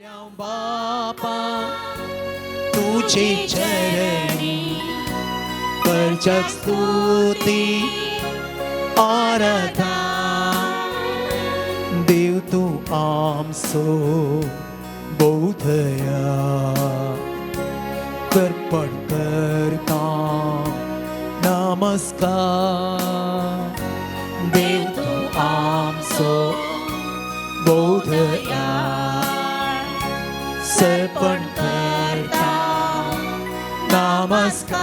बापा तुझे चरणी करजग स्तुती आराधना देव तू आमचो बोधया कर्पण करता नमस्कार देव तू आमचो बोधया सर्पण करता नमस्कार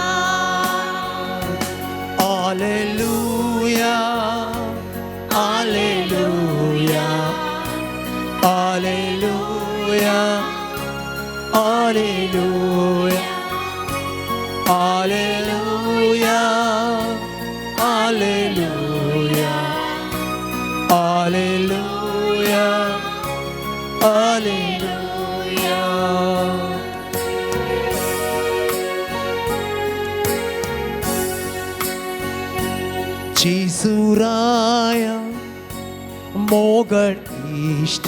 हालेलुया hallelujah hallelujah hallelujah hallelujah hallelujah hallelujah हालेलुया जिसुराया मोगळ इष्ट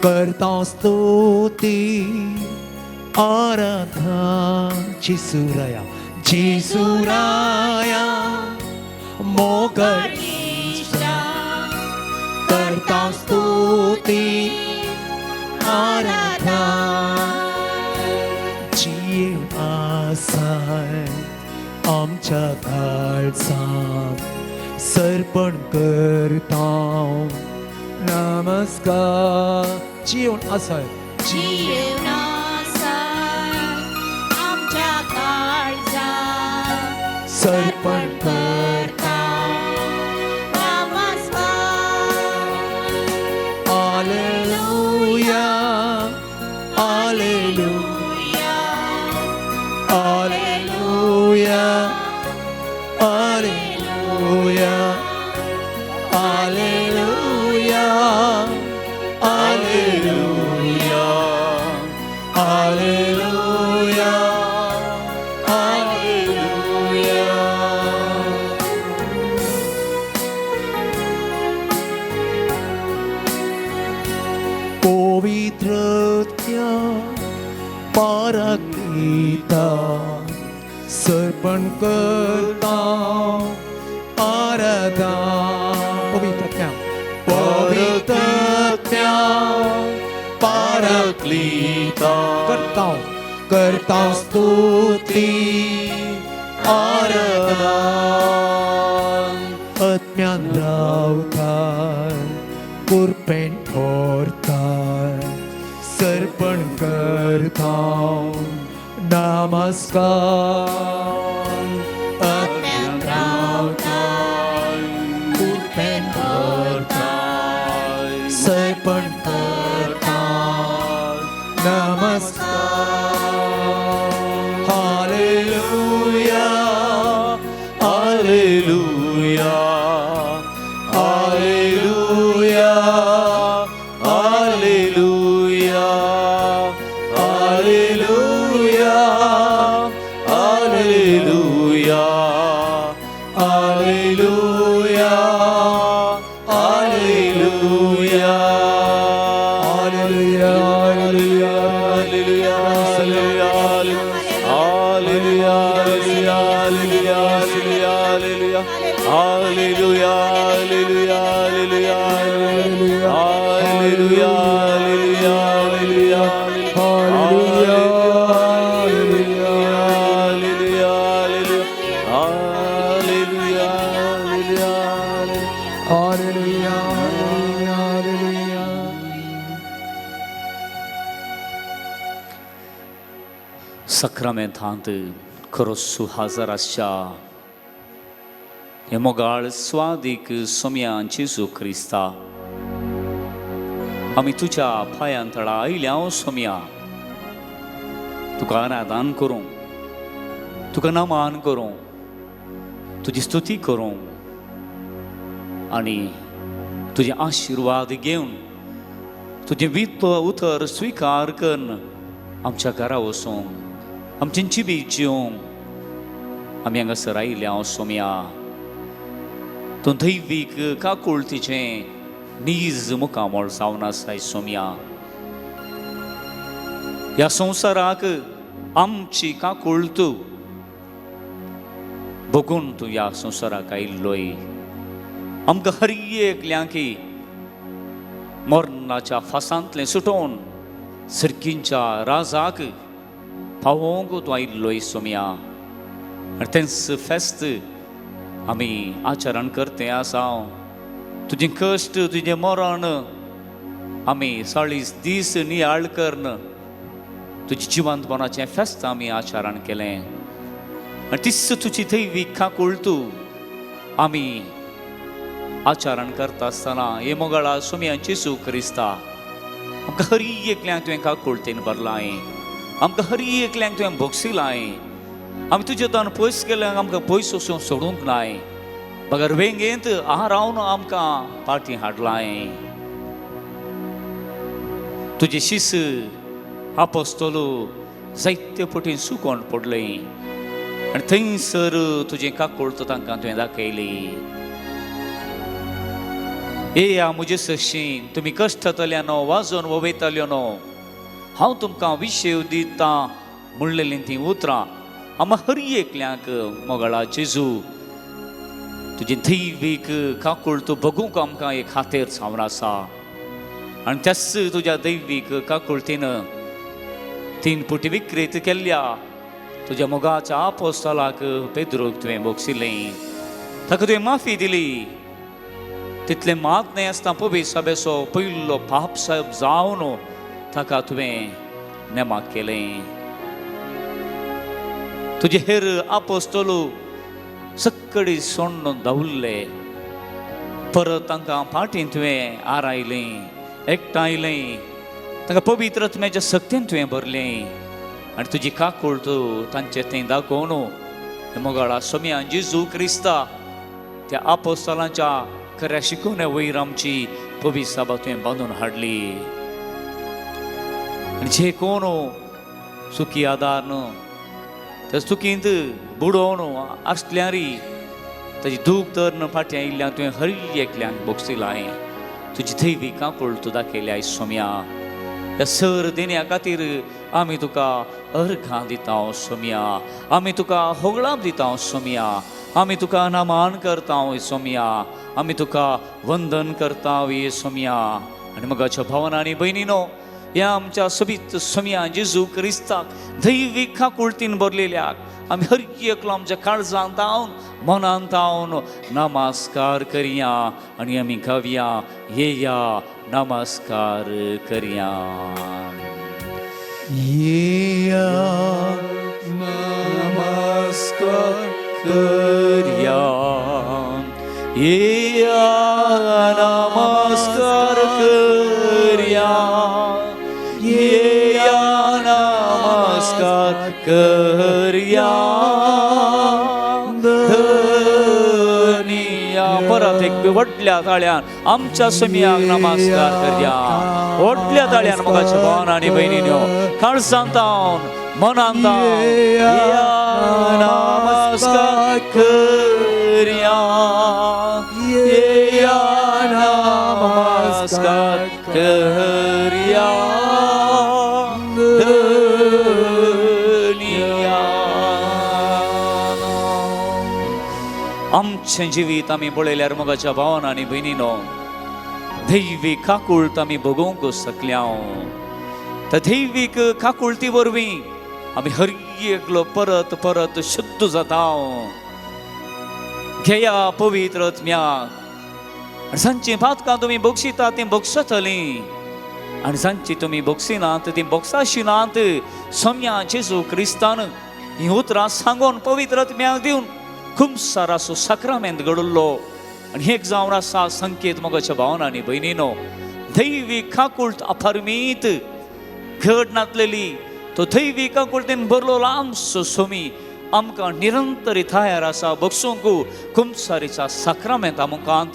करता स्तुती आराधना जिसुराया जिसुराया मोगळ इष्ट करता स्तुती आराधना जीव आसाय आमच्या काळजात सर्पण करता नमस्कार जीवन आसाय आमच्या काळजात सर्पण करता नमस्कार हालेलुया hallelujah hallelujah hallelujah hallelujah hallelujah hallelujah हालेलुया पवित्रत्या पारकिता सर्पण करता आराधना पवित्रत्या पवित्रत्या पारक्लीता करता करता स्तुती आराधना आत्म्यान रावताय कुरपेन ओरताय सर्पण करता नमस्कार आत्म्यान रावताय कुरपेन ओरताय सर्पण करता नमस्कार हालेलुया hallelujah hallelujah hallelujah hallelujah hallelujah hallelujah हालेलुया सक्रमेंतांत खरोसु हाजर आसच्या हे मोगाळ स्वादीक सोम्यां जेजू क्रिस्ता आमी तुज्या पांयांतळा आयल्या सोम्या तुका आराधन करूं तुका नमन करूं तुजी स्तुती करूं आनी तुजे आशिर्वाद घेवन तुजें वित्त उतर स्विकार करून आमच्या घरा वचूंक आमचें जिबी जिवंक आमी हांगासर आयल्या सोम्या तो दैवीक काकुळतीचें नीज मुखामोळ जावन आसा सोम्या ह्या संवसाराक आमची काकूळ तूं बघून तूं ह्या संवसाराक आयिल्लोय. आमकां हर एकल्यांकी मरणाच्या फासांतलें सुटोवन सर्गींच्या राजाक पावोवंक तूं आयिल्लोय सोम्या. आनी तेंच फेस्त आमी आचरण करते आसा. तुजें कश्ट तुजें मरण आमी 40 दीस नियाळ करन तुजी जिवंतपणाचें फेस्त आमी आचरण केलें. आनी तिस तुजी दैवीक काकूळ तूं आमी आचरण करता आसतना हे मोगाळा सोम्या जेजू क्रिस्ता आमकां हर एकल्यांक तुवें काकूळतेन भरलाय. आमकां हर एकल्यांक तुवें भोगसिलाय. आमी तुजे तन पयस गेल्यांक आमकां पयस वचूंक सोडूंक नाय. बगर वेंगेंत रावन आमकां पाटी हाडलाय. तुजे शिस आपोस्तोलू जायते पटीन सुकोवन पडले आनी थंयसर तुजें काकूळ तांकां तुवें दाखयली. या म्हजे सशीन तुमी कश्टांतल्यान वाजोवन वोवयताल्यो न्हू. हांव तुमकां विशय दिता म्हणलेलीं तीं उतरां आमी हर एकल्यांक मोगाळा जेजू तुजी दैवीक काकूळ तूं बगूंक आमकां एक खातीर सांवर आसा. आनी त्याच तुज्या दैवीक काकूळतीन 3 पुटी विक्रेत केल्ल्या तुज्या मोगाच्या आपोस्तलाक पेद्रूक तुवें बोगसिलें. ताका तुवें माफी दिली. तितलें मात न्हय आसता पबी सभेचो पयलो पाप साहेब जावन ताका तुवें नेमाक केलें. तुजे हेर आपोस्तोलू सक्कडी सोडून धांवल्ले. परत तांकां फाटीं तुवें आरायलें, एकठांयलें. तांकां पवित्र आत्म्याच्या शक्तीन तुवें भरलें आनी तुजी काकूळ तूं तांचें तें दाखोवन मोगाळा सोम्या जेजू क्रिस्ता त्या आपोस्तलांच्या खऱ्या शिकोवण्या वयर आमची पवित्र सभा तुवें बांदून हाडली. आनी जे कोण सुखी आदार न्हू त्या चुकींत बुडोवन आसल्यारी ताजी दूख धरन फाटीं आयिल्ल्यान तुवें हर एकल्यांक बोगसिलाय. तुजी दैवीक काकूळ तूं दाखयल्या सोम्या. ह्या सर देण्या खातीर आमी तुका अर्घां दिता सोम्या. आमी तुका होगळाप दिता सोम्या. आमी तुका नामान करता सोम्या. आमी तुका वंदन करता सोम्या. आनी मोगाच्या भावांनी आनी भयणीनो ह्या आमच्या सबीत सोम्या जेजू क्रिस्ताक दैवीक काकूळतीन भरलेल्याक आमी हर एकलो आमच्या काळजांत तावन मनांत तावन नमस्कार करया आनी आमी गावया. येया नमस्कार करया. येया नमस्कार करया. येया नमस्कार करया. येया नमस्कार करया. धनिया परत एक व्हडल्या ताळ्यान आमच्या सोम्याक नमस्कार करया. व्हडल्या ताळ्यान मोगाच्या भावांनी आनी भयणींनो काळजांत तावन मनांत तावन येया नमस्कार करया. येया नमस्कार करया. आमचें जिवीत आमी पळयल्यार मोगाच्या भावांनी आनी भयणींनो दैवीक काकूळत आमी भोगूंक शकल्या. त्या दैवीक काकूळती वरवीं आमी हर एकलो परत परत शुद्ध जाता. घेया पवित्र आत्म्याक. सांची पातकां तुमी बोगशिता तीं बोगसतलीं आनी सांची तुमी बोगसिनात तीं बोगसाशिनात. सोम्या जेजू क्रिस्तान हीं उतरां सांगून पवित्र आत्म्याक दिवन खूब सारासो साक्रामेंत घडलो. आनी एक जावन आसा संकेत मोगाच्या भावांनी आनी भयणींनो दैवीक काकूळत अफरमीत घट नातलेली तो दैवीक काकूळतेन भरलो लांबसो सोमी आमकां निरंतर थायार आसा बगसूंक खूब सारीचा साक्रामेंत आमकां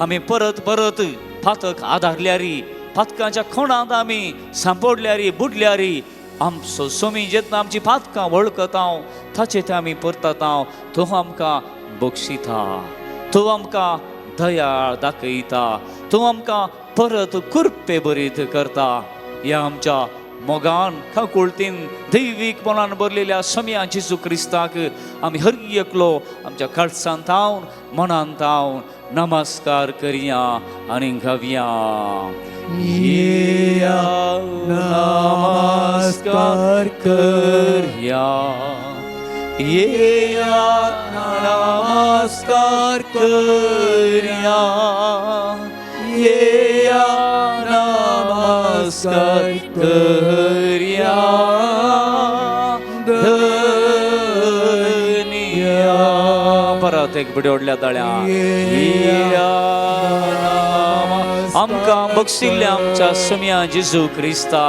आमी परत परत फातक आदारल्यारी फातकाच्या खोणांत आमी सांपडल्यारी बुडल्यारी आमचो सोमी जेन्ना आमची फातकां वळखता ताचे ते आमी परतता. तो आमकां बक्षिता. तो आमकां दयाळ दाखयता. तो आमकां परत कुर्पे बरीत करता. ह्या आमच्या मोगान खाकुळतीन दैवीकपणान भरलेल्या सम्या जेजू क्रिस्ताक आमी हर एकलो आमच्या काळजांत हावन मनांत हावन नमस्कार करिया आनी गावया. येया नमस्कार करया, येया नमस्कार करया, येया नमस्कार करया. धन्या परत एक बडी ओडल्या तळ्या. येया आमकां बक्षिल्ल्या आमच्या सम्या जेजू क्रिस्ता.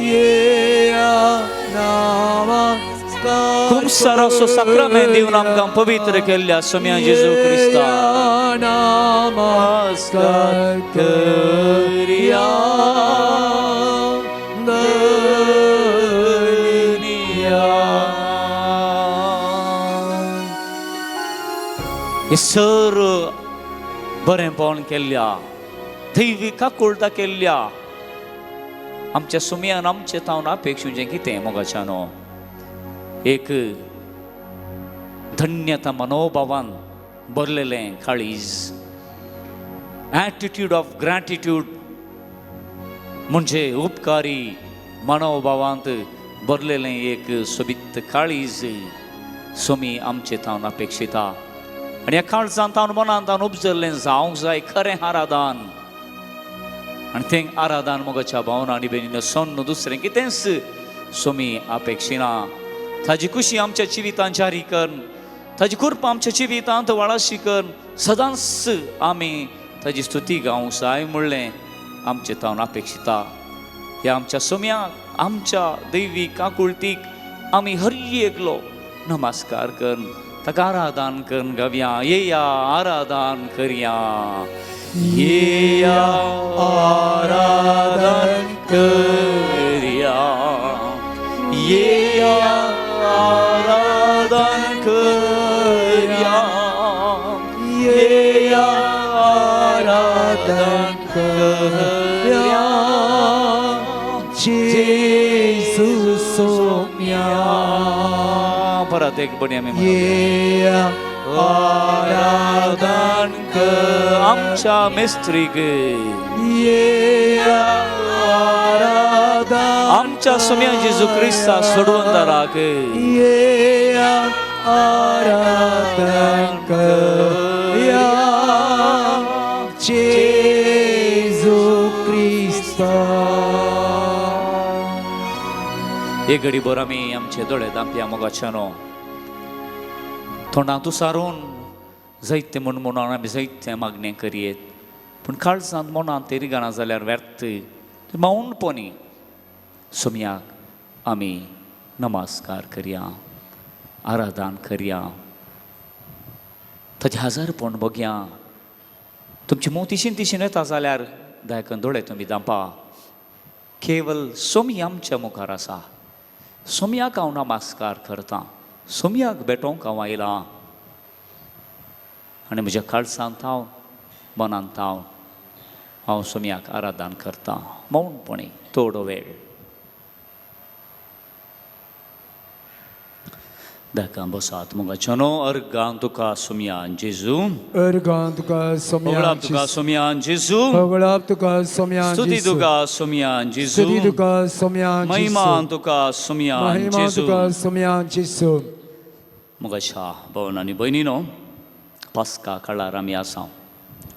येया नमस्कार खूब सारो सो साक्रामेंट दिवन आमकां पवित्र केल्ल्या सम्या जेजू क्रिस्ता. नमस्कार करया. हे सर्व बरेंपण केल्ल्या दैवीक काकुळता केल्ल्या आमच्या सुमयान आमचे तावन अपेक्षुजें कितें मोगाच्यानो. एक धन्यता मनोभावान भरलेलें काळीज, एटिट्यूड ऑफ ग्रॅटिट्यूड म्हणजे उपकारी मनोभावांत भरलेलें एक सोबीत काळीज सोमी आमचे तावन अपेक्षिता. आनी ह्या काळजांत तावन मनांत तावन उपजल्लें जावंक जाय खरें आराधन. आनी तें आराधन मोगाच्या भावनांनी बेनीन सोन्न दुसरें कितेंच सोमी अपेक्षिना. ताजी खुशी आमच्या जिवितांत जारी कर, ताजी कृपा आमच्या जिवितांत वाळाशी कर. सदांच आमी ताजी स्तुती गावंक जाय म्हणलें आमचे तावन अपेक्षिता. ह्या आमच्या सोम्याक आमच्या दैवीक काकुळतीक आमी हर एकलो नमस्कार कर, ताका आराधन करून गावया. येया आराधन करया, येया आराधन करया, येया आराधन करया, येया आराधन करया. जेजू सोम्या परत एक बडी आमी येया आराधन कर आमच्या मेस्त्रीक. येया आराधन आमच्या सम्या जेजू क्रिस्ता सोडवंदाराक. येया आराधन करया. जेजू क्रिस्ता. एक घडी भर आमी आमचे दोळे धांपया मोगाच्यानो. तोंडांत उसारून जायते म्हणून आमी जायते मागणें करियेत, पूण काळजांत मनांत तेरी गाणा जाल्यार व्यर्थ. मौनपणी सोम्याक आमी नमस्कार करया, आराधन करया. ताचें हजारपण बघया. तुमची मोग तिशीन तिशीन येता जाल्यार दायकन दोळे तुमी धांपा. केवल सोमी आमच्या मुखार आसा. सोम्याक हांव नमस्कार करतां, सोम्याक भेटोवंक हांव आयलां. आनी म्हज्या काळजांत हांव मनांत हांव सोम्याक आराधन करतां मौनपणी थोडो वेळ. दायकां बसात मोगाच्यानो. अर्गां तुका सोम्यान जेजू, अर्गां तुका सोम्यान होगळाप तुका सोम्यान जेजू, होगळाप तुका सोम्यान स्तुती तुका सोम्यान जेजू, स्तुती तुका सोम्यान महिमान तुका सोम्यान महिमा जेजू. तुका सोम्यान जेजू. मोगाच्या भावन आनी भयणीनो, पास्का काळार आमी आसा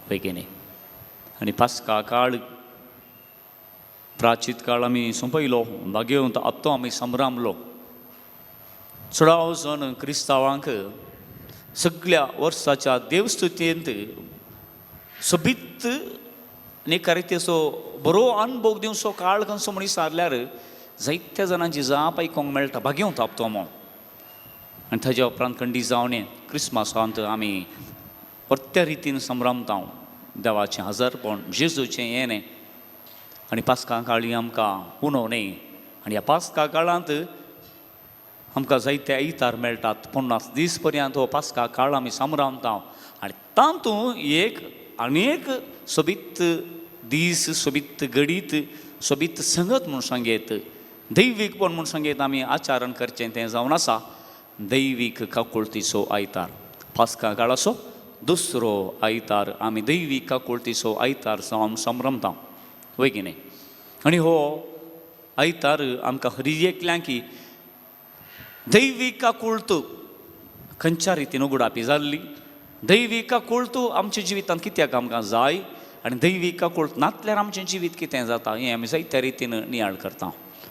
बेगिनी. आनी पास्का काळ प्राचीत काळ आमी सोंपयलो, भाग्यवंत हप्तो आमी संभ्रामलो. चडाव जण क्रिस्तांवांक सगळ्या वर्साच्या देवस्तुतेंत सोबीत आनी रितीचो बरो अनुभव दिवचो काळ कसो म्हणी सारल्यार जायत्या जाणांची जाप आयकोंक मेळटा भाग्यवंत हप्तो म्हूण. आनी ताज्या उपरांत खंडी जावणें क्रिस्मसांत आमी परत्या रितीन संभ्रमता देवाचें हजरपण, जेजूचें येणें. आनी पास्का काळी आमकां उणोवणें. आनी ह्या पास्का काळांत आमकां जायते इतार मेळटात. 50 दीस पर्यंत हो पास्का काळ आमी संभ्रमता. आनी तातूंत एक आनीक सोबीत दीस, सोबीत घडीत, सोबीत संगत म्हूण सांगेत दैवीकपण म्हूण सांगीत आमी आचरण करचें तें जावन आसा दैवीक काकुळतीचो आयतार. पास्का काळाचो दुसरो आयतार आमी दैवीक काकुळतीचो आयतार जावन संभ्रमता वय की न्ही. आनी हो आयतार आमकां हरी एकल्यांक दैवीक काकुळत खंयच्या रितीन उगडापी जाल्ली, दैवीक काकुळत आमच्या जिवितांत कित्याक आमकां जाय आनी दैवीक काकुळत नासल्यार आमचें जिवीत कितें जाता हें आमी जायत्या रितीन नियाळ करता.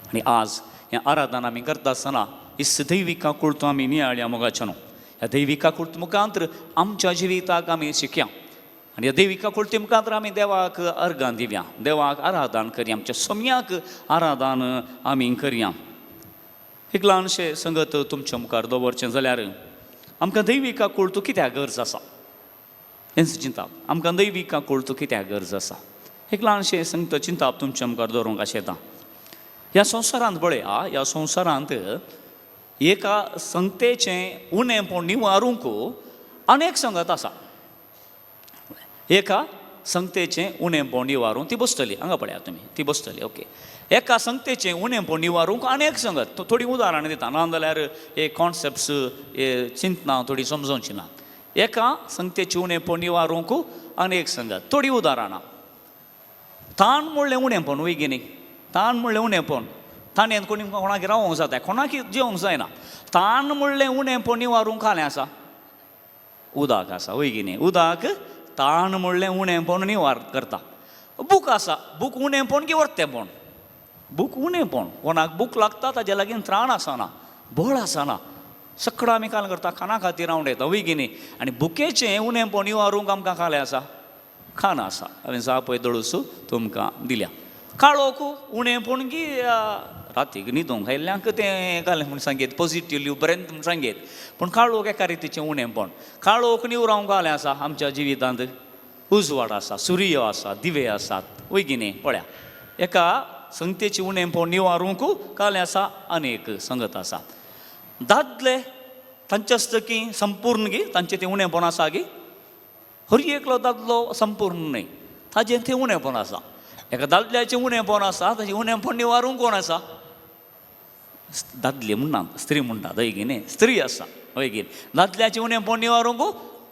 आनी आज हें आराधन आमी करता आसतना इस दैवीक काकुळत आमी नियाळ्या मोगाच्यान ह्या दैवीक काकुळत मुखांतर आमच्या जिविताक आमी शिकया आनी ह्या दैवीक काकुळती मुखांतर आमी देवाक अर्गां दिवया, देवाक आराधन करया, आमच्या सोम्याक आराधन आमी करया. एक ल्हानशें संगत तुमच्या मुखार दवरचें जाल्यार आमकां दैवीक काकुळत कित्याक गरज आसा हें चिंताप. आमकां दैवीक काकुळत कित्याक गरज आसा एक ल्हानशें संगत चिंताप तुमच्या मुखार दवरूंक अशें येता. ह्या संवसारांत पळया, ह्या संवसारांत एका संगतेचें उणेंपण निवारूंक अनेक संगत आसा. एका संगतेचें उणेंपण निवारूंक ती बसतली, हांगा पळया तुमी ती बसतली. ओके, एका संगतेचें उणेंपण निवारूंक अनेक संगत. थोडी उदाहरणां दिता ना जाल्यार हे कॉन्सेप्ट्स चिंतना थोडी समजोवची ना. एका संगतेचें उणेंपण निवारूंक अनेक संगत. थोडी उदाहरणां. ताण म्हणलें उणेंपण वय गे न्ही. ताण म्हणलें उणेंपण, ताणें कोणी कोणाक रावोंक जाता, कोणाक जेवंक जायना. ताण म्हणलें उणेंपण निवारूंक खालें आसा, उदक आसा वय गे न्ही. उदक ताण म्हणलें उणेंपण निवार करता. बूक आसा, बूक उणेंपण की वर्तेपण. बूक उणेंपण, कोणाक बूक लागता ताजे लागीं त्राण आसना, बळ आसना, सकडो आमी काल करता, खाना खातीर रावंड येता वय गे न्ही. आनी बुकेचें उणेंपण निवारूंक आमकां खालें आसा, खाण आसा. हांवें जा पळय दळूस तुमकां दिल्या. काळोख उणेंपण की रातीक न्हिदूंक आयिल्ल्यांक तें घालें म्हूण सांगीत, पॉजिटिव्हली बरें म्हूण सांगीत. पूण काळोख एका रितीचें उणेंपण. काळोख निवरावंक घालें आसा आमच्या जिवितांत. उजवाड आसा, सूर्य आसा, दिवे आसात वय की न्ही. पळया, एका संगतेचें उणेंपण निवारूंक घालें आसा अनेक संगत आसा. दादले तांचे आसतकी संपूर्ण गी तांचें तें उणेंपण आसा गी. हरी एकलो दादलो संपूर्ण न्हय, ताजें तें उणेंपण आसा. एका दादल्याचें उणेंपण आसा, ताजें उणेंपण निवारूंक कोण आसा? दादले म्हणना, स्त्री म्हणटात हय गे न्ही. स्त्री आसा हय गे. दादल्याचें उणेंपण निवारूंक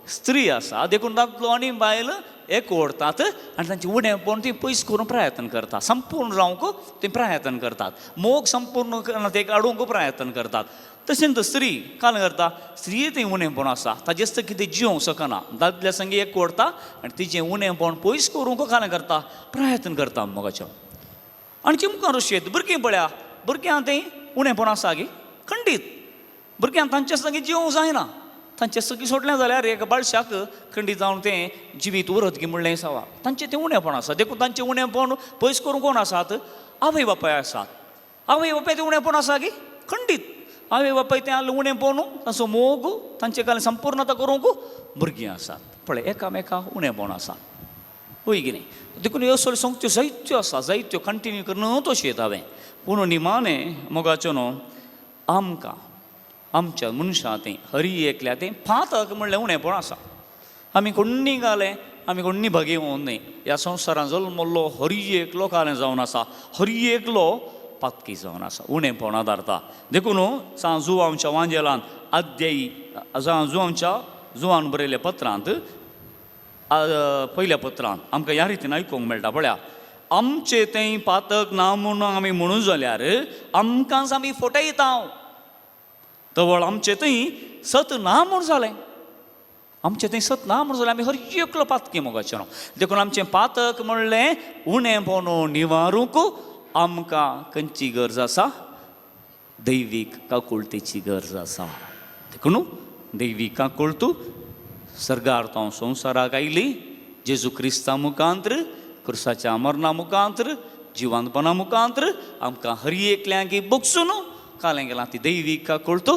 स्त्री आसा. देखून दादलो आनी बायल एक ओडटात आनी तांचें उणेंपण ती पयस करूंक प्रयत्न करता. संपूर्ण रावंक ती प्रयत्न करतात. मोग संपूर्ण ते काडूंक प्रयत्न करतात. तशेंच स्त्री काल करता, स्त्री तें उणेंपण आसा, ताजें आसता कितें जिवंक शकना. दादल्या संगी एक ओडटा आनी तिचें उणेंपण पयस करूंक काल करता, प्रयत्न करता मोगाचें. आनी चिमकार अशें भुरगीं पळया, भुरग्यांक तें उणेंपण आसा गे खंडीत. भुरग्यांक तांचे संगी जिवंक जायना. तांचे सगळीं सोडलें जाल्यार एक बाळशाक खंडीत जावन तें जिवीत उरत गे म्हणलें सावा. तांचें तें उणेंपण आसा. देखून तांचें उणेंपण पयस करूंक कोण आसात? आवय बापाय आसात. आवय बापाय तें उणेंपण आसा गे खंडीत. आवय बापाय तें आसलें उणेंपण, तांचो मोग तांचे काल संपूर्णता करूंक भुरगीं आसात. पळय, एकामेका उणेंपण आसा वय गे न्ही. देखून ह्यो सगळ्यो संगत्यो जायत्यो आसा, जायत्यो कंटिन्यू करून तशें हांवें. पूण निमाणें मोगाचें न्हू, आमकां आमच्या मनशां तें हरी एकल्या तें फातक म्हणलें उणेंपण आसा. आमी कोण्णी घालें, आमी कोण्णी भगेवूं न्ही. ह्या संवसारांत जल्मल्लो हरी एकलो कालें जावन आसा, हरी एकलो पातकी जावन आसा, उणेंपण आदारता. देखून जुवांच्या वांजेलांत अध्यायी जुवांच्या जुवान बरयल्या पत्रांत पयल्या पत्रांत आमकां ह्या रितीन आयकूंक मेळटा. पळया, आमचें तें पातक ना म्हणून आमी म्हणूं जाल्यार आमकांच आमी फटयता. तवळ आमचें थंय सत ना म्हूण जालें. आमचें थंय सत ना म्हूण जालें. आमी हर एकलो पातकी मोगाचें. देखून आमचें पातक म्हणलें उणेंपण निवारूंक आमकां खंयची गरज आसा? दैवीक काकुळतेची गरज आसा. देखून दैवीक काकुळत सर्गार्थां संवसाराक आयली जेजू क्रिस्ता मुखांतर, क्रुसाच्या मरणा मुखांतर, जिवंतपणा मुखांतर आमकां हरी एकल्यांक बगसून कालें गेलां. ती दैवीक काकुळत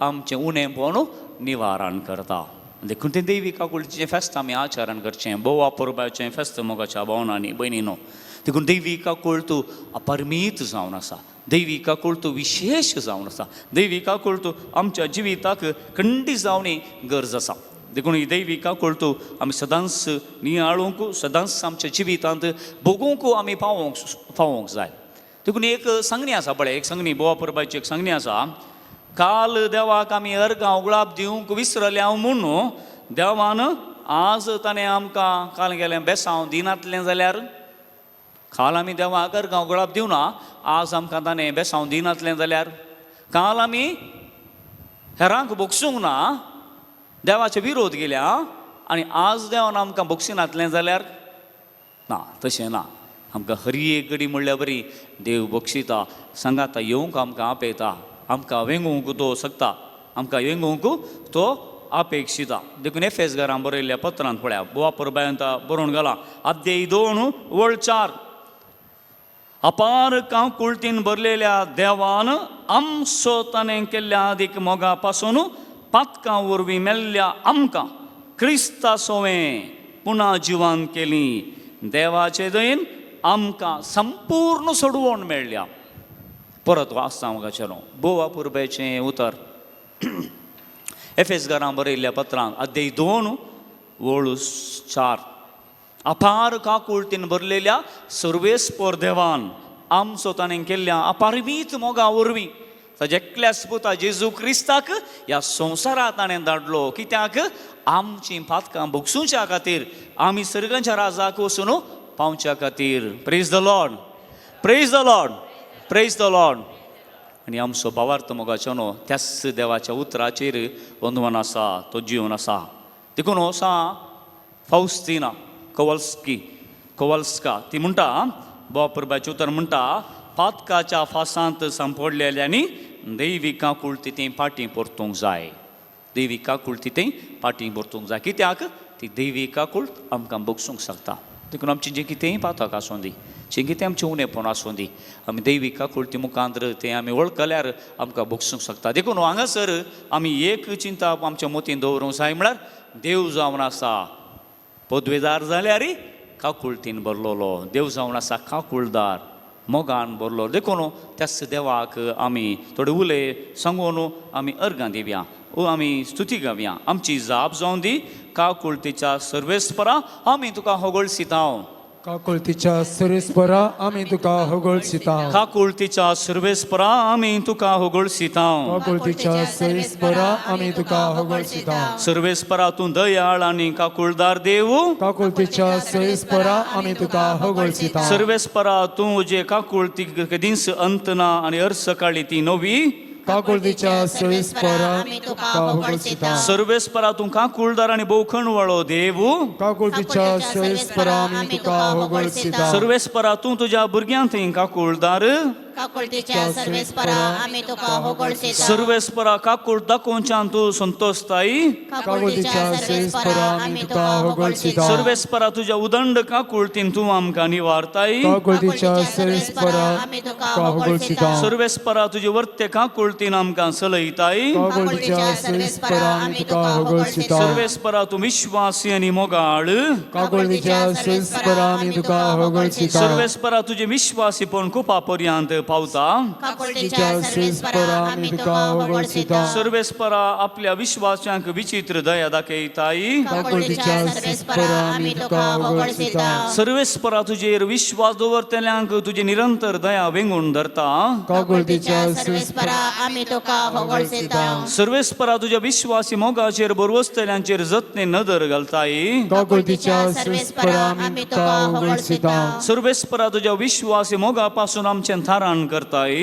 आमचें उणेंपण निवारण करता. देखून तें दैवीक काकुळतेचें फेस्त आमी आचरण करचें. बोवा पुरबाचें फेस्त मोगाच्या भावनांनी भयणीनो. देखून दैवीक काकुळत अपरमीत जावन आसा, दैवीक काकुळत विशेश जावन आसा. दैवीक काकुळत आमच्या जिविताक खंडीत जावनी गरज आसा. देखून ही दैवीक काकुळत आमी सदांच नियाळूंक, सदांच आमच्या जिवितांत भोगूंक आमी पावोंक जाय. देखून एक सांगणी आसा पळय, एक सांगणी बोवा परबाची एक सांगणी आसा. काल देवाक आमी अर्गांव गुलाब दिवंक विसरले हांव म्हणून देवान आज ताणें आमकां काल गेलें बेसांव दिनातलें जाल्यार काल आमी देवाक अर्गांव गुलाब दिवना, आज आमकां ताणें बेसांव दिनातलें जाल्यार काल आमी हेरांक बोगसूंक ना, देवाचे विरोध केल्या आनी आज देवान आमकां बोगसिनातलें जाल्यार ना, तशें ना. आमकां हरी एक घडी म्हणल्यार बरी देव बक्षिता, सांगाता येवंक आमकां आपयता, आमकां वेंगूंक तो सकता, आमकां वेंगूंक तो अपेक्षिता. देखून एफेसकारांक बरयल्ल्या पत्रांत पळया, बोवा परबायन बरोवन घाला, अध्याय 2 वळ 4. अपार काकुळतीन भरलेल्या देवान आमचो ताणें केल्ल्या अदीक मोगा पासून पातकां वरवीं मेल्ल्या आमकां क्रिस्ता सोवें पुना जिवान केली. देवाचे दयेन आमकां संपूर्ण सोडवण मेळ्ळ्या. परत वाचता म्हाका चलो बोवा पुरबेचें उतर एफेसकारांक बरयल्ल्या पत्रांत अध्याय 2 वळ 4. अपार काकुळतीन भरलेल्या सर्वेस्पर देवान आमचो ताणें केल्ल्या अपारमीत मोगा वरवीं ताच्या एकल्या पुता जेजू क्रिस्ताक ह्या संवसारांत ताणें धाडलो, कित्याक आमचीं पातकां भोगसूच्या खातीर, आमी सर्गांच्या राजाक वचून पावच्या खातीर. Praise the Lord, praise the Lord, praise the Lord. आनी आमचो भावार्थ मोगाचो त्याच देवाच्या उतराचेर वंदवन आसा, तो जीवन आसा. देखून हो सा फाउस्तिना कोवल्स्का ती म्हणटा, बोवा परबाचें उतर म्हणटा, पातकाच्या फासांत सांपडलेल्यांनी दैवीक काकुळती तें फाटीं परतूंक जाय. दैवीक काकुळती तें फाटीं परतूंक जाय, कित्याक ती दैवीक काकुळट आमकां भोगसूंक शकता. देखून आमचें जें कितेंय पातक आसूं दी, जें कितें आमचें उणेपण आसूं दी, आमी दैवीक काकुळटी मुखांतर तें आमी वळखल्यार आमकां भोगसूंक शकता. देखून हांगासर आमी एक चिंता आमच्या मोतीन दवरूंक जाय, म्हळ्यार देव जावन आसा पदवेदार जाल्यार काकुळटीन भरलोलो, देव जावन आसा काकुळदार मोगान भरलो. देखून त्याच देवाक आमी थोडे उले सांगून आमी अर्गां दिवया, आमी स्तुती गावया. आमची जाप जावन दी. काकुळतीच्या सर्वेस्परा आमी तुका होगळसितांव. काकुळतीच्या सर्वेस्परा आमी तुका होगळसितांव. काकुळतीच्या सर्वेस्परा आमी तुका होगळसितांव. काकुळतीच्या सर्वेस्परा आमी तुका होगळसितांव. सर्वेस्परा तूं दयाळ आनी काकुळदार देव. काकुळतीच्या सर्वेस्परा आमी तुका होगळसितांव. सर्वेस्परा तूं जे काकुळतीक दीस अंत ना आनी अर्स काळी ती नवी. काकुळतीच्या सर्वेस्परा आमी तुका होगळसितांव. सर्वेस्परा तूं काकुळदार आनी भोवखणवळो देव. काकुळतीच्या सर्वेस्परा आमी तुका होगळसितांव. सर्वेस्परा तूं तुज्या भुरग्यांक थंय काकुळदार. काकुळतीच्या सर्वेस्परा आमी तुका होगळसितांव. सर्वेस्परा काकुळ दाखोवच्यान तूं संतोषताय. काकुळतीच्या सर्वेस्परा आमी तुका होगळसितांव. सर्वेस्परा तुज्या उदंड काकुळतीन तूं आमकां निवारताय. काकुळतीच्या सर्वेस्परा आमी तुका होगळसितांव. सर्वेस्परा तुजे वर्ते काकुळतीन आमकां सलयताय. काकुळतीच्या सर्वेस्परा आमी तुका होगळसितांव. सर्वेस्परा तूं विश्वासी आनी मोगाळ. काकुळतीच्या सर्वेस्परा आमी तुका होगळसितांव. सर्वेस्परा तुजे विश्वासीपण कुपा पर्यंत पावता. काकुळतीच्या सर्वेस्परा आमी तुका होगळसितांव. सर्वेस्परा आपल्या विश्वासांक विचित्र दया दाखयताय. काकुळतीच्या सर्वेस्परा आमी तुका होगळसितांव. सर्वेस्परा तुजेर विश्वास दवरतल्यांक तुजे निरंतर दया वेंगून धरता. काकुळतीच्या सर्वेस्परा आमी तुका होगळसितांव. सर्वेस्परा तुज्या विश्वासी मोगाचेर बरवस्तल्यांचेर जतने नदर घालताय. काकुळतीच्या सर्वेस्परा आमी तुका होगळसितांव. सर्वेस्परा तुज्या विश्वासी मोगा पासून आमचे थारान करताय.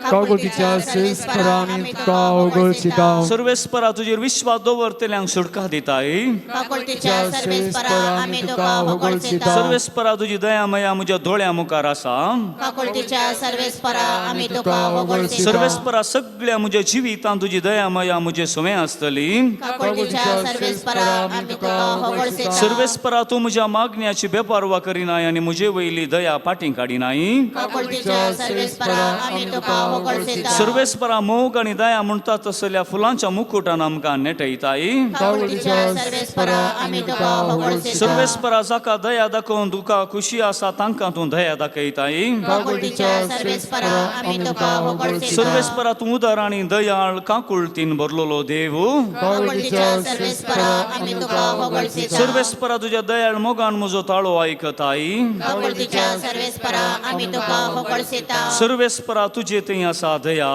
काकुळतीच्या सर्वेस्परा आमी तुका होगळसितांव. सर्वेस्परा तुजेर विश्वास दवरतल्यांक सुटका दिताय. काकुळतीच्या सर्वेस्परा आमी तुका होगळसितांव. सर्वेस्परा तुजी दया मया म्हज्या दोळ्या मुखार आसा. काकुळतीच्या सर्वेस्परा आमी तुका होगळसितांव. सर्वेस्परा सगळ्या म्हज्या जिवितांत तुजी दया मया म्हजे सुवें आसतली. काकुळतीच्या सर्वेस्परा आमी तुका होगळसितांव. सर्वेस्परा तूं म्हज्या मागण्याची बेपारवा करिनाय आनी म्हजे वयली दया फाटीं काडिनाय. काकुळतीच्या सर्वेस्परा आमी तुका होगळसितांव. सर्वेस्परा मोग आनी दया म्हणटा तसल्या फुलांच्या मुकुटान आमकां नेटयताय. काकुळतीच्या सर्वेस्परा आमी तुका होगळसितांव. सर्वेस्परा जाका दया दाखोवन तुका खुशी आसा तांकां तूं दया दाखयताय. काकुळतीच्या सर्वेस्परा आमी तुका होगळसितांव. सर्वेस्परा तूं उदार आनी दयाळ काकुळतीन भरलोलो देव. काकुळतीच्या सर्वेस्परा आमी तुका होगळसितांव. सर्वेस्परा तुज्या दयाळ मोगान म्हजो ताळो आयकताय. काकुळतीच्या सर्वेस्परा आमी तुका होगळसितांव. सर्वेस्परा तुझे थंय आसा दया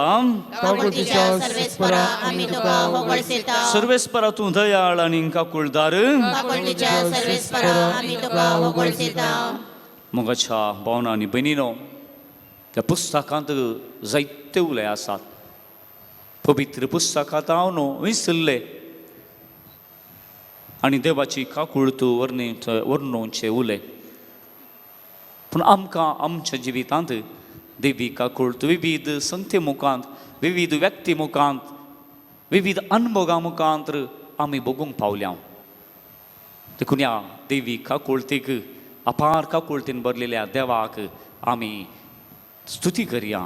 काकुळतीच्या सर्वेस्परा आमी तुका होगळसिता सर्वेस्परा तूं दयाळ आनी काकुळदार काकुळतीच्या सर्वेस्परा आमी तुका होगळसिता मोगाच्या भावना आनी भयणीनो त्या पुस्तकांत जायते उलय आसात पवित्र पुस्तकांत हांव न्हू विसरले आनी देवाची काकुळत वर्णोवचे उलय पूण आमकां आमच्या जिवितांत देवी काकुळत विविध संख्ये मुखांत विविध व्यक्ती मुखांत विविध अनुभवां मुखांत आमी बगूंक पावल्या देखून ह्या देवी काकुळतेक अपार काकुळतेन भरलेल्या देवाक आमी स्तुती करया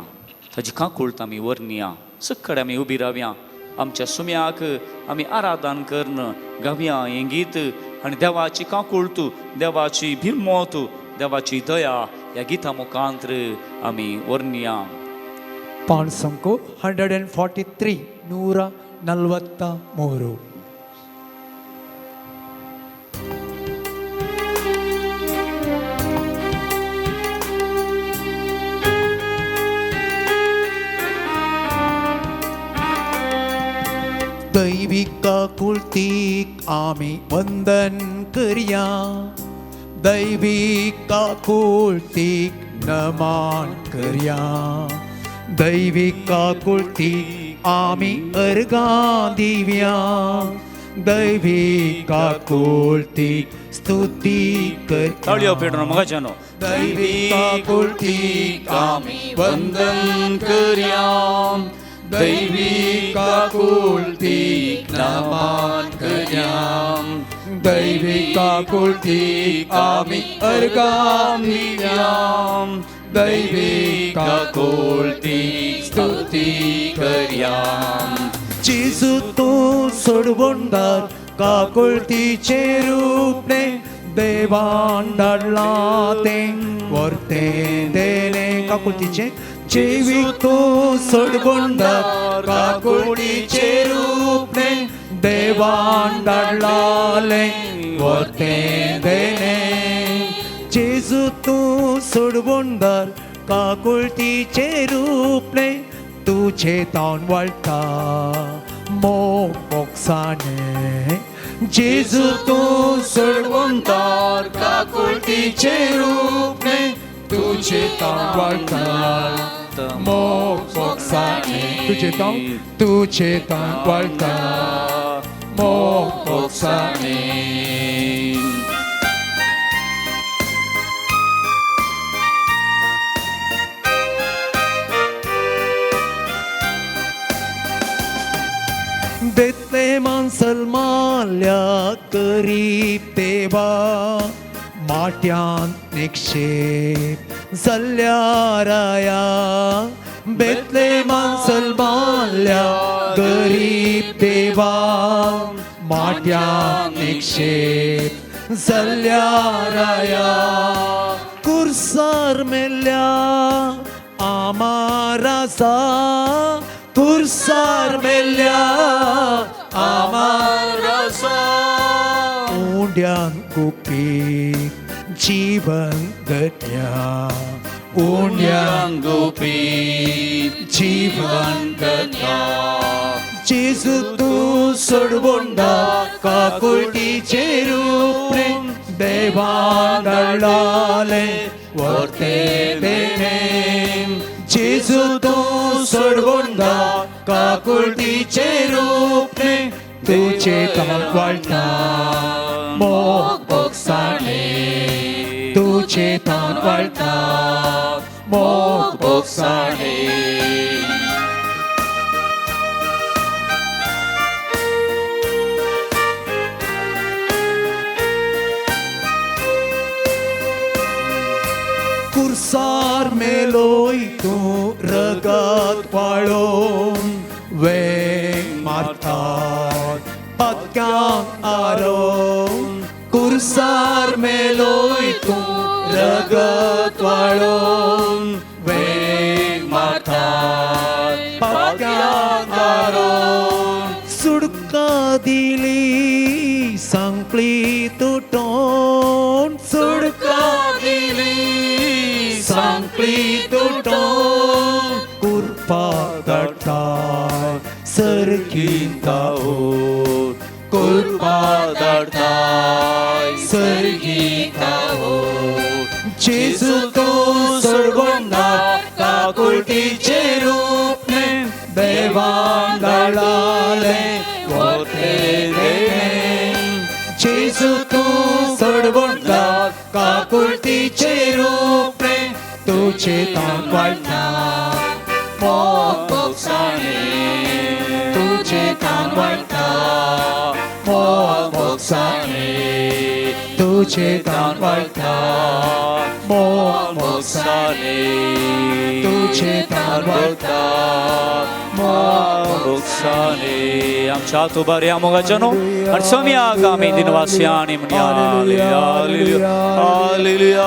ताची काकुळत आमी वर्णया सक्कड आमी उबी रावया आमच्या सुम्याक आमी आराधन करून गावया हें गीत आनी देवाची काकुळत देवाची भिरमोत देवाची दया ह्या गिता मुखांतर आमी वर्णया पान संको 143 143 दैविक काकुळतीक आमी वंदन करया दैविक काकुळतीक नमन करया दैविक काकुळतीक आमी अर्गां दिवया दैविक काकुळतीक स्तुती करया ताळयो पेटोवन मोगाच्यानो दैविक काकुळतीक आमी वंदन करया दैविक काकुळतीक नमन करया दैविक काकुळतीक आमी अर्गां दिवया दैविक काकुळतीक स्तुती करया जेजू तूं सोडवणदार काकुळतीचे रूपणे देवान धाडलां तें वर्तें देणे काकुळतीचे जेवीक तूं सोडवणदार काकुळतीचे रूपणे देवान धाडलालें वर्तें देणे जेजू तूं सोडवणदार काकुळतीचे रूपणे तुझे तावन वळटा मोग मोगसाणे जेजू तूं सोडवणदार काकुळतीचे रूपणे तुझे तावन वळटा मोग मोगसाणे तुझे तावन वळटा मोग मोगसाणे बेतलेहम सलमाल्या गरीब देवा माट्यांत निक्षेप जाल्ल्या राया बेतलेहम सलमाल्या गरीब देवा माट्यांत निक्षेप जाल्ल्या राया कुर्सार मेल्ल्या आमार आसा कुर्सार मेल्ल्या आमार आसा उंड्यान गुपी जीवन गट्या उंड्यान गुपी जीवन गट्या जेजू तूं सोडवणदार काकुळतीचे रूपणे देवान धाडलालें वर्तें देणे जेजू तूं सोडवणदार काकुळतीचे रूपणे तुझे तावन वळटा मोग मोगसाणे तुझे तावन वळटा मोग मोगसाणे कुर्सार मेलोय तूं रगत वाळोवन वेग मारतात पक्क्यांक आरोवन कुर्सार मेलोय तूं रगत वाळोवन वेग मारतात पक्क्यांक आरोवन सुडका दिली सांकळी तुटोवन सुडका दिली सांकळी तुटोवन धाडटाय सर्गींता ओर कृपा धाडटाय सर्गींता ओर जेजू तूं सोडून काकुळटीचे रूपने देवान धाडले वते देणे जेजू तूं सोडून काकुळटीचे रूपने तुझे तान वाळटा मोक्षाने तुझे तान वाळटा मोक्षाने तुझे तान वाळटा मोक्षाने तुझे तान वाळटा मोक्षाने आमच्या तुबारी आमोगाचनो अर्समिया गामी दिनवासियानी म्हणया हालेलुया hallelujah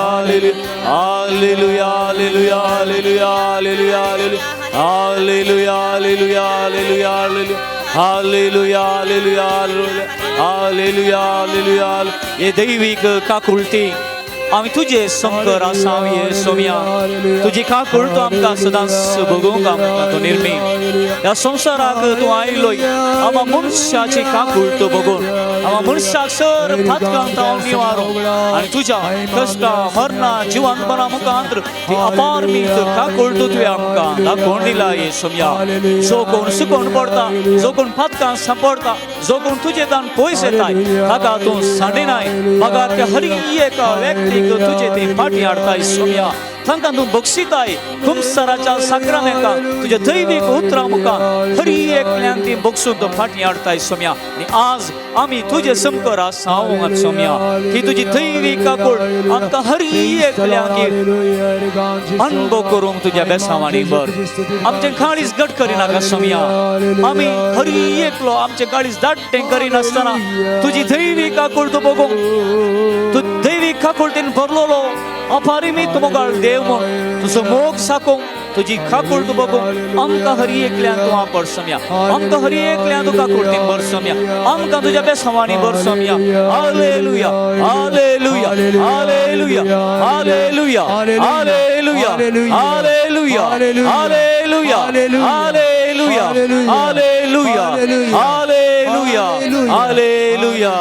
hallelujah hallelujah hallelujah hallelujah hallelujah hallelujah hallelujah hallelujah hallelujah hallelujah हालेलुया ये दैविक काकुळटी आम्ही तुझे संकर आसाम ये सोमिया तुझी काकुळतो आमकां सदांच भोगूंक आमकां तूं निर्मी या संवसाराक तूं आयलोय आमा मनशाची काकुळतो भोगून आमा मनशाक सर फातकांत हांव निवारो आनी तुज्या कश्टा मरणा जिवंतपणा मुखांतर ती अपारमीत काकुळतो तुवें आमकां दाखोवन दिला ये सोमिया जो कोण सुकोवन पडटा जो कोण फातकांत सांपडटा जो कोण तुजे दान पयस येताय ताका तूं सांडिनाय म्हाका त्या हर एका व्यक्तीक तुझे ते फाटी हाडताय सोम्या तांकां तूं बक्षिताय कुंभसाराच्या साक्रामेंतां तुज्या दैवीक उतरां मुखार हर एकल्यान ती बक्षून तूं फाटी हाडताय सोम्या आनी आज आमी तुजे समकर आसात सोम्या की तुजी दैवीक काकूळ आमकां हर एकल्याक अनुभव करूंक तुज्या बेसावांनी भर आमचें काळीज घट करिनाका सोम्या आमी हर एकलो आमचें काळीज दाट्टें करिनासतना तुजी दैवीक काकूळ तूं बगूंक तूं दैवीक काकुळटीन भरलोलो अपारिमीत मोगाळ देव म्हूण तुजो मोग साकोंक तुजी काकुळ तूं बगूंक आमकां हर एकल्यान तूं आपड सोम्या आमकां हर एकल्यान तूं काकुळटीन भर सोम्या आमकां तुज्या बेसावांनी भर सोम्या hallelujah hallelujah hallelujah hallelujah hallelujah hallelujah hallelujah hallelujah hallelujah hallelujah hallelujah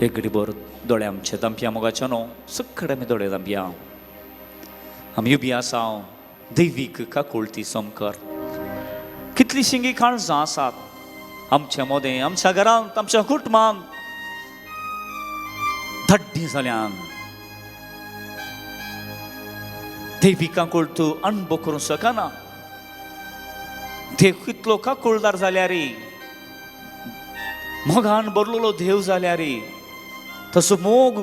एक घडी भर दोळे आमचे दांप्या मोगाच्या न्हू सगळे आमी दोळे दांप्या आमी उबी आसा दैवीक काकुळटी समकर कितली शिंगी काळजां आसात आमच्या मोदें आमच्या घरांत आमच्या कुटुंबांत धड्डी जाल्यान दैवीक काकुळ तूं अणभव करूंक शकना देव कितलो काकुळदार जाल्यार मोगान भरलेलो देव जाल्यार तसो मोग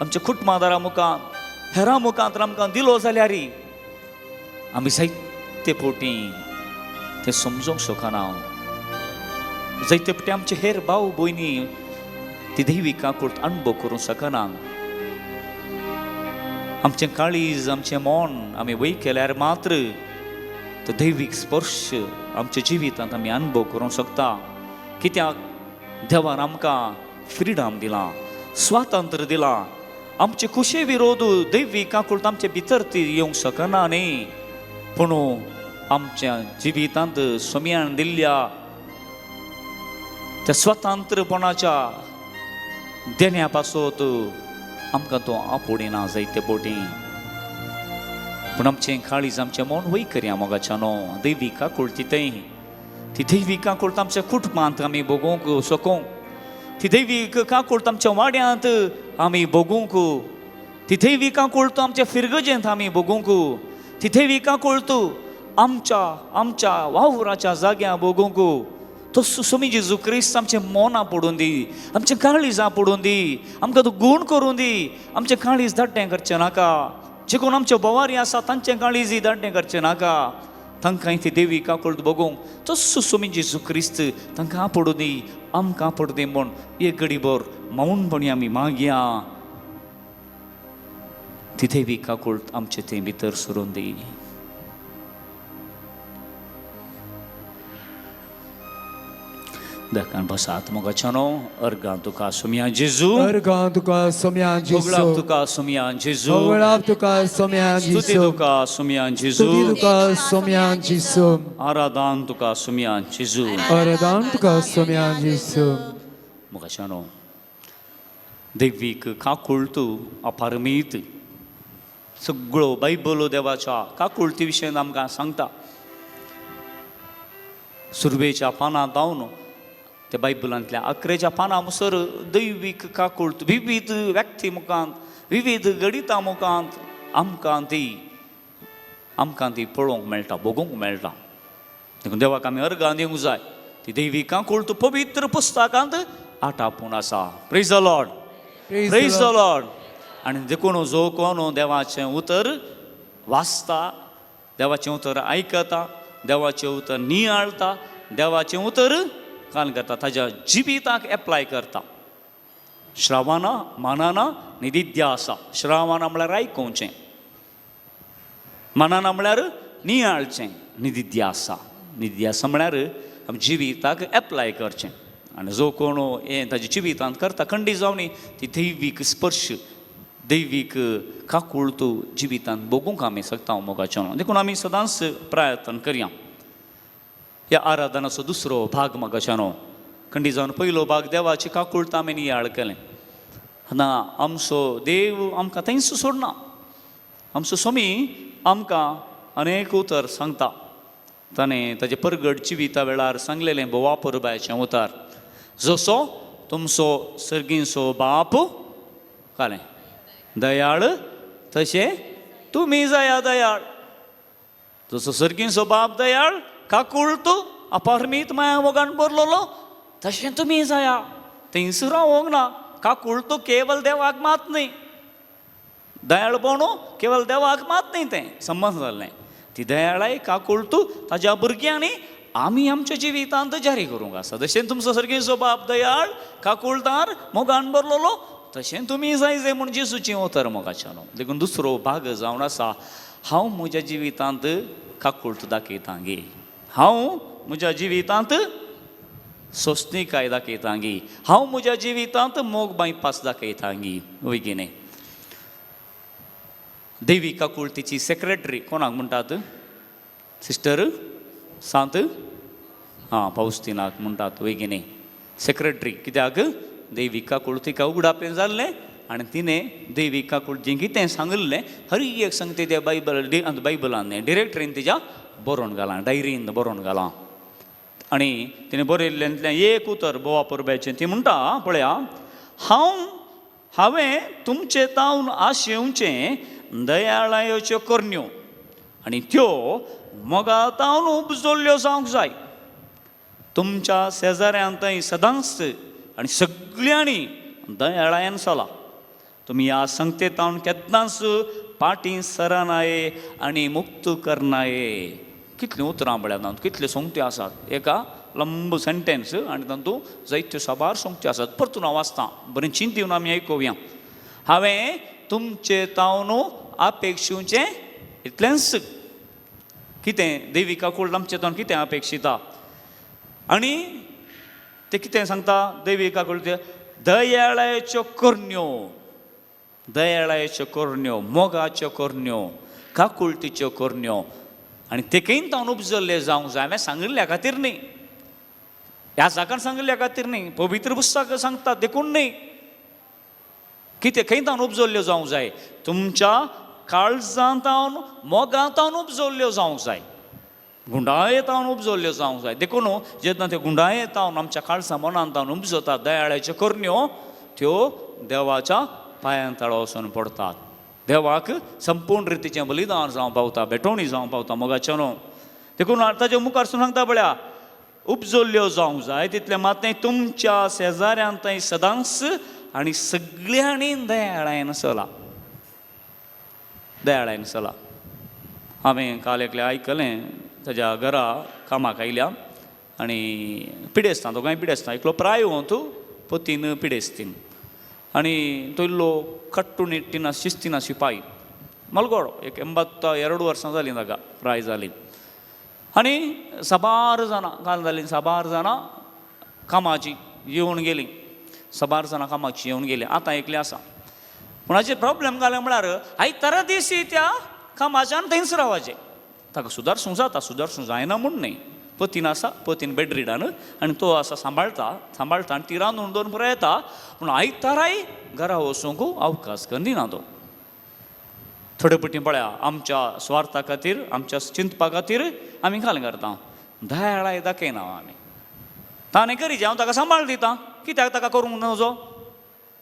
आमच्या कुटुंबादारा मुखांत हेरां मुखांत आमकां दिलो जाल्यार आमी जायते फावटी ते समजूंक शकना जायते फावटी आमचे हेर भाव भयणी ती दैवीक काकुळ अणभव करूंक शकना आमचें काळीज आमचें मन आमी वय केल्यार मात्र तो दैवीक स्पर्श आमच्या जिवितांत आमी अणभव करूंक शकता कित्याक देवान आमकां फ्रिडम दिला स्वातंत्र्य दिला आमचे कुशे विरोध दैवीक काकुळ आमचे भितर ती येवंक शकना न्ही पूण आमच्या जिवितांत सोम्यान दिल्ल्या त्या स्वतंत्रपणाच्या देण्या पासत आमकां तो आपोडिना जायते बोटी पूण आमचें काळीज आमचें मन वय करया मोगाच्या न्हू दैवीक काकुळ ती दैवीक काकुळ आमच्या कुटुंबांत आमी भोगूंक शकूंक ती दैवीक काकुळ आमच्या वाड्यांत आमी भोगूंक ती दैवीक काकुळ आमच्या फिरगजेंत आमी भोगूंक ती दैवीक काकुळ आमच्या वावराच्या जाग्यां भोगूंक तसो स्वामी जेजू क्रिस्त आमचें मोना पडून दी आमचें काळीजां पडून दी आमकां तूं गूण करून दी आमचें काळीज धाड्डें करचें नाका जे कोण आमचे बोवारी आसा तांचें काळीज धाड्डें करचें नाका तांकां ती दैवीक काकुळ बगूंक तसो स्वामी जेजू क्रिस्त तांकां आपडूं दी आमकां आपडूं दी म्हूण एक घडी भर मौनपणी आमी मागया ती दैवीक काकुळ आमचे ते भितर सरून दी देखण बसात मोगाच्यानो अर्गां तुका सुमया जेजू अर्गां तुका सोम्या बोगळाक जिसो तुका सुमया जेजू वगळाप तुका सोम्या स्तुती जिसो तुका सुमया जेजू स्तुती तुका सोम्या जिसो आराधन तुका सुमया जेजू आराधन तुका सोम्या जिसो मोगाच्यानो दैवीक काकुळतू अपारमीत सगळो बायबल देवाच्या काकुळती विशयी आमकां सांगता सुरवेच्या पानां जावन त्या बायबलांतल्या 11 पानां मुसर दैवीक काकुळत विविध व्यक्ती मुखांत विविध गणितां मुखांत आमकां ती पळोवंक मेळटा भोगूंक मेळटा देखून देवाक आमी अर्गां दिवंक जाय ती दैवीक काकुळत पवित्र पुस्तकांत आटापून आसा praise the Lord praise the Lord आनी देखून जो कोण देवाचें उतर वाचता देवाचें उतर आयकता देवाचें उतर नियाळता देवाचें उतर कान करता ताज्या जिविताक एप्लाय करता श्रावना मानाना निदिध्यासा श्रावना म्हळ्यार आयकुचें मानाना म्हळ्यार नियाळचें निदिध्यासा निदिध्यासा म्हळ्यार आमी जिविताक एप्लाय करचें आनी जो कोण हें ताज्या जिवितांत करता खंडी जावनी ती दैवीक स्पर्श दैवीक काकुळत जिवितांत भोगूंक आमी शकता मोगाचें देखून आमी सदांच प्रयत्न करया ह्या आराधनाचो दुसरो भाग मोगाच्यानो खंडी जावन पयलो भाग देवाची काकुळत आमी नियाळ केलें ना आमचो देव आमकां थंयच सोडना आमचो स्वामी आमकां अनेक उतर सांगता ताणें ताजे परगट जिविता वेळार सांगलेलें बोवा परबायचें उतर जसो तुमचो सर्गीचो बाप कालें दयाळ तशें तुमी जाया दयाळ जसो सर्गीचो बाप दयाळ काकुळत अपारमीत माया मोगान भरलोलो तशें तुमी जाया थंयच रावोंक ना काकुळत केवल देवाक मात न्ही दयाळपण केवल देवाक मात न्ही तें संबंद जाल्लें ती दयाळाय काकुळत ताज्या भुरग्यांनी आमी आमच्या जिवितांत जारी करूंक आसा जशें तुमचो सर्गीचो बाप दयाळ काकुळतार मोगान भरलोलो तशें तुमी जाय जे म्हूण जेजूचें उतर मोगाच्यानो देखून दुसरो भाग जावन आसा हांव म्हज्या जिवितांत काकुळत दाखयतां गे हांव म्हज्या जिवितांत सोंसणीकाय दाखयतां गे हांव म्हज्या जिवितांत मोग बायपास दाखयतां गे वय की न्ही दैवी काकुळतीची सेक्रेटरी कोणाक म्हणटात सिस्टर सांत फाउस्टिनाक म्हणटात वय की न्ही सेक्रेटरी कित्याक दैवीक काकुळतीका उगडापें जाल्लें आनी तिणें दैवीक काकुळतीक कितें सांगलें हर एक सांगता त्या बायबलान डिरेक्टरीन तिच्या बरोवन घालां डायरीन बरोवन घालां आनी तिणें बरयल्ल्यांतलें एक उतर बोवा परबायचें ती म्हणटा पळया हांवें तुमचे तावन आशेवचें दयाळायोच्यो करण्यो आनी त्यो मोगा तावन उपजल्ल्यो जावंक जाय तुमच्या शेजाऱ्यांतय सदांच आनी सगळ्यांनी दयाळायन चला तुमी ह्या संगतेतावन केन्नाच पाटी सरनाये आनी मुक्त करनाये कितलीं उतरां म्हळ्यार कितल्यो सोंगत्यो आसात एका लंब सेंटेन्स आनी तातूंत जायत्यो साबार सोंगत्यो आसात परतून हांव वाचतां बरें चिंत दिवन आमी आयकुया हांवें तुमचे तावन अपेक्षुचें इतलेंच कितें दैवीक काकुळत आमचे तावन कितें अपेक्षिता आनी ते कितें सांगता दैवीक काकुळत दयाळाच्यो करण्यो मोगाच्यो करण्यो काकुळतीच्यो करण्यो आनी तेकेन तावन उपजल्ले जावंक जाय हांवें सांगिल्ल्या खातीर न्ही ह्या जागार सांगिल्ल्या खातीर न्ही पवित्र पुस्तक सांगता देखून न्ही कितें खंय तावन उपजल्ल्यो जावंक जाय तुमच्या काळजांत तावन मोगां तावन उपजल्ल्यो जावंक जाय गुंडाये तावन उपजल्ल्यो जावंक जाय देखून जेन्ना त्यो गुंडाये तावन आमच्या काळजा मनांत तावन उपजतात दयाळाच्यो करण्यो त्यो देवाच्या पांयां तळो वचून पडतात देवाक संपूर्ण रितीचें बलिदान जावं पावता बेटोणी जावं पावता मोगाचें न्हू देखून ताचे मुखार सांगता पळया उपजल्ल्यो जावंक जाय तितलें मात तुमच्या शेजाऱ्यांतय सदांच आनी सगळ्यांनी दयाळायन चला हांवें काल एकलें आयकलें ताज्या घरा कामाक आयल्या आनी पिडेस्तां दोगांय पिडेस्तां एकलो प्रायवंत पतीन पिडेस्तीन आनी तो इल्लो कट्टू निट्टिना शिस्तिना शिपाई मलगोडो 82 वर्सां जालीं ताका प्राय जाली आनी साबार जाणां काल जालीं साबार जाणां कामाची येवन गेली 6 जाणां कामाची येवन गेली आतां एकले आसा कोणाचे प्रॉब्लेम जाले म्हळ्यार आयतारा दिसी त्या कामाच्यान थंयच रावचे ताका सुदारसूंक जाता सुदारसूंक जायना म्हूण न्ही पतीन आसा पतीन बेडरिडान आनी तो आसा सांबाळटा आनी ती रांदून दवरून पुरो येता पूण आयताराय घरा वचूंक अवकाश दिना तो थोडे पटी पळया आमच्या स्वार्था खातीर आमच्या चिंतपा खातीर आमी कालें करता दयाळाय दाखयना आमी ताणें करीचे हांव ताका सांबाळ दितां कित्याक ताका करूंक नजो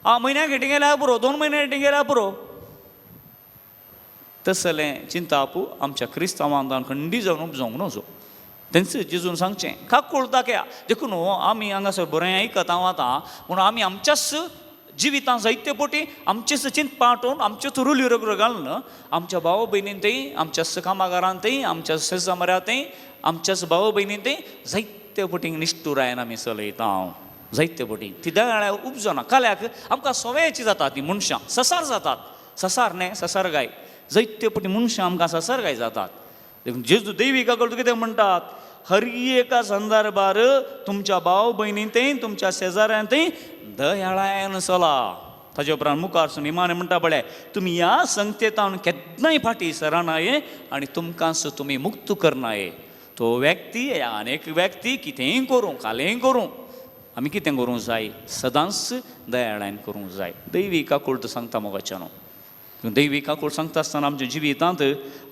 म्हयन्याक हेटी गेल्यार पुरो 2 म्हयने हेटी गेल्यार पुरो तसलें चिंतापू आमच्या क्रिस्तांवांतान खंडी जावन उपजोंक नजो तेंच जेजून सांगचें काकूळ दाखया देखून आमी हांगासर बरें आयकता वता पूण आमी आमच्याच जिवितां जायते पटी आमचेच चिंतपा आटोवन आमच्योच रुली रगड्यो घालून आमच्या भाव भयणींतय आमच्याच कामागारांतय आमच्या शेजाऱ्यांतय आमच्याच भाव भयणींतय जायते पटींक निश्ठुरायन आमी चलयता जायते पटी ती दयाळ्या उपजना काल्याक आमकां सवयाची जाता ती मनशां ससार जातात ससार न्ही ससार गाय जायते पटी मनशां आमकां ससार गाय जातात देखून जेजू दैवीक आकळ कितें म्हणटात हर एका संदर्भार तुमच्या भाव भयणींतय तुमच्या शेजाऱ्यांतय दयाळायन चला ताजे उपरांत मुखारसून इमाने म्हणटा पळय तुमी ह्या संगतेंतान केन्नाय फाटी सरनाये आनी तुमकांच तुमी मुक्त करनाये तो व्यक्ती या अनेक व्यक्ती कितेंय करूं कालेंय करूं आमी कितें करूंक जाय सदांच दयाळायन करूंक जाय दैवीक आकूळ सांगता मोगाच्यान दैवीक आकूळ सांगता आसतना आमच्या जिवितांत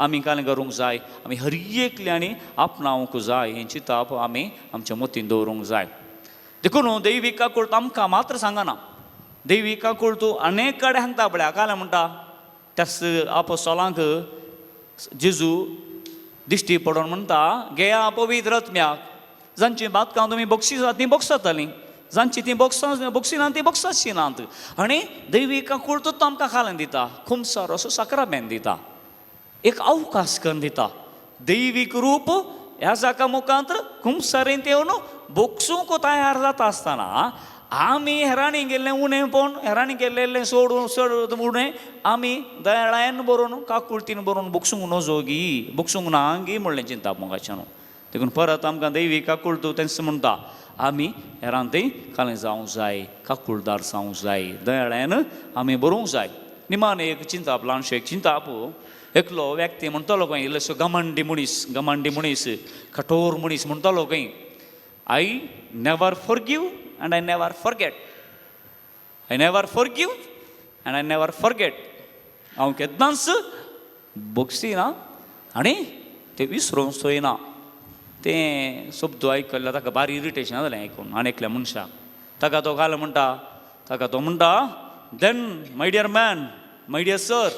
आमी कालें करूंक जाय आमी हर एकल्यांनी आपणावंक जाय हें चिंतप आमी आमच्या मतीन दवरूंक जाय देखून दैवीक आकूळ आमकां मात्र सांगना दैवीक आकूळ तूं अनेक कडेन सांगता पळय कालें म्हणटा त्याच आपोस्तलांक जेजू दिश्टी पडोवन म्हणटा घेया पवित्र आत्म्याक जांची बातकां तुमी बक्षिसां तीं बक्षातलीं जांची ती बक्षिनांत ती बक्षाशिनांत आनी दैवीक आकूळ तो आमकां खालें दिता खुमसार असो साक्रामेंत दिता एक अवकाश करून दिता दैवीक रूप ह्या जाका मुखांत खुमसारींत येवन बोगसूंक तयार जाता आसतना आमी हेरांनी गेल्लें उणेंपण हेरांनी गेल्लें सोड उणें आमी दयाळायन बरोवन काकुळतीन बरोवन बोगसूंक नजो गी बोगसूंक ना गी म्हणलें चिंता मोगाच्यान देखून परत आमकां दैवीक आकूळ तूं तेंच म्हणटा आमी हेरांतय कालें जावंक जाय काकूळदार जावंक जाय दयाळायन आमी बरोवंक जाय निमाणें एक चिंताप ल्हानशें एक चिंताप एकलो व्यक्ती म्हणटलो खंय इल्लोसो गमंडी मनीस कठोर मनीस म्हणटलो खंय I never forgive and I never forget I never forgive and I never forget हांव केन्नाच बक्षिना आनी तें विसरूंक सोयना तें शब्द आयकल्ल्यार ताका बारी इरिटेशन जालें आयकून आनी एकल्या मनशाक ताका तो घाल म्हणटा then my dear man my dear sir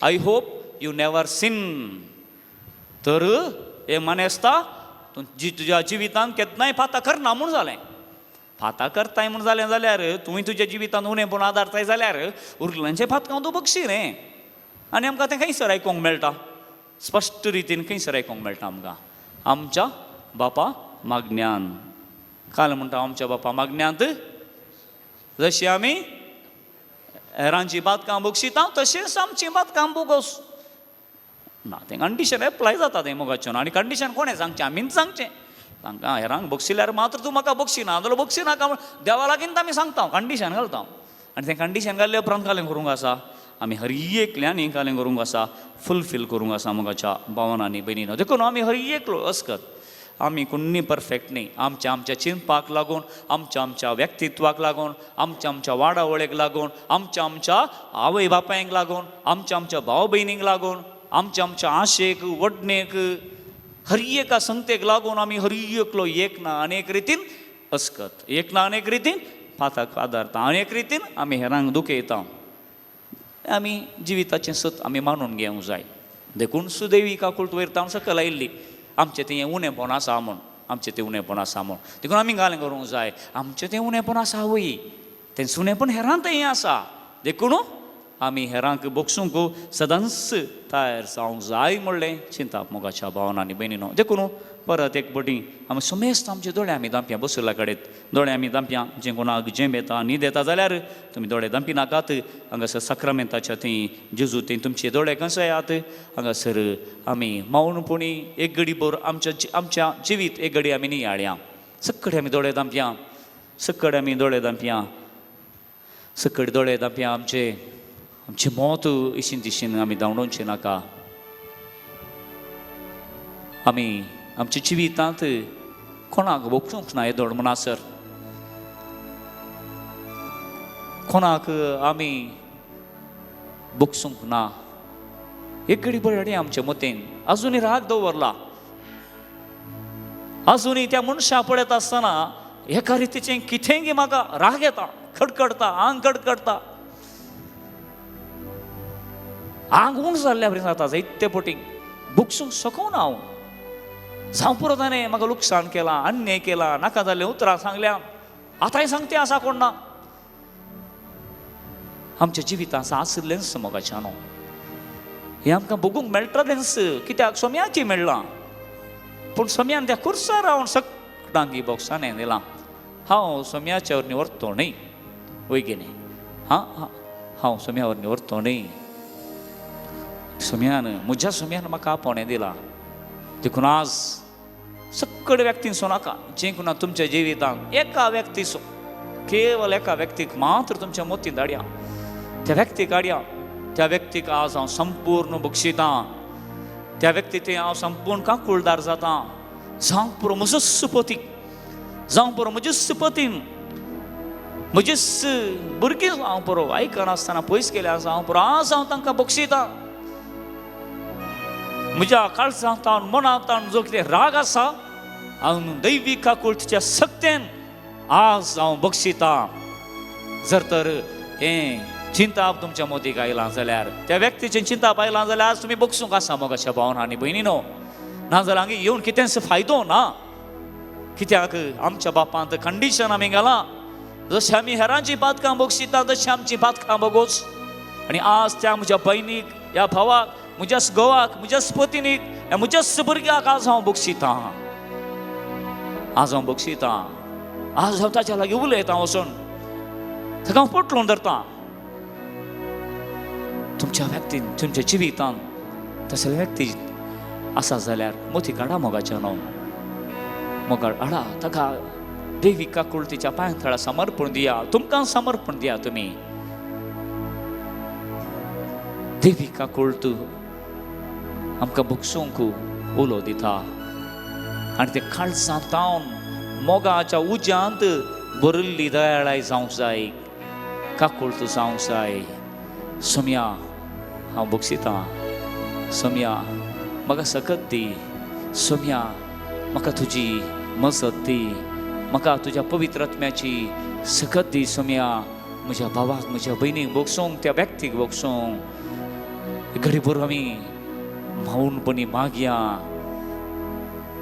I hope you never seen तर हे मानेस्ता तुज्या जिवितांत केन्नाय फाता करना म्हूण जालें फाता करताय म्हूण जालें जाल्यार तुवें तुज्या जिवितांत उणेंपण आदारताय जाल्यार उरल्यांचें फातकां तूं बक्षी रे आनी आमकां तें खंयसर आयकूंक मेळटा स्पश्ट रितीन खंयसर आयकूंक मेळटा आमकां आमच्या बापा मागण्यांत काल म्हणटा आमच्या बापा मागण्यांत जशी आमी हेरांची बातकां बक्षिता तशेंच आमची बातकां बोगोस ना तें कंडिशन एप्लाय जाता तें मोगाच्यान आनी कंडिशन कोणें सांगचें आमीच सांगचें तांकां हेरांक बक्षिल्यार मात्र तूं म्हाका बक्षिना जाल्यार बक्षी नाका देवा लागीं आमी सांगता कंडिशन घालता आनी तें कंडिशन घाल्ले उपरांत कालें करूंक आसा आमी हर एकल्यांनी कालें करूंक आसा फुलफील करूंक आसा मोगाच्या भावनांनी भयणीनो देखून आमी हर एकलो असकत आमी कोणी परफेक्ट न्ही आमच्या चिंतपाक लागून आमच्या व्यक्तित्वाक लागून आमच्या वाडावळेक लागून आमच्या आवय बापायक लागून आमच्या भाव भयणीक लागून आमच्या आशेक वडणेक हर एका संगतेक लागून आमी हर एकलो एक ना अनेक रितीन असकत एक ना अनेक रितीन फाताक आदारता अनेक रितीन आमी हेरांक दुखयता आमी जिविताचें सत आमी मानून घेवंक जाय देखून सुदैवीक आकूळ वयर तावन सकयल आयिल्ली आमचें तें उणेंपण आसा म्हूण आमचें तें उणेंपण आसा म्हूण देखून आमी घालें करूंक जाय आमचें तें उणेंपण आसा वय तें सुणेंपण हेरांतय आसा देखून आमी हेरांक बक्षूंक सदांच तयार जावंक जाय म्हणलें चिंताप मोगाच्या भावनांनी भयणीनो देखून परत एक बटी आमी समेस्त आमचे दोळे आमी दांप्या बसयला कडेन दोळे आमी दांप्या जें कोणाक जेम येता न्हीद येता जाल्यार तुमी दोळे दांपी नाकात हांगासर साक्रामेंताच्या थंय जेजू थंय तुमचे दोळे कसयात हांगासर आमी मौनपणी एक घडी भर आमच्या जिवीत एक घडी आमी नियाळया सगळे आमी दोळे दांप्या सकड आमी दोळे धांपया सकड दोळे धांपया आमचे मोत इशीन दिशीन आमी धांवडोवचें नाका आमी आमच्या जिवितांत कोणाक बोगसूंक ना येदोड म्हणसर कोणाक आमी बोगसूंक ना एक घडी बळी आमच्या मतीन अजुनूय राग दवरला अजुनूय त्या मनशा पळयत आसतना एका रितीचें कितेंय म्हाका राग येता खडखडता आंग खडखडता आंग उण जाल्ल्या भशेन जाता जायते पटी बोगसूंक शकना हांव जावं पुरो ताणें म्हाका लुकसाण केलां अन्याय केला नाका जाल्लें उतरां सांगल्या आतांय सांगते आसा कोण ना आमच्या जिवितांत आसलेंच मोगाच्यानो हें आमकां बगूंक मेळटलेंच कित्याक सोम्याची मेळ्ळां पूण सोम्यान त्या खुर्सार रावन सकडांगी बॉक्सान हें दिलां हांव सोम्याच्या वरवीं व्हरतो न्ही वयगिनी हांव सोम्या वरवीं व्हरतो न्ही म्हज्या सोम्यान म्हाका आपोवणें दिलां देखून आज सकड व्यक्तींसो नाका जें कोणा तुमच्या जिवितांत एका व्यक्तीसो केवल एका व्यक्तीक मात्र तुमच्या मोतीन धाडया त्या व्यक्तीक हाडया त्या व्यक्तीक आज हांव संपूर्ण बक्षितां त्या व्यक्तीक हांव संपूर्ण काकुळदार जाता जावं पुरो म्हजो सुपतीक जावं पुरो म्हज्या सुपतीन म्हजेच भुरगीं हांव पुरो आयकनासतना पयस गेले आसा हांव पुरो आज हांव तांकां बक्षितां म्हज्या काळजांतान मनांतान जो कितें राग आसा हांव दैवी काकुळतीच्या सक्तेन आज हांव बक्षितां जर तर हें चिंताप तुमच्या मोतीक आयलां जाल्यार त्या व्यक्तीचें चिंताप आयलां जाल्यार आज तुमी बक्षूंक आसा मोगाच्या भावनांनी भयणीनो नाजाल्यार हांगा येवन कितेंच फायदो ना कित्याक आमच्या बापांत कंडिशन आमी घालां जशें आमी हेरांची पातकां बक्षिता तशीं आमची पातकां बगोच आनी आज त्या म्हज्या भयणीक ह्या भावाक म्हज्या घोवाक म्हज्या पत्नीक ह्या म्हज्या भुरग्याक आज हांव बक्षितां आज हांव बक्षितां आज हांव ताच्या लागीं उलयतां वचून ताका हांव पटलून धरतां तुमच्या व्यक्तीन तुमच्या जिवितांत तसले व्यक्ती आसा जाल्यार मोती काडा मोगाच्या न्हू मोगाळ हाडा ताका देवी काकुळतीच्या पांय थळा समर्पण दिया तुमकां समर्पण दिया तुमी देवी काकुळत आमकां बक्षूंक उलो दिता आनी ते काळजांतावन मोगाच्या उज्यांत भरिल्ली दयाळाय जावंक जाय काकुळत जावंक जाय सोम्या हांव बक्षितां सोम्या म्हाका सकत दी सोम्या म्हाका तुजी मजत दी म्हाका तुज्या पवित्र आत्म्याची सकत दी सोम्या म्हज्या भावाक म्हज्या भयणीक बक्षूंक त्या व्यक्तीक बक्षूंक घडी भर आमी मौनपणी मागया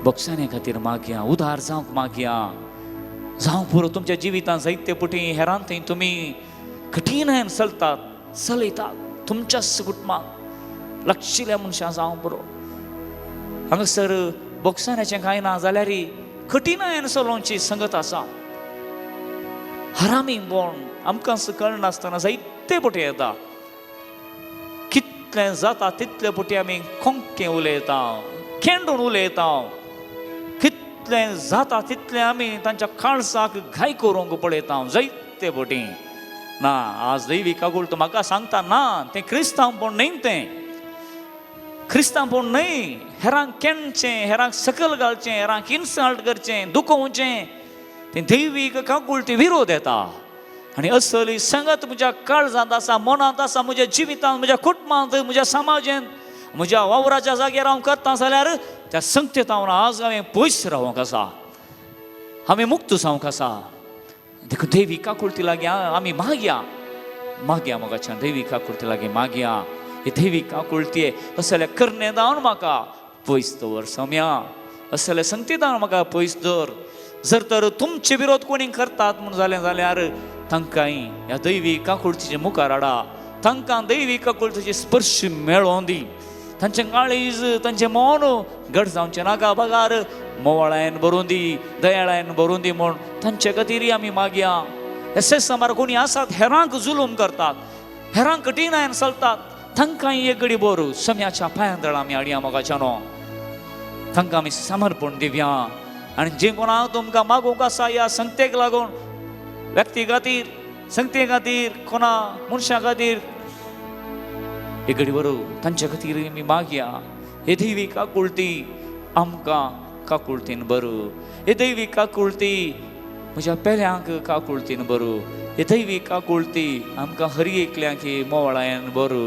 बक्षाने खातीर मागया उदार जावंक मागया जावं पुरो तुमच्या जिवितांत जायते पटी हेरां थंय तुमी कठीण चलयतात तुमच्याच कुटुंबाक लक्षिल्ल्या मनशां जावं पुरो हांगासर बक्षान्याचें कांय ना जाल्यार कठीण चलोवची संगत आसा हरामी बोण आमकां कळनासतना जायते पटी येता कितलें जाता तितले पटी आमी खोंकें उलयता खेंडून उलयता कितलें जाता तितलें आमी तांच्या काळजाक घाय करूंक पळयता जायते पटी ना आज दैवी काकुळत म्हाका सांगता ना तें क्रिस्तांवपण न्ही तें क्रिस्तांवपण न्ही हेरांक केणचें हेरांक सकल घालचें हेरांक इन्सल्ट करचें दुखोवचें तें दैवीक काकुळती विरोध येता आनी असली संगत म्हज्या काळजांत आसा मनांत आसा म्हज्या जिवितांत म्हज्या कुटुंबांत म्हज्या समाजांत म्हज्या वावराच्या जाग्यार हांव करता जाल्यार त्या संगतेंत हांव आज हांवें पयस रावंक आसा हांवें मुक्त जावंक आसा देखून देवी काकुळती लागीं आमी मागया मोगाच्या देवी काकुळती लागीं मागया हे देवी काकुळती असले करणे दावन म्हाका पयस दवर सोम्या असले संगती दावन म्हाका पयस दवर जर तर तुमचे विरोध कोणी करतात म्हूण जालें जाल्यार तांकांय ह्या दैवी काकुळतीचे मुखार हाडा तांकां दैवी काकुळतीचे स्पर्श मेळोवन दी तांचें काळीज तांचें मौन घट जावचें नाका पगार मोवाळायन भरून दी दयाळायन भरून दी म्हूण तांचे खातीर आमी मागया अशे समार कोणी आसात हेरांक जुलूम करतात हेरांक कठीणायन चलतात तांकांय एक घडी भर सोम्याच्या पांयां आमी हाडया मोगाच्या न्हू तांकां आमी समर्पण दिवया आनी जें कोणाक तुमकां मागूंक आसा ह्या संगतेक लागून व्यक्ती खातीर संगते खातीर कोणा मनशा खातीर हे घडी बरो तांच्या खातीर आमी मागया हे दैवीक आकुळती आमकां काकुळतीन बरो हे दैवीक आकुळती म्हज्या पेल्यांक काकुळतीन बरो हे दैवीक आकुळती आमकां हर एकल्यांक मोवाळायन बरो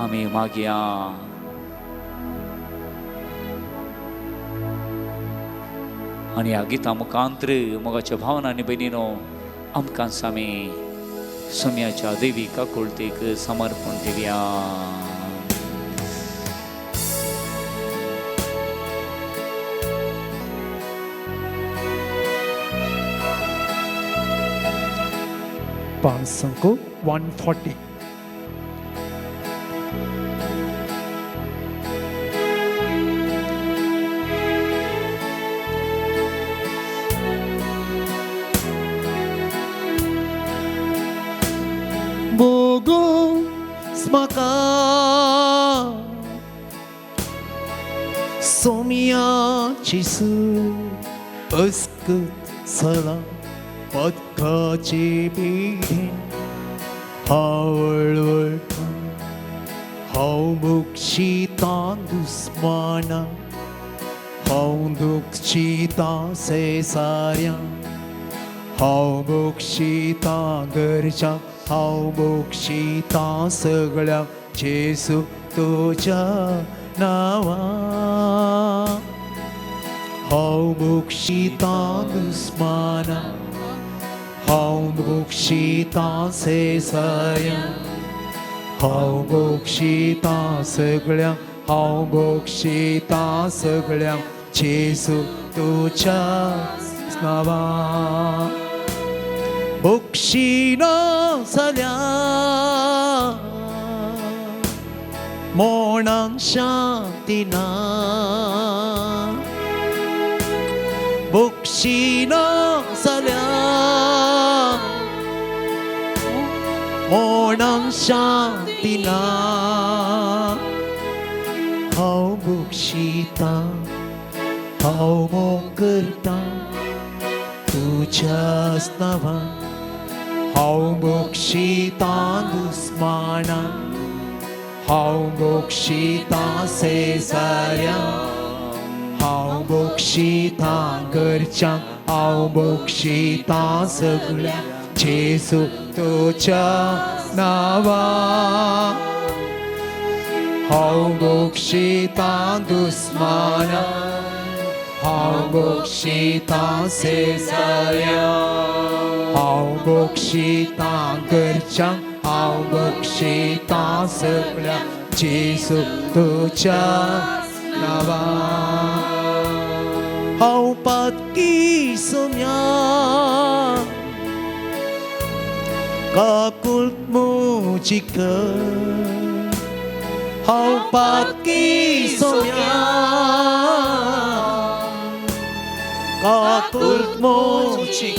आमी मागया आनी ह्या गितां मुखांतर मोगाच्या भावनांनी भयणीनो आमकां सामी सोम्याच्या दैवीक आकुळतेक समर्पण दिवया. Pansanko 140. Bogo smaka somia chisu askut sala पदकाची पिढीन हळवळ हांव मुक्षितां दुस्माना हांव दुखचितां सेसाऱ्या हांव मुक्षितां घरच्या हांव मुक्षितां सगळ्या जेसू तुज्या नांवां हांव मुक्षितां दुस्माना हांव मुक्षितां सेसाऱ्या हांव मुक्षितां सगळ्या हांव मुक्षितां सगळ्या जेसू तुज्या नांवां मुक्षिना जाल्या मोणांक शांती ना मुक्षिना जाल्या मोणांक शांती ना हांव मुक्षितां हांव मोग करतां तुज्याच नांवान हांव मुक्षितां दुस्माना हांव मुक्षितां सेसाऱ्या हांव मुक्षितां घरच्यांक हांव मुक्षितां सगळ्या जेसू तुज्या नांवान हांव मुक्षितां दुस्माना हांव मुक्षितां सेसाऱ्या हांव मुक्षितां घरच्यांक हांव मुक्षितां सगळ्या जेसू तुज्या नांवान हांव पातकी सोम्या काकुळट म्हजी हांव पातकी सोम्या काकुळट म्हजी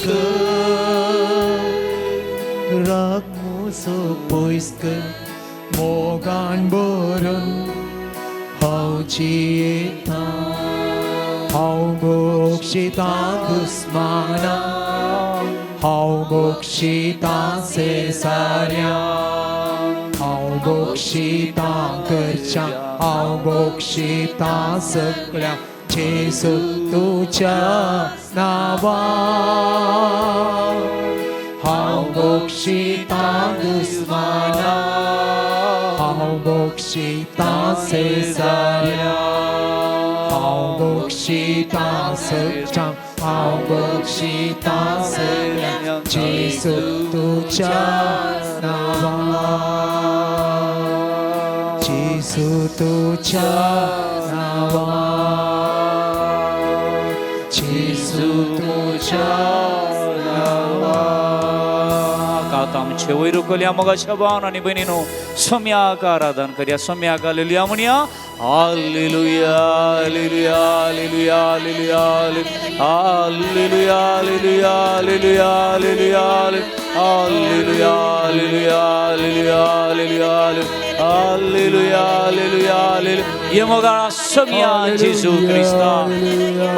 राग म्हजो पयस कर मोगान भरून हांव जियेतां हांव मुक्षितां दुस्माना हांव मुक्षितां सेसाऱ्या हांव मुक्षितां घरच्यांक हांव मुक्षितां सगळ्या जेसू तुज्या नांवान हांव मुक्षितां दुस्माना हांव मुक्षितां सेसाऱ्या हांव मुक्षितां सगळ्यांक हांव मुक्षितां सगळ्या जेसू तुज्या नांवान जेसू तुज्या नांवान जेसू तुज्या आमचे वयर कोल्या मोगाच्या भावनांनी भयणीनो सोम्याक आराधन करया सोम्याक हालेलुया म्हणया हालेलुया hallelujah hallelujah hallelujah hallelujah hallelujah hallelujah hallelujah hallelujah hallelujah hallelujah hallelujah hallelujah हालेलुया ये मोगा सोम्या जेजू क्रिस्ता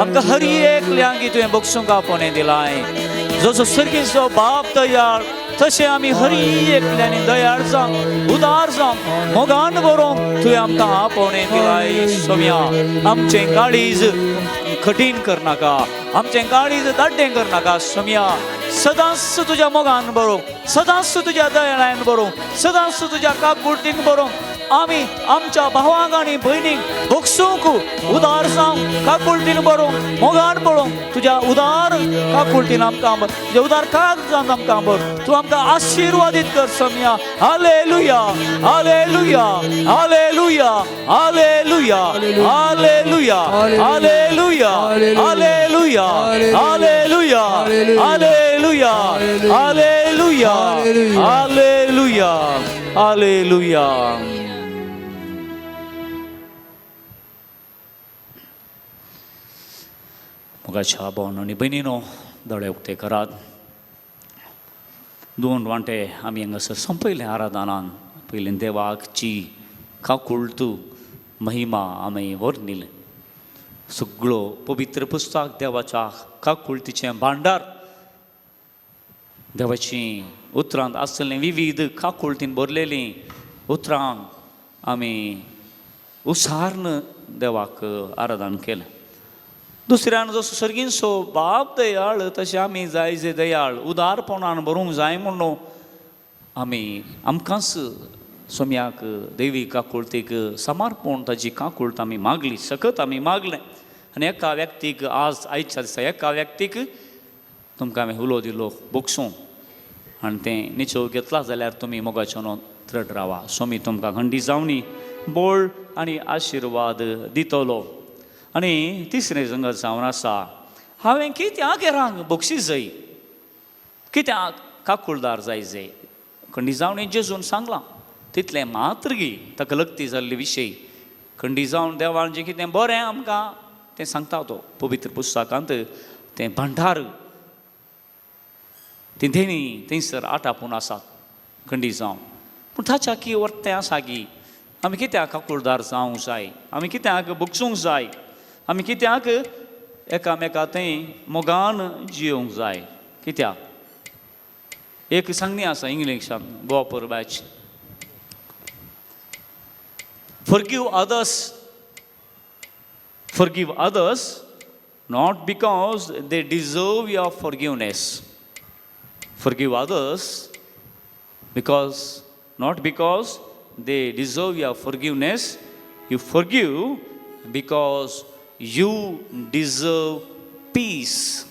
आमकां हर एकल्यांक तुवें बक्षूंक आपणे दिलाय जसो सर्गीचो बाप दयाळ तशें आमी हर एकल्यानी दयाळ जावंक उदार जावंक मोगान बरोवंक तुवें आमकां आपणें दिलाय सोम्या. आमचें काळीज कठीण करनाका, आमचें काळीज दाड्डें करनाका सोम्या. सदांच तुज्या मोगान बरोवंक, सदांच तुज्या दयाळान बरोवंक, सदांच तुज्या काकुळटीन बरोवंक आमी आमच्या भावांक आनी भयणीक भोगसूंक उदार जावंक, काकुळटीन बरोवंक मोगान पळोवंक तुज्या उदार काकुळटीन आमकां बर, तुज्या उदार काळजान आमकां बर. तूं आमकां आशिर्वादीत कर सोम्या. Hallelujah hallelujah hallelujah hallelujah hallelujah hallelujah hallelujah hallelujah hallelujah hallelujah hallelujah हालेलुया. मोगाच्या भावांनो आनी भयणीनो, दोळे उक्ते करात. 2 वांटे आमी हांगासर संपयले आराधनान. पयलीं देवाची काकुळट महिमा आमी वर्णिले. सगळो पवित्र पुस्तक देवाच्या काकुळटीचें भांडार, देवाची उतरांत आसलेलीं विविध काकुळटीन भरलेलीं उतरांक आमी उसार्ण देवाक आराधन केलें. दुसऱ्यान जसो सर्गीचो बाप दयाळ तशें आमी जाय जे दयाळ उदारपणान बरोवंक जाय म्हणून आमी आमकांच सोम्याक दैवी काकुळटीक समर्पण ताची काकुळट आमी मागली, सकत आमी मागलें. आनी एका व्यक्तीक आयच्या दिसा एका व्यक्तीक तुमकां हांवें उलो दिलो बोगसूं आनी तें निचो घेतला जाल्यार तुमी मोगाच्यान त्रट रावा. सोमी तुमकां खंडी जावनी बोळ आनी आशिर्वाद दितलो. आनी तिसरें संगत जावन आसा, हांवें कित्याक हेरांक बक्षीस जाय, कित्याक काकुळदार जाय जे खंडी जावनी जेजून सांगलां तितलें मात्र गी ताका लक्ती जाल्ले विशय. खंडी जावन देवान जें कितें बरें आमकां तें सांगता तो पवित्र पुस्तकांत. तें भांडार तें देणी थंयसर आटापून आसात खंडी जावन. पूण ताच्या की वर्तें आसा की आमी कित्याक काकुळदार जावंक जाय, आमी कित्याक बगसूंक जाय, आमी कित्याक एकामेका थंय मोगान जियोंक जाय. कित्याक एक सांगणी आसा इंग्लिशान गोपर batch, forgive others not because they deserve your forgiveness. Forgive others not because they deserve your forgiveness. You forgive because you deserve peace.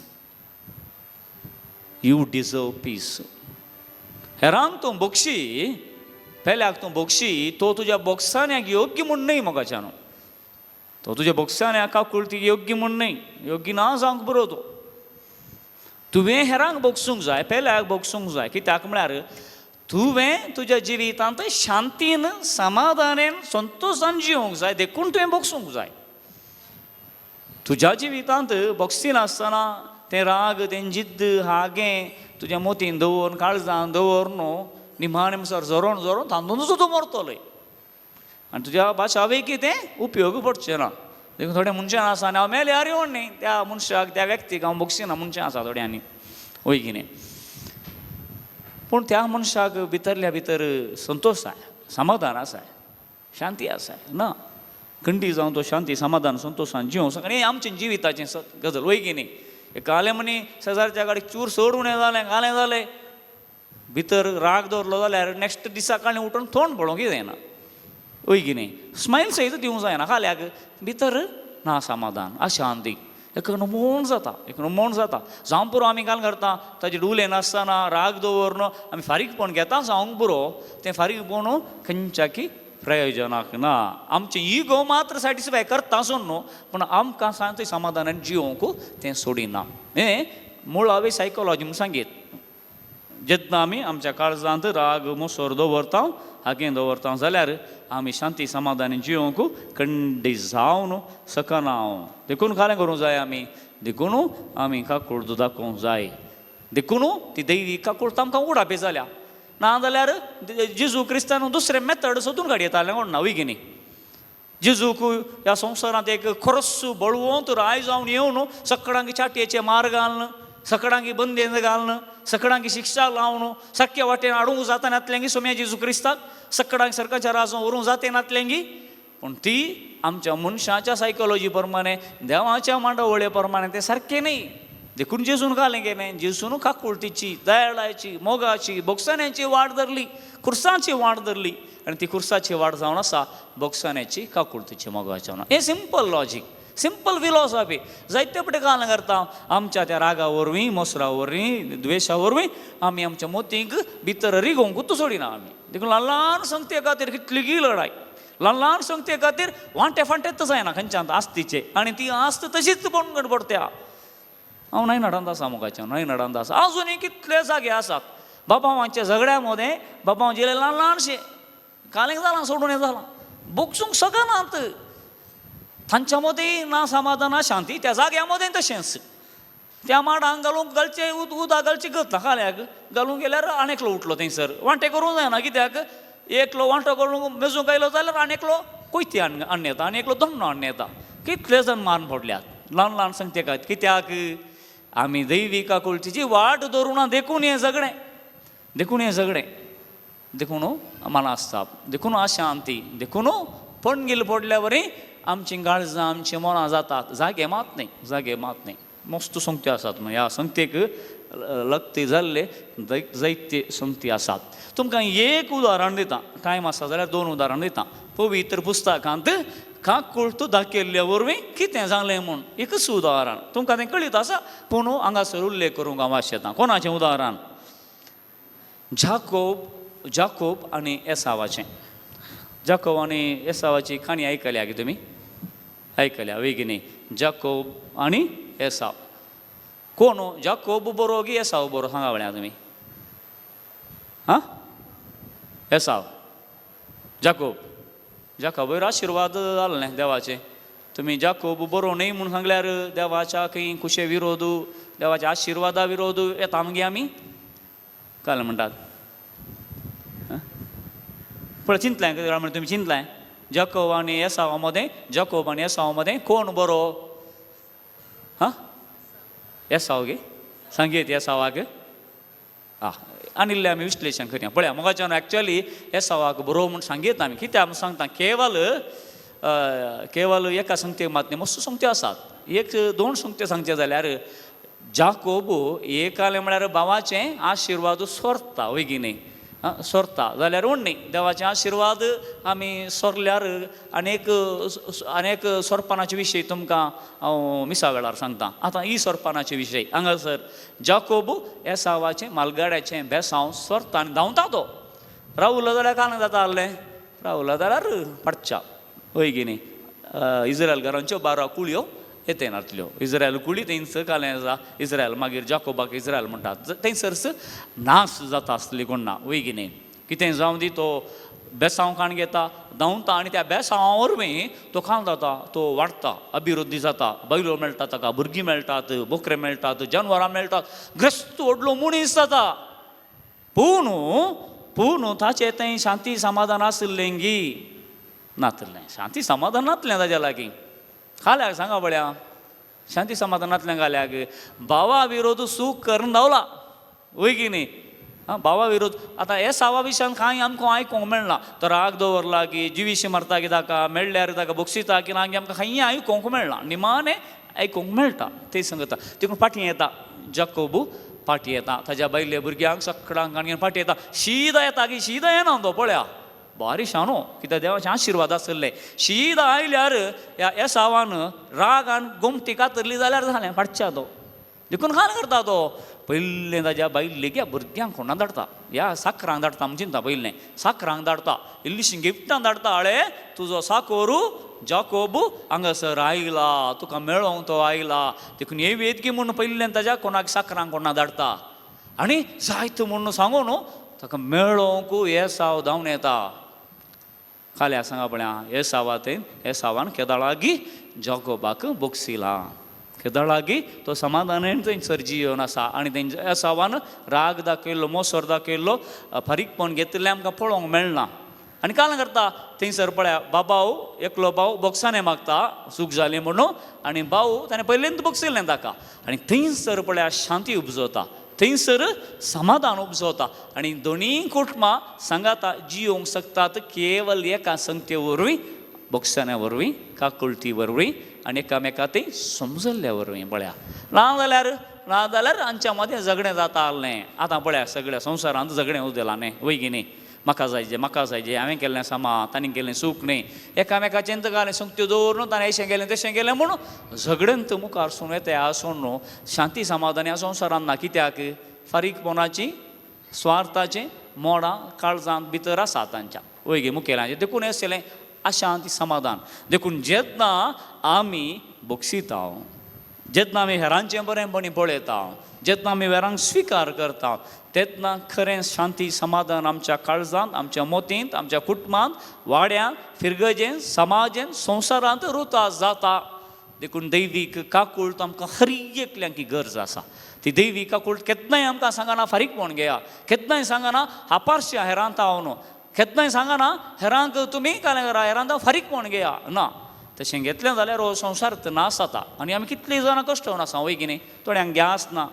You deserve peace. हेरांक तूं बक्षी, पेल्याक तूं बक्षी, तो तुज्या बोक्सान्याक योग्य म्हूण न्हय. मोगाच्यान तो तुज्या बोक्सान्याक काकुळटीक योग्य म्हूण न्हय, योग्य ना जावंक बरो. तो तुवें हेरांक बोगसूंक जाय, पेल्याक बोगसूंक जाय. कित्याक म्हळ्यार तुवें तुज्या जिवितांत शांतीन, समाधानान, संतोशान जियोंक जाय, देखून तुवें बोगसूंक जाय. तुज्या जिवितांत बोगसी नासतना तें राग, तें जिद्द, हागें तुज्या मोतीन दवर, काळजान दवर न्हू, निमाणे म्हणसर जोरोन जोरोन तांदून सुद्दां मरतलो आनी तुज्या बाचावेक तें उपयोग पडचें ना. देखून थोडे मनशान आसा आनी हांव मेल्यार येवण न्ही त्या मनशाक, त्या व्यक्तीक हांव बक्षिना मनशां आसा थोड्यांनी वय कितें. पूण त्या मनशाक भितरल्या भितर संतोश जाय, समाधान आसाय, शांती आसाय ना. खंडी जावन तो शांती, समाधान, संतोशान जिवंक शकना. हें आमचें जिविताचें गजाल वय की न्ही. एक काले मनी शेजारच्या गाडीक चूर सोड उणें जालें, घालें जालें, भितर राग दवरलो जाल्यार नॅक्स्ट दिसा काळें उठून थोंड पळोवंक जायना वय की न्ही. स्मायल सयत दिवंक जायना खाल्याक भितर ना समाधान, अशांती. एक नमोण जाता जावं पुरो आमी काल करता ताजे डुले नासतना राग दवरन आमी फारीकपण घेता जावंक पुरो. तें फारीकपण खंयच्याकी प्रयोजनाक ना. आमचें इगो मात्र सॅटिस्फाय करता आसून न्हू, पूण आमकां शांती समाधानान जिवंक तें सोडिना. हें मुळावी सायकोलॉजी म्हूण सांगीत. जेन्ना आमी आमच्या काळजांत राग, मोसोर दवरता, हागें दवरता जाल्यार आमी शांती समाधानान जिवंक खंडी जावन सकना. देखून कालें करूंक जाय आमी, देखून आमी काकुळट दाखोवंक जाय. देखून ती दैवी काकुळट आमकां उडापी जाल्या. ना जाल्यार जेजू क्रिस्तान दुसरें मेथड सोदून काडी येतालें कोण ना वय की न्ही. जेजूक ह्या संवसारांत एक खरोच बळवंत राय जावन येवन सकाळांक चाटयेचे मार घालन सकडांगी बंदेन घालणं सकडांगी शिक्षा लावणं शक्य वाटेन आडूंक जाता नातल्यांगी सोम्या जेजू क्रिस्ताक सकडांक सरकाच्या राजो व्हरूंक जाते नातल्यांगी पूण ती आमच्या मनशाच्या सायकोलॉजी प्रमाणे देवाच्या मांडवळे प्रमाणे ते सारखे नाही देखून जेजून घालें गेलें जेजून काकुळटीची दयाळाची मोगाची बोगसाण्याची वाड धरली खुर्साची वाड धरली आणि ती खुर्साची वाड जावन आसा बोगसाण्याची काकुळटीची मोगाची जावन हे सिंपल लॉजीक सिंपल फिलॉसॉफी जायते पटे काल करता आमच्या त्या रागा वरवीं मोसरा वरवीं द्वेशा वरवीं आमी आमच्या मोतींक भितर रिगोवंकूच सोडिना आमी देखून ल्हान ल्हान संगते खातीर कितली लढाई ल्हान ल्हान संगते खातीर वांटे फांटेच जायना खंयच्यान आस्तीचे आनी ती आस्त तशीच पंगड पडत्या हांव नाही नडंद आसा मुखाच्या नाही नडंद आसा आजुनूय कितले जागे आसात बाबांच्या झगड्या मध्ये बाबांचे ल्हान ल्हानशे कालेंक जालां सोडून हें जालां बोगसूंक शकनात तांच्या मदीं ना समाधान ना शांती त्या जाग्यामध्ये तशेंच त्या माडांक घालचे उदक घालचे गता काल्याक घालूंक गेल्यार आनेकलो उठलो थंयसर वांटे करूंक जायना कित्याक एकलो वांटो करूंक मेजूंक आयलो जाल्यार आनेकलो कोयती हाडून येता आनी एकलो दोंडो हाडून येता कितले जण मारून पडल्यात ल्हान ल्हान संगते खातीर कित्याक आमी दैवी काकुळटीची वाट धरून देखून हें झगडें देखून मनास्ताप देखून अशांती देखून पणगील पडल्यावरय आमची काळजां आमची मनां जातात जागे मात नाही मस्त संगती आसात ह्या संगतेक लक्ती जाल्ले जायते संगती आसात तुमकां एक उदाहरण दिता टायम आसा जाल्यार 2 उदाहरण दिता पवित्र पुस्तकांत काकुळट दाखयल्ल्या वरवीं कितें जालें म्हूण एकच उदाहरण तुमकां तें कळीत आसा पूण हांगासर उल्लेख करूंक हांव आशेतां कोणाचें उदाहरण जाकोब आनी एसावाचें जाकोब आनी एसावाची काणी आयकल्या की तुमी आयकल्या वेगिनी जाकोब आनी एसाव कोण जाकोब बरो की एसाव बरो सांगा म्हळ्यार तुमी हां एसाव जाकोब आशिर्वाद जालें न्ही देवाचे तुमी जाकोब बरो न्ही म्हूण सांगल्यार देवाच्या खंय खुशे विरोध देवाच्या आशिर्वादा विरोध येता मगे आमी काल म्हणटात पळय चिंतलें म्हणजे तुमी चिंतलें जाकोब आनी एसावा मदें कोण बरो हां एसाव गे सांगीत एसावाक आनिल्लें आमी विश्लेशण करया पळया मोगाच्यान एक्चुअली एसावाक बरो म्हूण सांगीत आमी कित्याक आमी सांगता केवल एका संगते मात न्ही मस्त संगत्यो आसात 1-2 संगते सांगचे जाल्यार जाकोब एकालें म्हळ्यार भावाचें आशिर्वाद सोरता वयगिनी सोरता जाल्यार न्ही देवाचे आशिर्वाद आमी सोरल्यार अनेक सोरपणाचे विशय तुमकां हांव मिसा वेळार सांगता आतां ही सोरपणाचे विशय हांगासर जाकोब एसावाचें मालगाड्याचें बेसांव सोरता आनी धांवता तो रावलो जाल्यार कान जाता आसलें रावलो जाल्यार पडच्या वयगिनी इस्रायल घरांच्यो 12 कुळयो येते नातल्यो इस्रायल कुळी थंयसर कालें आसा इस्रायल मागीर जाकोबाक इस्रायल म्हणटात थंयसरच नाश जाता आसली कोण ना वयगिनी कितें जावं दी तो बेसांव काण घेता धांवता आनी त्या बेसांवा वरवीं तो काण जाता तो वाडटा अभिवृद्धी जाता बैलो मेळटा ताका भुरगीं मेळटात बोकरे मेळटात जनवरां मेळटात ग्रस्त व्हडलो मनीस जाता पूण ताचें थंय शांती समाधान आसलें गी नातलें शांती समाधान नातलें ताच्या लागीं खाल्याक सांगा पळया शांती समाधानांतल्यान घाल्याक भावा विरोध सूख करून धांवला वयगिनी भावा विरोध आतां हे सावा विशयान कांय आमकां आयकूंक मेळना तो राग दवरला की जिवीशी मारता की ताका मेळ्ळ्यार ताका बक्षिता की ना आमकां खंय आयकूंक मेळना निमाणें आयकूंक मेळटा ते सांगता देखून फाटीं येता जाकोब फाटीं येता ताच्या बायले भुरग्यांक सकडांक आनी फाटीं येता शीदा येता की शीदा येना तो पळया भारी शानो कित्याक देवाचे आशिर्वाद आसले शीदा आयल्यार ह्या एसावान रागान गोमटी कातरली जाल्यार जालें फाटच्या तो देखून खाण करता तो पयलें ताच्या बायलेक ह्या भुरग्यांक कोणाक धाडटा ह्या साकरांक धाडटा म्हणून चिंता पयलें साकरांक धाडटा इल्लीशीं गिफ्टां धाडटा आळे तुजो साकोरू जाकोब हांगासर आयला तुका मेळोंक तो आयला देखून हे वेदकी म्हणून पयलें ताच्या कोणाक साकरांक कोणाक धाडटा आनी जायत म्हणून सांगून ताका मेळोंक एसाव धांवन येता खाल्या सांगा पळया एसावान केदाळागी जाकोबाक बोगसिला केदाळागी तो समाधानान थंयसर जियोन आसा आनी थंय एसावान राग दाखयल्लो मोसर दाखयल्लो फारीकपण घेतिल्लें आमकां पळोवंक मेळना आनी काल करता थंयसर पळया बाबाव एकलो भाव बॉक्सांनी मागता सूख जाली म्हणून आनी भाऊ ताणें पयलींच बॉक्सिल्लें ताका आनी थंयसर पळया शांती उपजवता थंयसर समाधान उपजवता आनी दोनीय कुटुंबां सांगाता जियोंक शकतात केवल एका संगते वरवीं बॉक्सांच्या वरवीं काकुळटी वरवीं आनी एकामेका ती समजल्ल्या वरवीं पळया ना जाल्यार आमच्या मदें झगडें जाता आसलें आतां पळया सगळ्या संवसारांत झगडें उदेलां न्ही वय की न्ही म्हाका जाय हांवें केल्लें सामा ताणें केल्लें सूख न्ही एकामेकाचें घालें संगत्यो दवरून ताणें अशें केलें तशें केलें म्हणून झगडेंत मुखार सून येता आसून न्हू शांती समाधान ह्या संवसारांत ना कित्याक फारीकपणाची स्वार्थाचें मोडां काळजांत भितर आसा तांच्या वय गे मुखेलांचें देखून हें आसलें अशांती समाधान देखून जेन्ना आमी बक्षिता जेन्ना आमी हेरांचें बरेंपणी पळयता जेन्ना आमी वेरांक स्विकार करता तेन्ना खरें शांती समाधान आमच्या काळजांत आमच्या मोतींत आमच्या कुटुंबांत वाड्यांत फिरगजेंत समाजेंत संवसारांत रुता जाता देखून दैवीक काकूळट आमकां हर एकल्यांकी गरज आसा ती दैवीक काकूळट केन्नाय आमकां सांगना फारीकपण घेया केन्नाय सांगना हापारशी हेरांत हांव न्हू केन्नाय सांगना हेरांक तुमी कालें करा हेरांत फारीकपण घेया ना तशें घेतलें जाल्यार हो संवसार नास जाता आनी आमी कितलीं जाणां कश्टवन आसा वय की न्ही थोड्यांक गॅस ना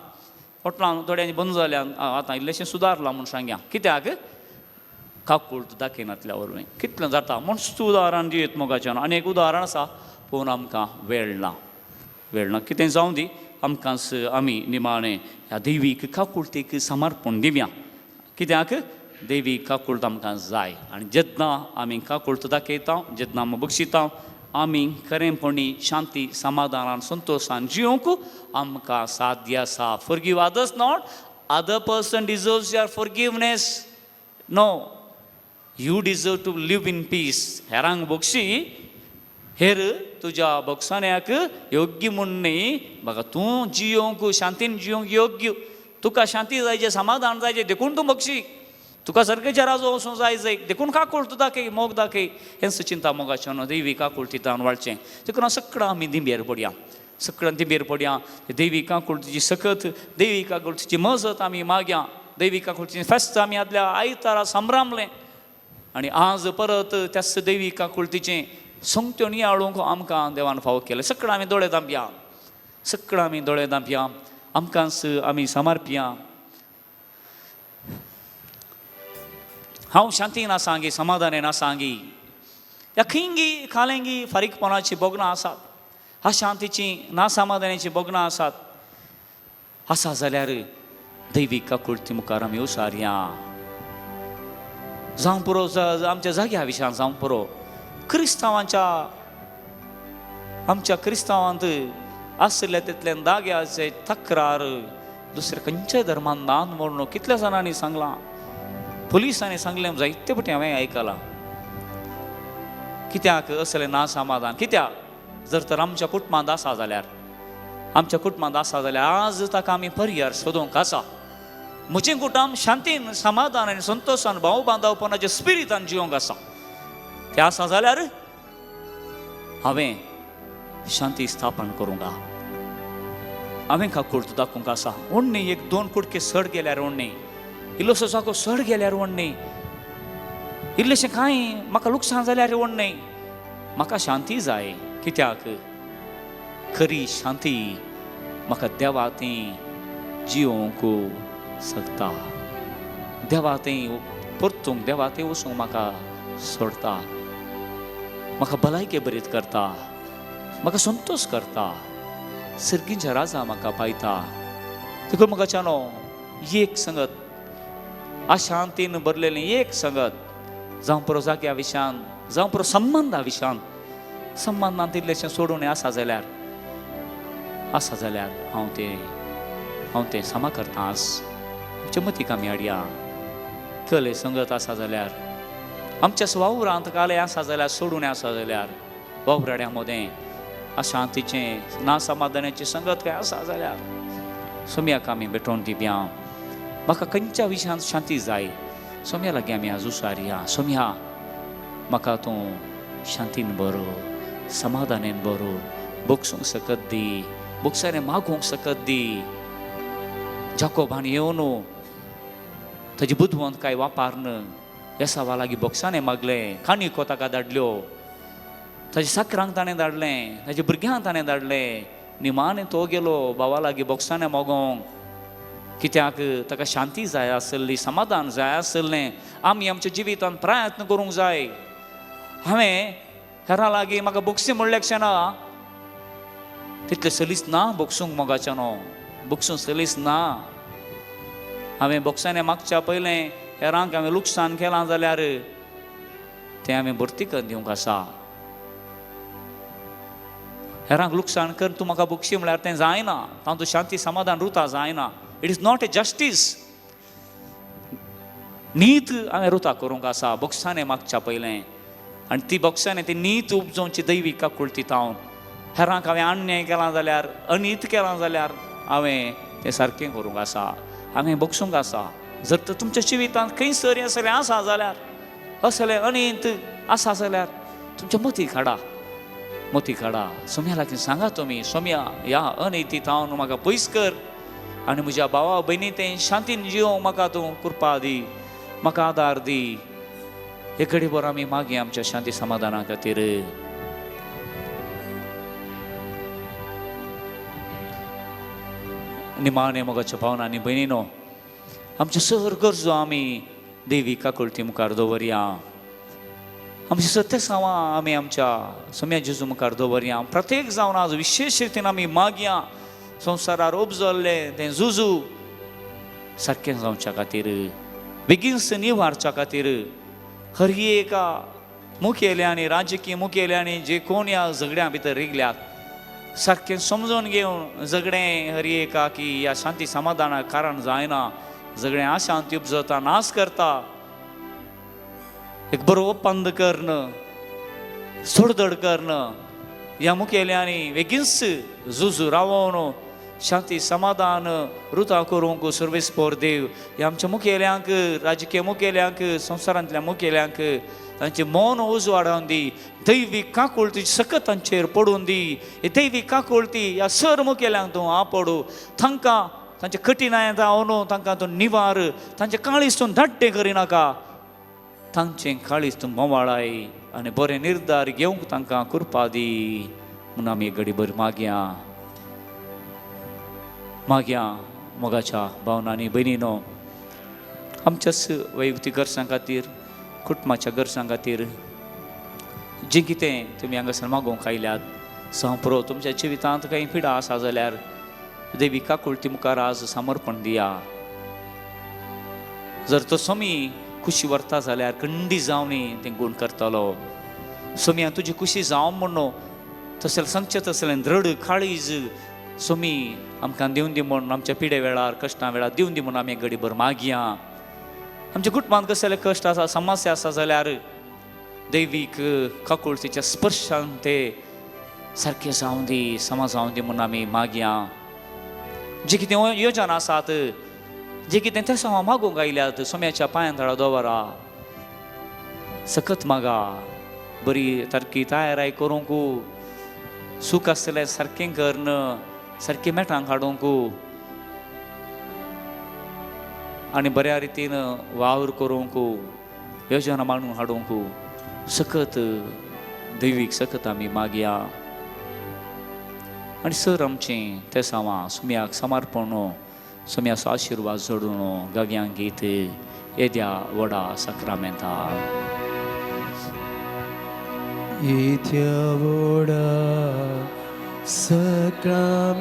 हॉटलां थोड्यांनी बंद जाल्यान आतां इल्लेशें सुदारलां म्हूण सांगया कित्याक काकूळट दाखयनातल्या वरवीं कितलें जाता म्हूण उदाहरण दियत मोगाच्यान आनी एक उदाहरण आसा पूण आमकां वेळ ना कितें जावं दी आमकांच आमी निमाणें ह्या दैवीक काकूळटेक समर्पण दिवया कित्याक दैवीक काकूळट आमकां जाय आनी जेन्ना आमी काकूळट दाखयता जेन्ना आमी बक्षिता आमी खरेंपणी शांती समाधानान संतोशान जिवंक आमकां साध्य आसा forgive others not other person deserves your forgiveness no you deserve to live in peace हेरांक बक्षी हेर तुज्या बक्षाण्याक योग्य म्हूण न्ही बघा तूं जियोंक शांतीन जियोंक योग्य तुका शांती जायचे समाधान जायचे देखून तूं बक्षी तुका सरकेच्या राजो वचूंक जाय देखून काकूळट दाखय मोग दाखय हें चिंता मोगाचें न्हू दैवी काकूळटींतान वाळचें देखून सगळां आमी दिंबेर पडया सगळ्यां दिंबेर पडया दैवी काकूळटीची सकत दैवी काकूळटीची मजत आमी मागया दैवी काकूळटीचें फेस्त आमी आदल्या आयतारा संभ्रामलें आनी आज परत त्याच दैवी काकूळटीचें संगत्यो नियाळूंक आमकां देवान फावो केलें सगळां आमी दोळे धांपया आमकांच आमी समर्पया हांव शांती ना सांगी समाधाने ना सांगी ह्या खिंगी खालेंगी फारीकपणाची बोगणां आसात ह्या शांतीची ना समाधानाची बोगणां आसात आसा जाल्यार दैवीक काकूळटी मुखार आमी उसारया जावं पुरो आमच्या जाग्या विशयान जावं पुरो आमच्या क्रिस्तांवांत आसल्या तितल्यान दाग्याचे तक्रार दुसऱ्या खंयच्याय धर्मान ना म्हणून कितल्या जाणांनी सांगलां पुलिसांनी सांगलें जायते फावटी हांवें आयकलां कित्याक असलें ना समाधान कित्याक जर तर आमच्या कुटुंबांत आसा जाल्यार आज ताका आमी पर्याय सोदूंक आसा म्हजें कुटुंब शांतीन समाधान आनी संतोशान भाव बांदवपणाच्या स्पिरिटान जिवंक आसा तें आसा जाल्यार हांवें शांती स्थापन करूंक हांवें काकूळट दाखोवंक आसा उण्णी एक दोन कुडके सड गेल्यार उण्णी इल्लोसो जागो सड गेल्यार व्हडणी इल्लेशें कांय म्हाका लुकसाण जाल्यार व्हडणी म्हाका शांती जाय कित्याक खरी शांती म्हाका देवा ती जिवंक शकता देवा ती परतूंक देवा ती वचूंक म्हाका सोडटा म्हाका भलायके बरीत करता म्हाका संतोश करता सर्गींच्या राजा म्हाका पायता देखून म्हाका चानो एक संगत अशांतीन भरलेली एक संगत जावं पुरो जाग्या विशयान जावं पुरो संबंधा विशयान संबंधांत इल्लेशें सोडून आसा जाल्यार हांव तें समा करता आज आमच्या मतीक आमी हाडया कले संगत आसा जाल्यार आमच्या वावरांत काले आसा जाल्यार सोडून आसा जाल्यार वावराड्या मदें अशांतीचें ना समाधानाची संगत काय आसा जाल्यार सोम्याक आमी भेटोवन दिवया म्हाका खंयच्या विशयान शांती जाय सोम्या लागीं आमी आज उसारया सोम्या म्हाका तूं शांतीन बरो समाधानान बरो बोगसूंक सकत दी बोगसारे मागूंक सकत दी जाकोबान येवन ताजी बुदवंत काय वापारन येसावा लागीं बॉक्सांनी मागलें, काणी कोताका धाडल्यो, ताच्या साकरांक ताणें धाडलें, ताच्या भुरग्यांक ताणें धाडलें. निमाणें तो गेलो भावा लागीं बॉक्सांनी मागोंक, कित्याक ताका शांती जाय आसली, समाधान जाय आसलें. आमी आमच्या जिवितांत प्रयत्न करूंक जाय. हांवें हेरां लागीं म्हाका बॉक्सी म्हणल्याकशें ना, तितलें सलीस ना बॉक्सूंक मोगाचें न्हू, बॉक्सूंक सलीस ना. हांवें बॉक्सांनी मागच्या पयलें हेरांक हांवें लुकसाण केलां जाल्यार तें हांवें भरती करून दिवंक आसा. हेरांक लुकसाण कर तूं म्हाका बॉक्सी म्हळ्यार तें जायना, तातूंत शांती समाधान रुता जायना. It is not a justice. नीत हांवें रुता करूंक आसा बॉक्सांनी मागच्या पयलें, आनी ती बॉक्सांनी ती नीत उपजोवची दैवीक काकुळटी तावन. हेरांक हांवें अन्याय केलां जाल्यार, अनीत केलां जाल्यार हांवें तें सारकें करूंक आसा, हांवें बॉक्सूंक आसा. जर तर तुमच्या जिवितांत खंय सरी असलें आसा जाल्यार, असलें अनीत आसा जाल्यार तुमच्या मती काडा, मती काडा. सोम्या लागीं सांगा तुमी, सोम्या ह्या अनिती तावन म्हाका पयस कर, आनी म्हज्या भावा भयणी तें शांतीन जिवंक म्हाका तूं कृपा दी, म्हाका आदार दी. हे घडीभर आमी मागी आमच्या शांती समाधाना खातीर. निमाणे मोगाच्या भावनांनी भयणीनो, आमच्यो सर गरजो आमी देवी काकुळटी मुखार दवरया. आमची सत्य सावा आमी आमच्या सोम्या जेजू मुखार दवरया. प्रत्येक जावन आज विशेष रितीन आमी मागया संवसारार उपजल्लें तें झुजू सारकें जावच्या खातीर, बेगीनच निवारच्या खातीर. हर एका मुखेल्यांनी, राजकीय मुखेल्यांनी जे कोण ह्या झगड्या भितर रिगल्यात सारकें समजून घेवन झगडें हर एका की ह्या शांती समाधानाक कारण जायना, झगडें अशांती उपजता, नाश करता. एक बरो ओपंद करणं, सोडधड करणं, ह्या मुखेल्यांनी बेगीनच झुजू रावोवन शांती समाधान रुता करूंक सर्वेस्पोर देव ह्या आमच्या मुखेल्यांक, राजकीय मुखेल्यांक, संवसारांतल्या मुखेल्यांक तांचे मौन उजवाडावन दी. दैवीक काकुळटी सकत तांचेर पडून दी. ही दैवीक काकुळटी ह्या सर मुखेल्यांक तूं आपडू. तांकां तांचे कठिनायता ओनू तांकां तूं निवार. तांचे काळीज तूं धाडटे करिनाका, तांचें काळीज तूं मोवाळाय आनी बरें निर्धार घेवंक तांकां कृपा दी म्हूण आमी घडीभर मागया. मागया मोगाच्या भावनांनी भयणीनो, आमच्याच वैयक्तीक गरजां खातीर, कुटुंबाच्या गरजां खातीर जें कितें तुमी हांगासर मागोवंक आयल्यात, संप्रो तुमच्या जिवितांत काही पिडा आसा जाल्यार देवी काकुळटी मुखार आज समर्पण दिया. जर तो सोमी खुशी व्हरता जाल्यार खंडी जावनी तें गूण करतलो. सोम्या तुजी खुशी जावं म्हणून तसलें सांगचें तसलें दृढ काळीज सोमी आमकां दिवन दी म्हूण, आमच्या पिडे वेळार कश्टां वेळार दिवन दी म्हूण आमी घडीभर मागया. आमच्या कुटुंबांत कसले कश्ट आसा, समस्या आसा जाल्यार दैवीक काकुळटीच्या स्पर्शान ते सारकें जावं दी, समाज जावं दी म्हूण आमी मागया. जे कितें योजना आसात, जे कितें ते सावा मागोवंक आयल्यात, सोम्याच्या पांयां तळा दवरा, सकत मागा. बरी सारकी तयाराय करूंक, सूख आसलें सारकें करणं, सारकें मेठांक हाडूंक आनी बऱ्या रितीन वावर करूंक, योजना मांडून हाडूंक सकत दैवीक सकत आमी मागया. आनी सर आमचें ते सावा सोम्याक समर्पण, सोम्याचो आशिर्वाद जोडून गव्यांक गीत येद्या व्हडा सक्रामेंता. येद्या व्हडा सक्रामेंता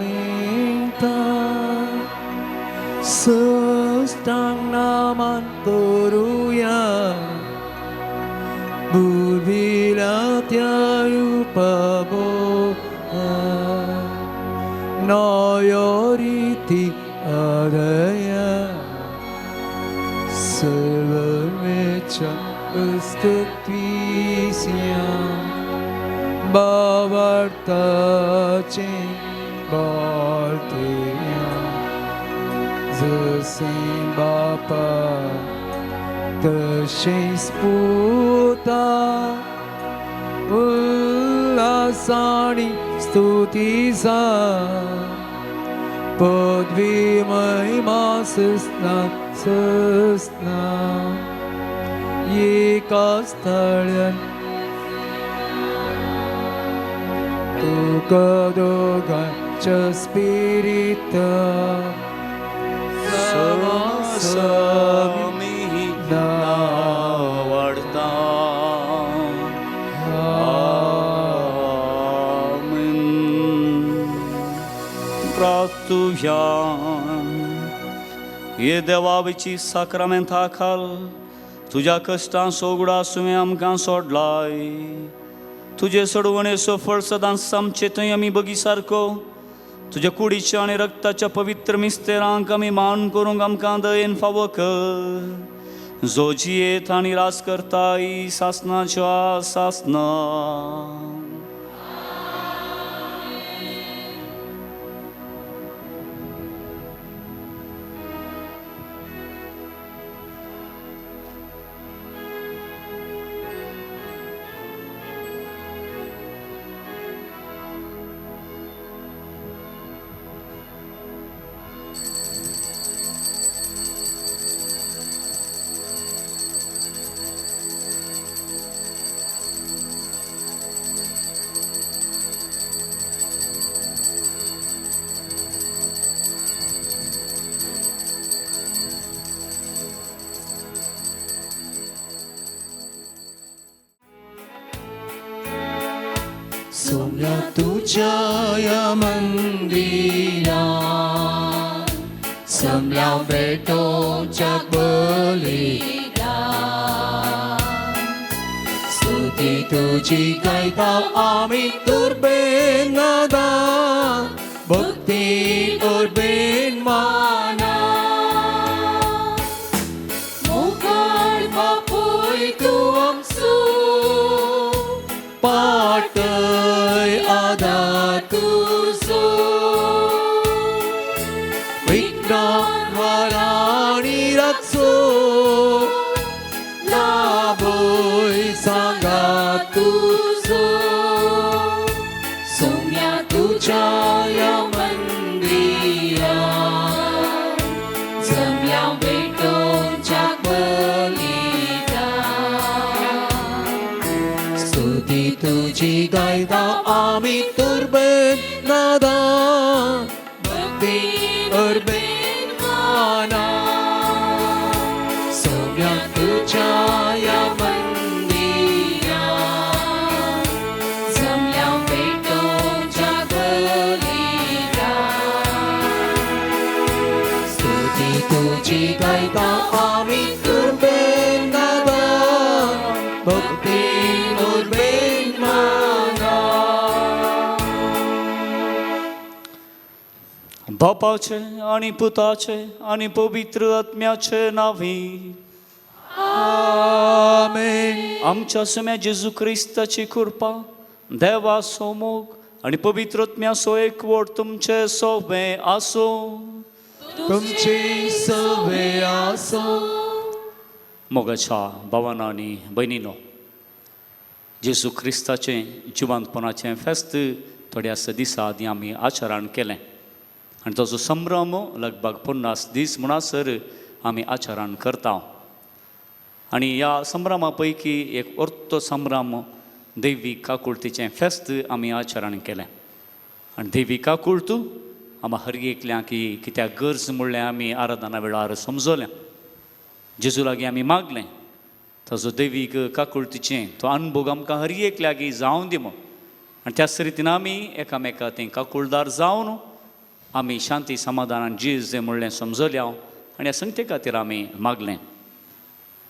सस्तांग नामान करुया, बुरविला त्या उपबोधा नयोरीति आदया सर्वमेचा स्तुतिस्या बावर्ताचे बार्तेया जसे बापा तसे स्पुता उल्हासानी स्तुतिसा पदवी महिमा सस्ना सस्ना एकाच तळ्यान तुका दोगांच्या स्पिरिता समी नावडता आमेन. प्रार्थुया. ये देवाची साक्रामेंता खाल तुझ्या कष्टां सोगडा सुवें आमकां सोडलाय. तुझे सोडवणे सफळ सदांच आमचे थंय आमी बगी सारको तुझ्या कुडीच्या आनी रक्ताच्या पवित्र मिस्तेरांक आमी मान करूंक आमकां दयेन फावो कर. जो जियेत आनी रास करताय सासनाच्या सासना. सोम्या तुझ्या या मंदिरात समल्या भेटो जग बलिदान. स्तुती तुझी गायता आमी तुरबेन नादा भक्ती उर्बेन माना. मुखार बापूय तूं आमचो पाटय आदार तुझो. विज्ञान वराणी राखचो लाभोय सांगा तुझो. सोम्या तुझ्या या मंदिरात जमल्या भेटोच्या बलिदान. स्तुती तुझी गायता आमी तुरबेन नादा भक्ती उर्बेन माना. सोम्या तुझ्या या मंदिरात जमल्या भेटोच्या बलिदान. स्तुती तुझी गायता आमी तुरबेन नादा भक्ती उर्बेन माना. बापाचे आणि पुताचे आणि पवित्र आत्म्याचे नावी आमेन. आमच्या सम्या जेजू क्रिस्ताची कृपा देवा सोमोग आणि पवित्र आत्म्याचो एकवट तुमचे सोबे आसो. तुमची सवे आसो. मोगाच्या भावांनो आनी भयणीनो, जेजू क्रिस्ताचें जिवंतपणाचें फेस्त थोड्या दिसा आदी आमी आचरण केलें आनी ताचो संभ्रम लगभग 50 दीस म्हणसर आमी आचरण करता. आनी ह्या संभ्रमा पैकी एक अर्तो संभ्रम दैवीक काकुळतीचें फेस्त आमी आचरण केलें. आनी दैवीक काकुळत आमी हर एकल्याक की कित्याक गरज म्हणलें आमी आराधना वेळार समजोलें. जेजू लागीं आमी मागलें ताजो दैवीक काकुळतीचें तो अनुभव आमकां हर एक लागीं जावं दी म्हूण. आनी त्याच रितीन आमी एकामेका थंय काकुळदार जावन आमी शांती समाधानान जीज जें म्हणलें समजल्या आनी ह्या संगते खातीर आमी मागलें.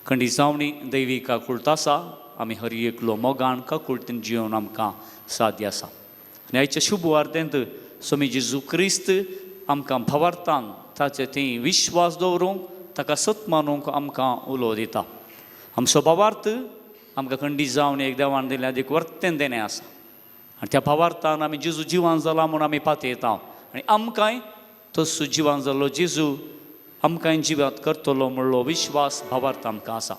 खंडी जावणी दैवीक काकुळत आसा आमी हर एकलो मोगान काकुळतीन जिवन आमकां साध्य आसा. आनी आयच्या शुभ वार्तेंत स्वामी जेजू क्रिस्त आमकां भावार्थान ताचे थंय विश्वास दवरूंक ताका सत मानूंक आमकां उलो दिता. आमचो भावार्थ आमकां खंडी जावन एक देवान दिलें एक वर्तें देणें आसा आनी त्या भावार्थान आमी जेजू जिवान जाला म्हूण आमी पातयता आनी आमकांय तसो जिवान जाल्लो जेजू आमकांय जिवांत करतलो म्हणलो विश्वास भावार्थ आमकां आसा.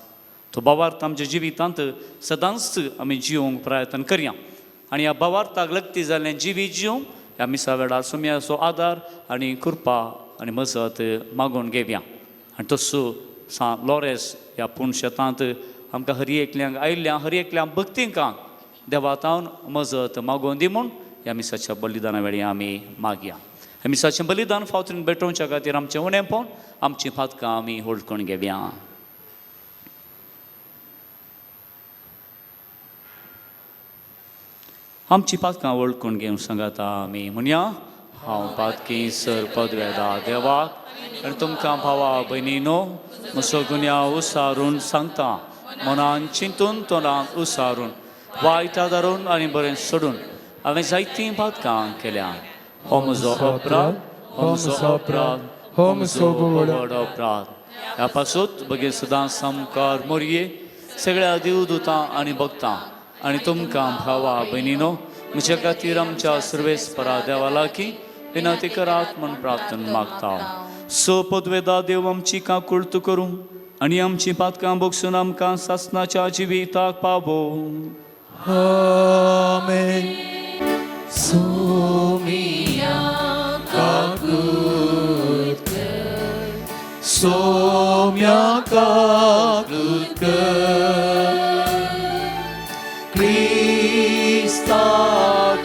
तो भावार्थ आमच्या जिवितांत सदांच आमी जिवंक प्रयत्न करया आनी ह्या भावार्थाक लक्ती जाल्लें जिवीत जिवंक ह्या मिसा वेळार सुम्याचो आदार आनी कृपा आनी मजत मागून घेवया. आनी तसो सा लॉरेस ह्या पुणशेतांत आमकां हरी एकल्यांक आयिल्ल्या हरी एकल्यांक भक्तींकां देवातावन मजत मागोवन दी म्हूण ह्या मिसाच्या बलिदाना वेळी आमी मागया. ह्या मिसाचें बलिदान फावतीन भेटोवच्या खातीर आमचें उणें पळोवन आमचीं पातकां आमी होळकून घेवया. आमची पातकां वळखून घेवन सांगाता आमी म्हणया. हांव पातकी सर पदवेदा देवाक आनी तुमकां भावा भयणीनो म्हजो गुन्या उसारून सांगता. मनान चिंतून तोंडांत उसारून वायट धरून आनी बरें सोडून हांवें जायतीं पातकां केल्या. हो म्हजो अपराध, हो म्हजो अपराध, हो म्हजो व्हड अपराध. ह्या पासून बगीर सदांच समकार मोरये सगळ्या देवदूतां आनी भक्तां आनी तुमकां भावा भयणीनो म्हजे खातीर आमच्या सर्वेस्परा देवा लागीं विनंती करात म्हूण प्रार्थना मागता. सो पदवेदा देव आमची काकुळत करूं आनी आमची पातकां भोगसून आमकां सासणाच्या जिविताक पावो. आमेन. सोमिया काकुळत सोम्या काकुळत क्रिस्ता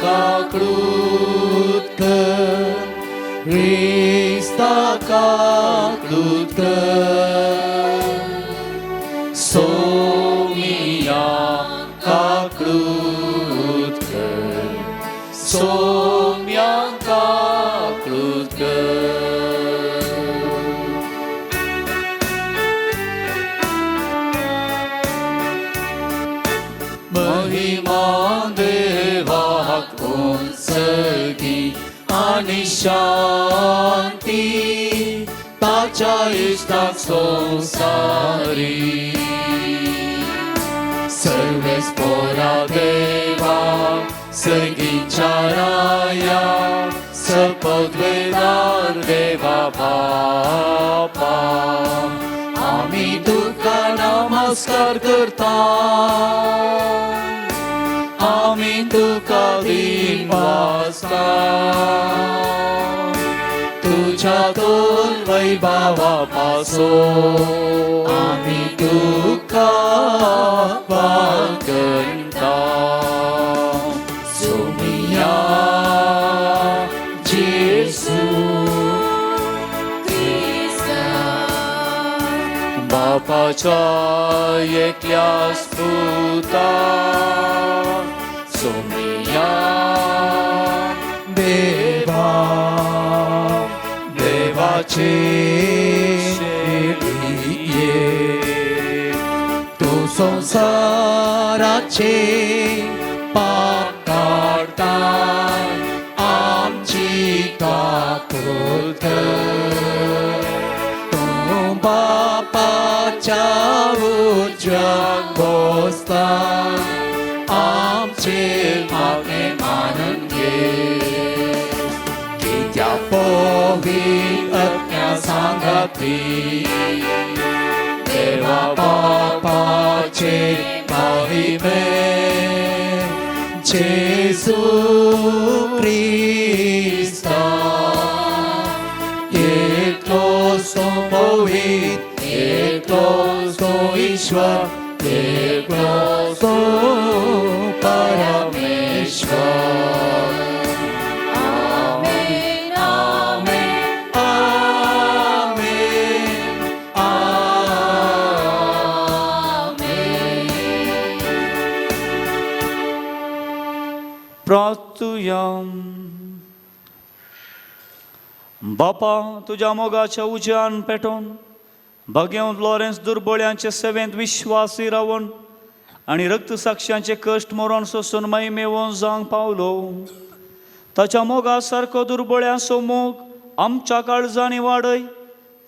काकुळत क्रिस्ता काकुळत सोमिया काकुळत सोम्या काकुळत. महिमा देवाक उंचगी आनी शांती ताच्या इश्टाक संवसारी. सर्वेस्परा देवा सर्गीच्या राया सपदवेदार देवा बापा आमी तुका नमस्कार करता. आमी तुका दिन वाजता. तुझ्या दोन वैभवा पासून आमी तुका वंदता. सोमिया जेसू बापाच्या एकल्या स्पुता सोमिया देवा देवाचे शेळिये तू संसाराचे पाप काढता आमची काकुळत. तू बापाच्या उजव्याक बसता आमचे मागणे मानून घे. कित्या पवित्र आज्ञा सांगाती देवा बापाचे महिमे जेसू क्रिस्ता एकलो संभवित एकलो सो ईश्वर एकलो सो परमेश्वर. आमेन आमेन आमेन आमेन. प्रार्थुया. बापा तुझ्या मोगाच्या उज्यान पेटोवन भगेवंत लॉरेन्स दुर्बळ्यांचे सेवेंत विश्वासी रावून आनी रक्तसाक्षांचे कश्ट मरण सोसून महिमेवून जावंक पावलो. ताच्या मोगा सारको दुर्बळ्यांचो मोग आमच्या काळजांनी वाडय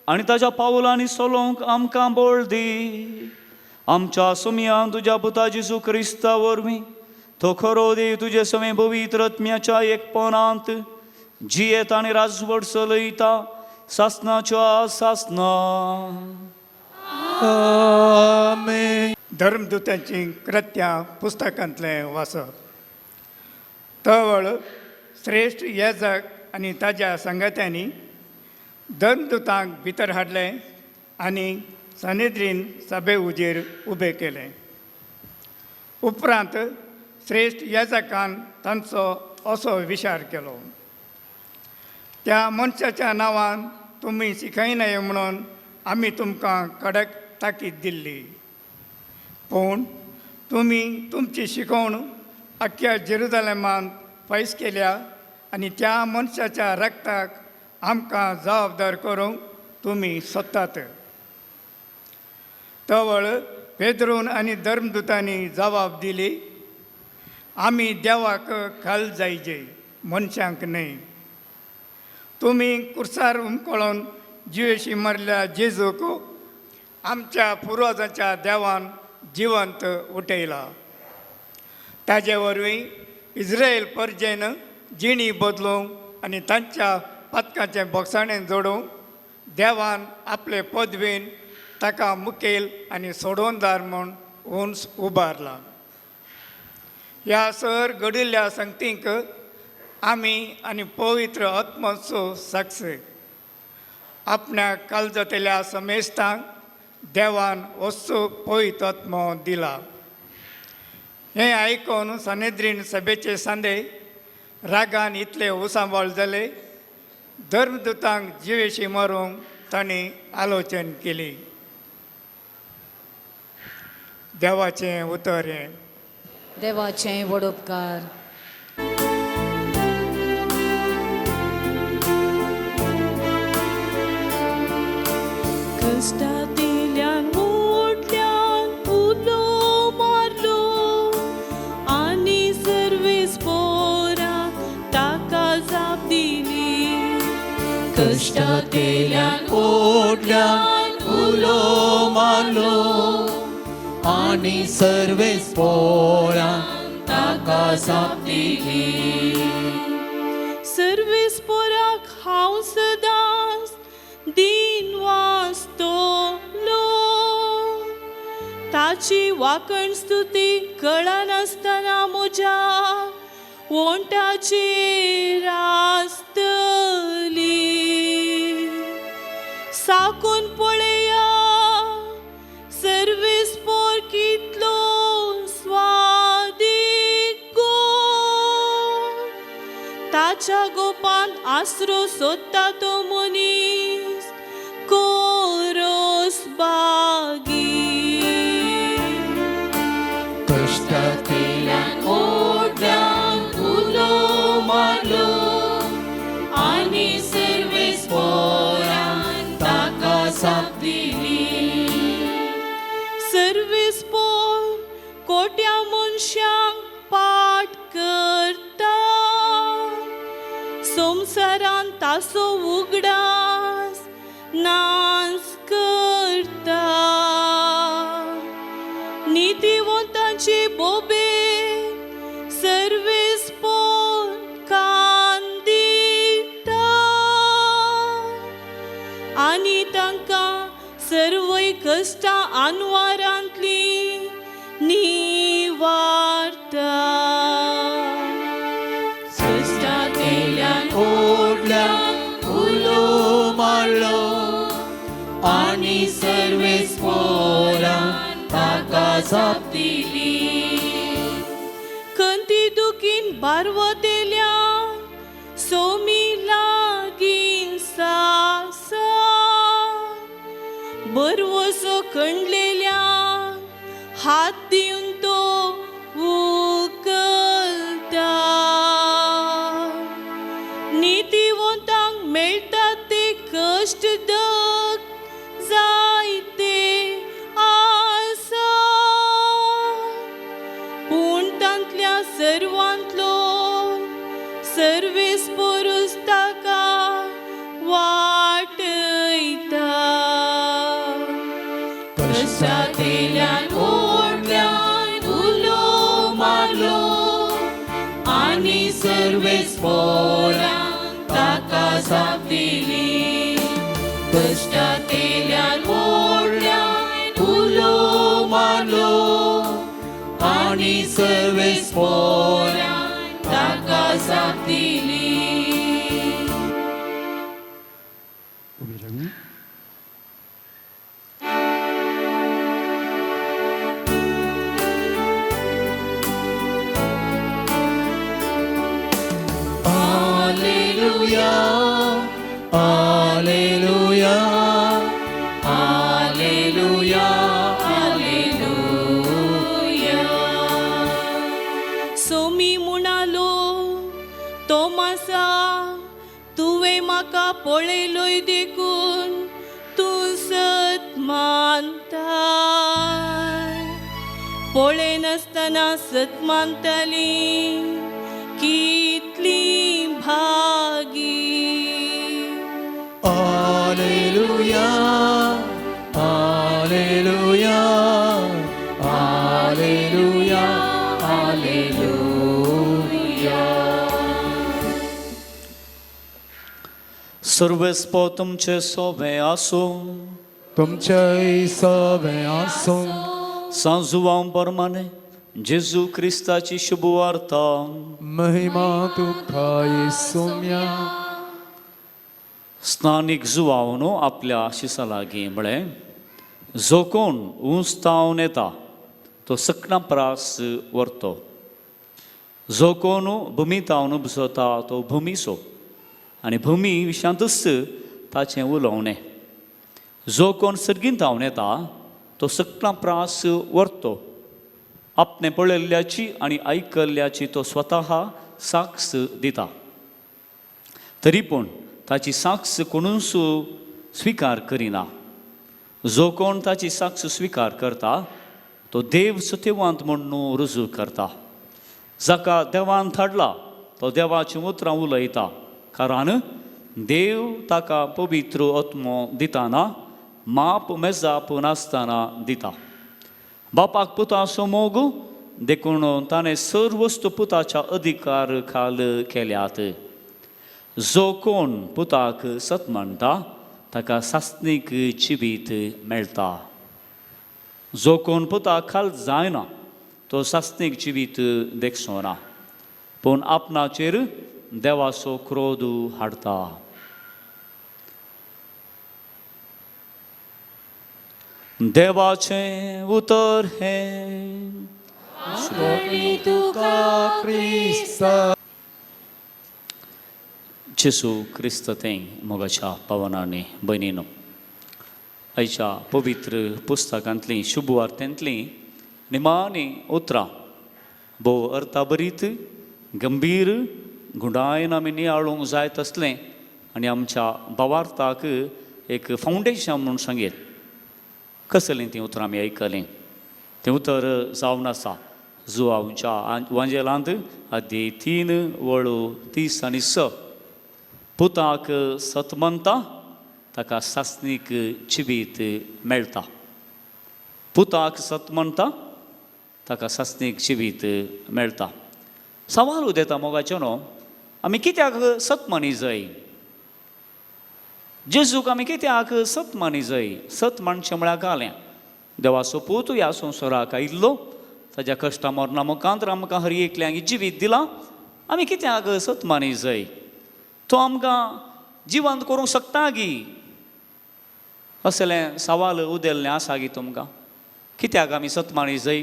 आनी ताच्या पावलांनी चलोवंक आमकां बळ दी. आमच्या सुमयान तुज्या पुता जेजू क्रिस्ता वरवीं तो खरो देव तुजे समे पवित्र आत्म्याच्या एकपणांत जियेत आनी राजवट चलयता सासनाच्या सासना. आमेन. धर्मदूतांची कृत्यां पुस्तकांतलें वाचप. तवळ श्रेश्ठ येजक आनी ताच्या संगत्यांनी धर्मदूतांक भितर हाडले आनी सनेद्रीन सभे उजेर उबे केले. उपरांत श्रेष्ठ याजकान तांचो असो विचार केलो. त्या मनशाच्या नांवान तुमी शिकयनाय म्हणून आमी तुमकां कडक ताकीद दिल्ली. पूण तुमी तुमची शिकवण अख्ख्या जेरुजालेमांत पयस केल्या आनी त्या मनशाच्या रक्ताक आमकां जबाबदार करूंक तुमी सोदतात. तवळ पेद्रोन आनी धर्मदुतांनी जबाब दिली, आमी देवाक खाल जायजे, मनशांक न्हय. तुमी कुर्सार उमकळून जिवेशी मरल्या जेजूक आमच्या पुर्वजांच्या देवान जिवंत उठयला. ताजे वरवीं इस्रायल परजेन जिणी बदलूंक आनी तांच्या पथकाचें बोगसाणें जोडूंक देवान आपले पदवेन ताका मुखेल आनी सोडवणदार म्हूण उंच उबारला. ह्या सर घडिल्ल्या संगतींक आमी आनी पवित्र आत्माचो साक्ष आपणाक काळजांतल्या समेस्तांक देवान असो पवित्र आत्मो दिला. हें आयकून सनेद्रीन सभेचे सांदे रागान इतले उसांबळ जाले. धर्मदुतांक जिवेशी मारूंक तांणी आलोचन केली. देवाचें उतर हें. देवाचें व्हड उपकार. कष्टांतल्यान मोडल्यान उलो मारलो आनी सर्वेस पोरां ताका जाप दिली. कष्टांतल्यान ओडल्यान उलो मारलो आनी सर्वेस पोरां ताका जाप दिली. सर्वेस पोराक हांव सदांच दीन वाचतलो. ताची वाकण स्तुती कळनासतना म्हज्या वोंटाचेर आसतली. साकून पळया सर्वेस पोर कितलो स्वादीक गोड. ताच्या गोपान आसरो सोदता तो मनीस कोरोस बागी. कष्टांतल्यान ओडल्यान उलो मारलो आनी सर्वेस पोरां ताका जाप दिली. सर्वेस पोर कोट्या मनशांक पाट करता. संवसारान तासो उगडास नाच करता. नितीवंतांची बोबे सर्वेस पोर कांदिता आनी तांकां सर्वय कश्टां आनवारांतली निवारता. कष्टांतल्यान ओडल्यान उलो मारलो आनी सर्वेस पोरां ताका जाप दिली. खंती दुखीन बारवतेल्यान सोमी लागीं सासा. बरवसो खणलेल्यान हात दिवन तो उखलता. नितीवंतांक मेळटात ते कश्ट दग जायते आसा. पूण तांतल्या सर्वांतलो सर्वेस पोरूस ताका वाटयता. कष्टांतल्यान ओडल्यान उलो मारलो आनी सर्वेस पोरां ताका जाप दिली. कष्टांतल्यान ओडल्यान उलो मारलो आनी सर्वेस पोरां ताका जाप दिली. Alleluia, Alleluia, सो मी म्हणालो तोमासा तुवें म्हाका पळयलोय देखून तूं सत मानता पळय नासतना सत मानतली कितली भागी Alleluia, Alleluia, Alleluia, Alleluia. सर्वस्व तुमचे सोबे आसो तुमचे सवे आसो सांजुवां परमाने जेजू क्रिस्ताची शुभ वार्ता महिमा तुका येसुम्या. स्नानीक जुवावनो आपल्या शिसा लागीं म्हळें जो कोण ऊंच तावन येता तो सकना प्रास व्हरतो जो कोण भुमी तावन बसता तो भुमीसो आनी भुमी विशांतच ताचें उलोवणें जो कोण सर्गीन तावन येता तो सकना प्रास व्हरतो आपणे पळयल्ल्याची आनी आयकल्ल्याची तो स्वता साक्ष दिता तरी पूण ताची साक्ष कोणूच स्विकार करिना जो कोण ताची साक्ष स्विकार करता तो देव सत्यवांत म्हणून रुजू करता जाका देवान धाडला तो देवाचीं उतरां उलयता कारण देव ताका पवित्र आत्मो दिताना माप मेजाप नासतना दिता बापाक पुताचो मोग देखून ताणें सर्व वस्तू पुताच्या अधिकार खाल केल्यात जो कोण पुताक सत म्हणटा ताका सासनीक जिवीत मेळटा जो कोण पुताक खाल जायना तो सासनीक जिवीत देखचो ना पूण आपणाचेर देवाचो क्रोध हाडटा देवाचें उतर हें तुका क्रिस्त. जेसू क्रिस्त तें मोगाच्या पावनांनी भयणीनो आयच्या पवित्र पुस्तकांतलीं शुभ वार्त्यांतलीं निमाणी उतरां भोव अर्था बरीत गंभीर गुणायन आमी नियाळूंक जाय तसलें आनी आमच्या भावार्थाक एक फावंडेशन म्हणून सांगेत कसलें तीं उतरां आमी आयकलीं तें उतर जावन आसा जुवांच्या वांजेलांत अध्याय 3 वळू 30 आनी 6 पुताक सत म्हणटा ताका सासनीक जिवीत मेळटा पुताक सत म्हणटा ताका सासनीक जिवीत मेळटा सवाल उदेता मोगाचो न्हू आमी कित्याक सत मानी जाय जेजूक आमी कित्याक सत मानी जाय सत म्हणचें म्हळ्यार घालें देवाचो पूत ह्या संवसाराक आयिल्लो ताज्या कश्टा मरणा मुखांतर आमकां हर एकल्यांक जिवीत दिलां आमी कित्याक सत मानी जाय तो आमकां जिवंत करूंक शकता गी असलें सवाल उदेल्लें आसा गी तुमकां कित्याक आमी सत मानी जाय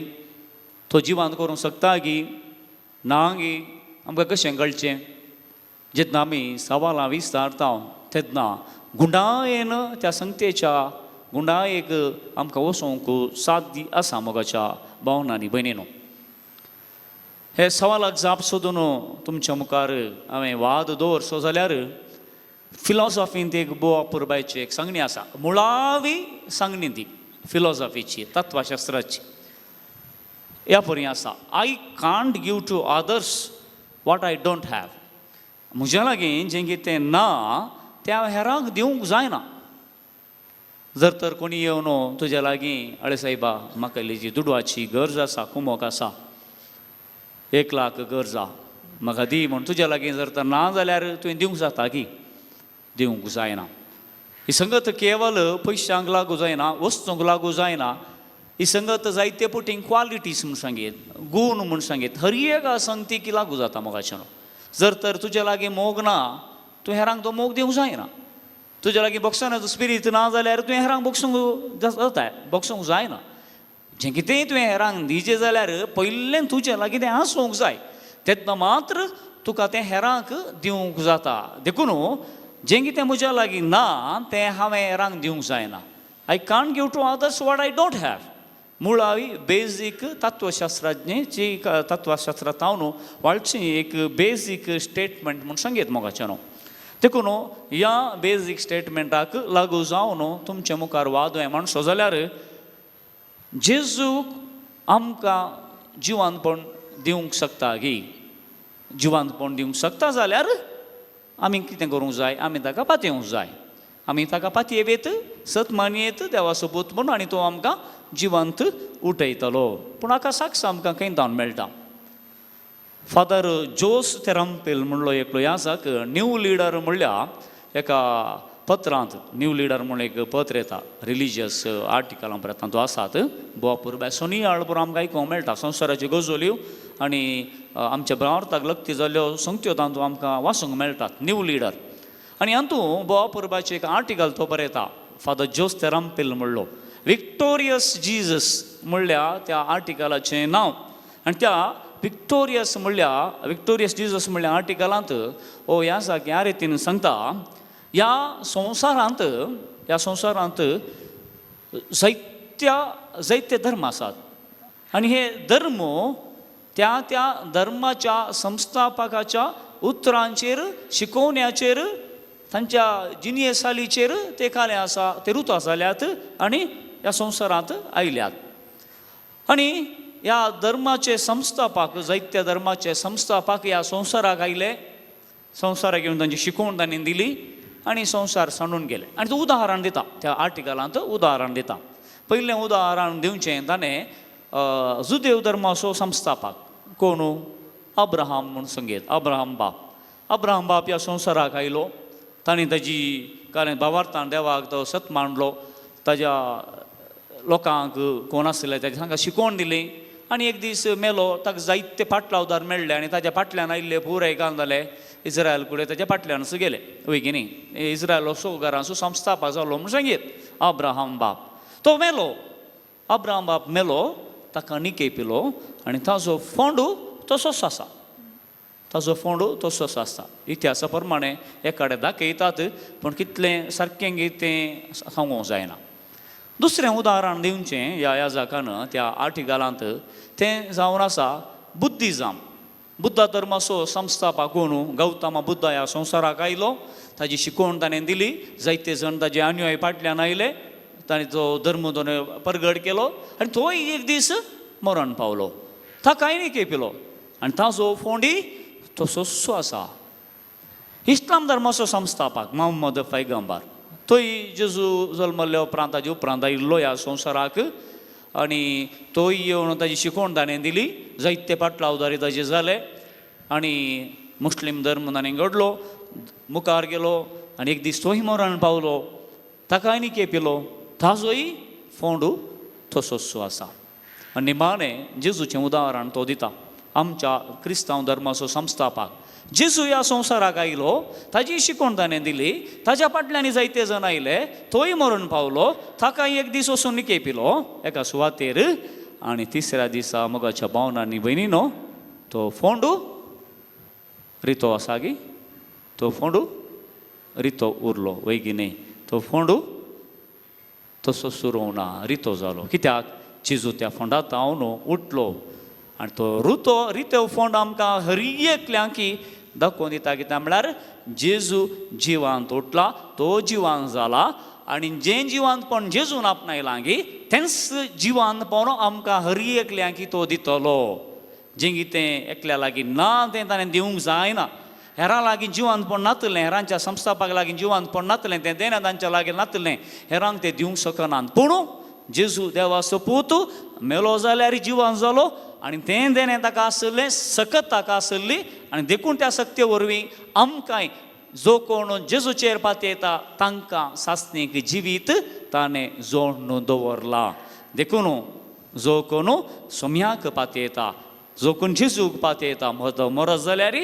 तो जिवंत करूंक शकता गी ना गी आमकां कशें कळचें जेन्ना आमी सवालां विस्तारता तेन्ना गुंडायेन त्या संगतेच्या गुंडायेक आमकां वचोंक साध्य आसा मोगाच्या भावनांनी भयणीनो हे सवालाक जाप सोदून तुमच्या मुखार हांवें वाद दवरचो जाल्यार फिलॉसॉफींत एक बोवा पुरबायची एक सांगणी आसा मुळावी सांगणी ती फिलॉसॉफीची तत्वशास्त्राची ह्या परी आसा I can't give to others what I don't have म्हज्या लागीं जें कितें ना तें हांव हेरांक दिवंक जायना जर तर कोणी येवन तुज्या लागीं अळे सायबा म्हाका इल्लीची दुडवाची गरज आसा कुमोक आसा 1 लाख गरजा म्हाका दी म्हण तुज्या लागीं जर तर ना जाल्यार तुवें दिवंक जाता की दिवंक जायना ही संगत केवल पयशांक लागू जायना वस्तूंक लागू जायना ही संगत जायते पटीन क्वालिटीज म्हूण सांगीत गूण म्हूण सांगीत हर एक संगतीक लागू जाता मोगाचें जर तर तुज्या लागीं मोग ना तूं हेरांक तो मोग दिवंक जायना तुज्या लागीं बॉक्सानाचो स्पिरीट ना जाल्यार तुवें हेरांक बॉक्सूंक जाता बॉक्सूंक जायना जें कितेंय तुवें हेरांक दिजें जाल्यार पयलें तुजें लागीं तें आसूंक जाय तेन्ना मात्र तुका तें हेरांक दिवंक जाता देखून जें कितें म्हज्या लागीं ना तें हांवें हेरांक दिवंक जायना I can't give to others what I don't have मुळावी बेजीक तत्वशास्त्राची तत्वशास्त्रांत हांव न्हू वाळची एक बेजीक स्टेटमेंट म्हणून सांगीत मोगाचें न्हू देखून ह्या बेजीक स्टेटमेंटाक लागू जावन तुमचे मुखार वादूय म्हणसो जाल्यार जेजूक आमकां जिवंतपण दिवंक शकता गी जिवंतपण दिवंक शकता जाल्यार आमी कितें करूंक जाय आमी ताका पातयेवंक जाय आमी ताका पातयेवेत सत मानयेत देवा सोबूत म्हूण आनी तो आमकां जिवंत उठयतलो पूण आकाशाक आमकां खंय जावन मेळटा फादर जोस तेरांपेल म्हणलो एकलो ह्या आसाक न्यू लिडर म्हणल्यार एका पत्रांत न्यू लिडर म्हूण एक पत्र येता रिलिजियस आर्टिकलां परत तातूंत आसात बोवापूर बेसोनी आळपूर आमकां आयकूंक मेळटा संवसाराच्यो गजाल्यो आनी आमच्या भावार्थाक लक्ती जाल्ल्यो संगत्यो तातूंत आमकां वाचूंक मेळटात न्यू लिडर आनी हातूंत बोवापुरबाचें एक आर्टिकल तो बरयता फादर जोस तेरांपेल म्हणलो विक्टोरियस जिजस म्हणल्यार त्या आर्टिकलाचें नांव आनी त्या विक्टोरियस जिजस म्हणल्या आर्टिकलांत हो ह्या आसा की ह्या रितीन सांगता ह्या संवसारांत जायते धर्म आसात आनी हे धर्म त्या धर्माच्या संस्थापकाच्या उतरांचेर शिकोवण्याचेर तांच्या जिनियेसालीचेर ते खाले आसा ते रुतो जाल्यात आनी ह्या संवसारांत आयल्यात आनी ह्या धर्माचे संस्थापक जायत्या धर्माचे संस्थापक ह्या संवसाराक आयले संवसाराक येवन तांची शिकोवण तांणी दिली आनी संवसार सांडून गेले आनी तो उदाहरण दिता त्या आर्टिकलांत उदाहरण दिता पयलें उदाहरण दिवचें ताणें जुदेव धर्माचो संस्थापक कोण अब्राहम म्हूण सांगीत अब्राहम बाप ह्या संवसाराक आयलो ताणें ताजी कारण भावार्थान देवाक तो सत मांडलो ताज्या लोकांक कोण आसले ताजे तांकां शिकोवण दिली आनी एक दीस मेलो ताका जायते पाटलावदार मेळ्ळे आनी ताज्या फाटल्यान आयिल्ले पुराय कान जाले इस्रायल फुडें ताज्या फाटल्यानच गेले वय की न्ही इस्रायल असो घरांचो संस्थापक जालो म्हूण सांगीत अब्राहम बाप तो मेलो अब्राहम बाप मेलो ताका निकेपिलो आनी ताजो फोंडू तसोच आसा ताजो फोंडू तसोच आसा इतिहासा प्रमाणे एकाडे दाखयतात पूण कितलें सारकें गी तें सांगूंक जायना दुसरें उदाहरण दिवचें ह्या याजकान त्या आर्टिकलांत तें जावन आसा बुद्धिजम बुद्ध धर्माचो संस्थापक कोण गौतम बुद्ध ह्या संवसाराक आयलो ताजी शिकोवण ताणें दिली जायते जण ताजे अनुयायी फाटल्यान आयले ताणें तो धर्म परगट केलो आनी तोय एक दीस मरण पावलो ताकाय निकेपिलो आनी ताजो फोंडी तसोच आसा इस्लाम धर्माचो संस्थापक मोहम्मद पैगंबर तोय जेजू जल्मल्ल्या उपरांत ताजे उपरांत आयिल्लो ह्या संवसाराक आनी तोय येवन ताजी शिकोवण ताणें दिली जायते पाटलावदारी ताजे जाले आनी मुस्लीम धर्म ताणें घडलो मुखार गेलो आनी एक दीस तोय मरण पावलो ताकाय निकेपिलो ताजोय फोंडू तसोच आसा आनी निमाणें जेजूचें उदाहरण तो दिता आमच्या क्रिस्तांव धर्माचो संस्थापक जेजू ह्या संवसाराक आयलो ताजी शिकोवण ताणें दिली ताज्या फाटल्यान जायते जण आयले तोय मरण पावलो ताकाय एक दीस वचून निकेपिलो एका सुवातेर आनी तिसऱ्या दिसा मोगाच्या भावनांनी भयणीनो तो फोंडू रितो आसा गी तो फोंडू रितो उरलो वय की न्ही तो फोंडू तसो सुरोवना रितो जालो कित्याक जेजू त्या फोंडांत न्हू उठलो आनी तो रितो फोंड आमकां हर एकल्यांकी दाखोवन दिता कित्याक म्हळ्यार जेजू जिवांत उठला तो जिवांत जाला आनी जें जिवांतपण जेजून आपणायलां गी तेंच जिवांतपण आमकां हर एकल्यांकी तो दितलो जें कितें एकल्या लागीं ना तें ताणें दिवंक जायना हेरां लागीं जिवांतपण नातलें हेरांच्या संस्थापक लागीं जिवांतपण नातलें तें देना तांच्या लागीं नातलें हेरांक तें दिवंक शकनात पूण जेजू देवा सपूत मेलो जाल्यार जिवांत जालो आनी तें देणें ताका आसलें सकत ताका आसली आनी देखून त्या सक्ते वरवीं आमकांय जो कोण जेजूचेर पातयता तांकां सासणेक जिवीत ताणें जोडून दवरला देखून जो कोण सोम्याक पातयता जो कोण जेजूक पातयता मरत जाल्यार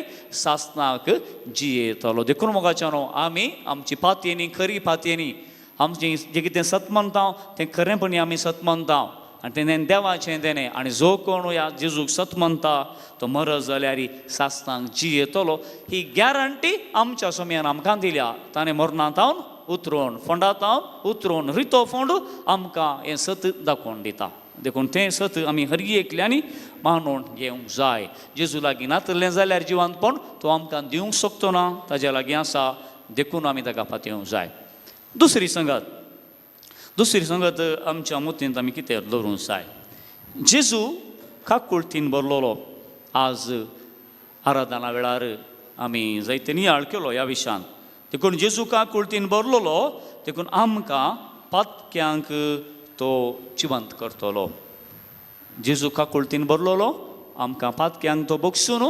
सासणाक जियेतलो देखून मोगाच्यानो आमी आमची पातयेनी खरी पातयेनी आमचें जें कितें सत म्हणटा तें खरेंपणी आमी सत म्हणटा आनी तेणें देवाचें तेणें आनी जो कोण ह्या जेजूक सत म्हणटा तो मरत जाल्यार सास्तांक जी येतलो ही गॅरंटी आमच्या समयान आमकां दिल्या. ताणें मरणांतावन उतरून फोंडांतावन उतरून रितो फोंड आमकां हें सत दाखोवन दिता. देखून तें सत आमी हर एकल्यांनी मानून घेवंक जाय. जेजू लागीं नातलें जाल्यार जिवंतपण तो आमकां दिवंक शकतो ना, ताज्या लागीं आसा, देखून आमी ताका पातयेवंक जाय. दुसरी संगत आमच्या मतींत आमी कितें दवरूंक जाय. जेजू काकुळतीन बरलोलो. आज आराधना वेळार आमी जायते नियाळ केलो ह्या विशयान. देखून जेजू काकुळतीन बरलोलो देखून आमकां पातक्यांक तो जिवंत करतलो. जेजू काकुळतीन बरलोलो आमकां पातक्यांक तो बक्षून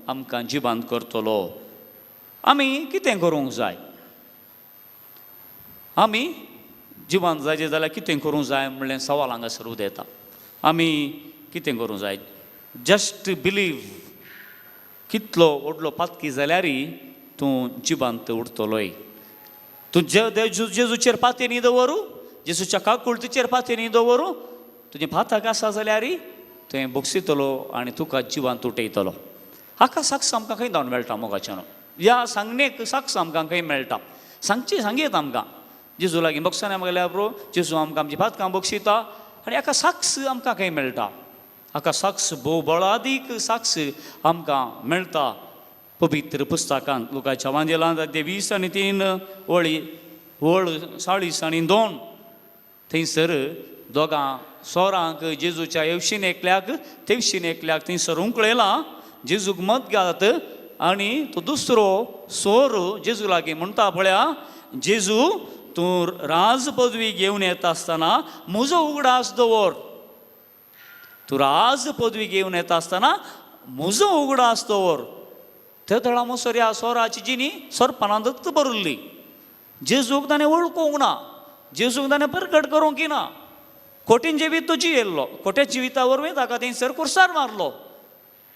आमकां जिवंत करतलो. आमी कितें करूंक जाय? आमी जिवंत जायचे जाल्यार कितें करूंक जाय म्हणलें सवाल हांगासर उदेता. आमी कितें करूंक जाय? Just believe. कितलो व्हडलो पातकी जाल्यारय तूं जिवंत उरतलोय. तूं जेजूचेर पातये न्ही दवरू, जेजूच्या काकुळतीचेर पातये न्ही दवरू, तुजें पातक आसा जाल्यारय तुवें बक्षितलो आनी तुका जिवंत उठयतलो. हाका साक्ष आमकां खंय जावन मेळटा मोगाच्यान? ह्या सांगणेक साक्ष आमकां खंय मेळटा? सांगेत आमकां. जेजू लागीं बक्षांनी गेल्यार पुरो जेजू आमकां आमची पातकां बक्षिता आनी हाका साक्ष आमकां खंय मेळटा? हाका साक्ष भोव बळादीक साक्ष आमकां मेळटा पवित्र पुस्तकांत. लुकाच्या वांजेलांत 20:3 वळी वळ 40:2 थंयसर दोगां सोरांक जेजूच्या येवशीन एकल्याक तेवशीन एकल्याक थंयसर उंकळयलां. जेजूक मत घात आनी तो दुसरो सोर जेजू लागीं म्हणटा पळया, जेजू तूं राज पदवी घेवन येता आसतना म्हजो उगडास दवर. तूं राज पदवी घेवन येता आसतना म्हजो उगडास दवर. थंय थळा मसोर ह्या सोराची जिणी सोरपणांत बरल्ली. जेजूक ताणें वळखूंक ना, जेजूक ताणें प्रकट करूंक ना. खोटीन जिवीत तो जियेल्लो, खोट्या जिविता वरवीं ताका थंयसर कुर्सार मारलो.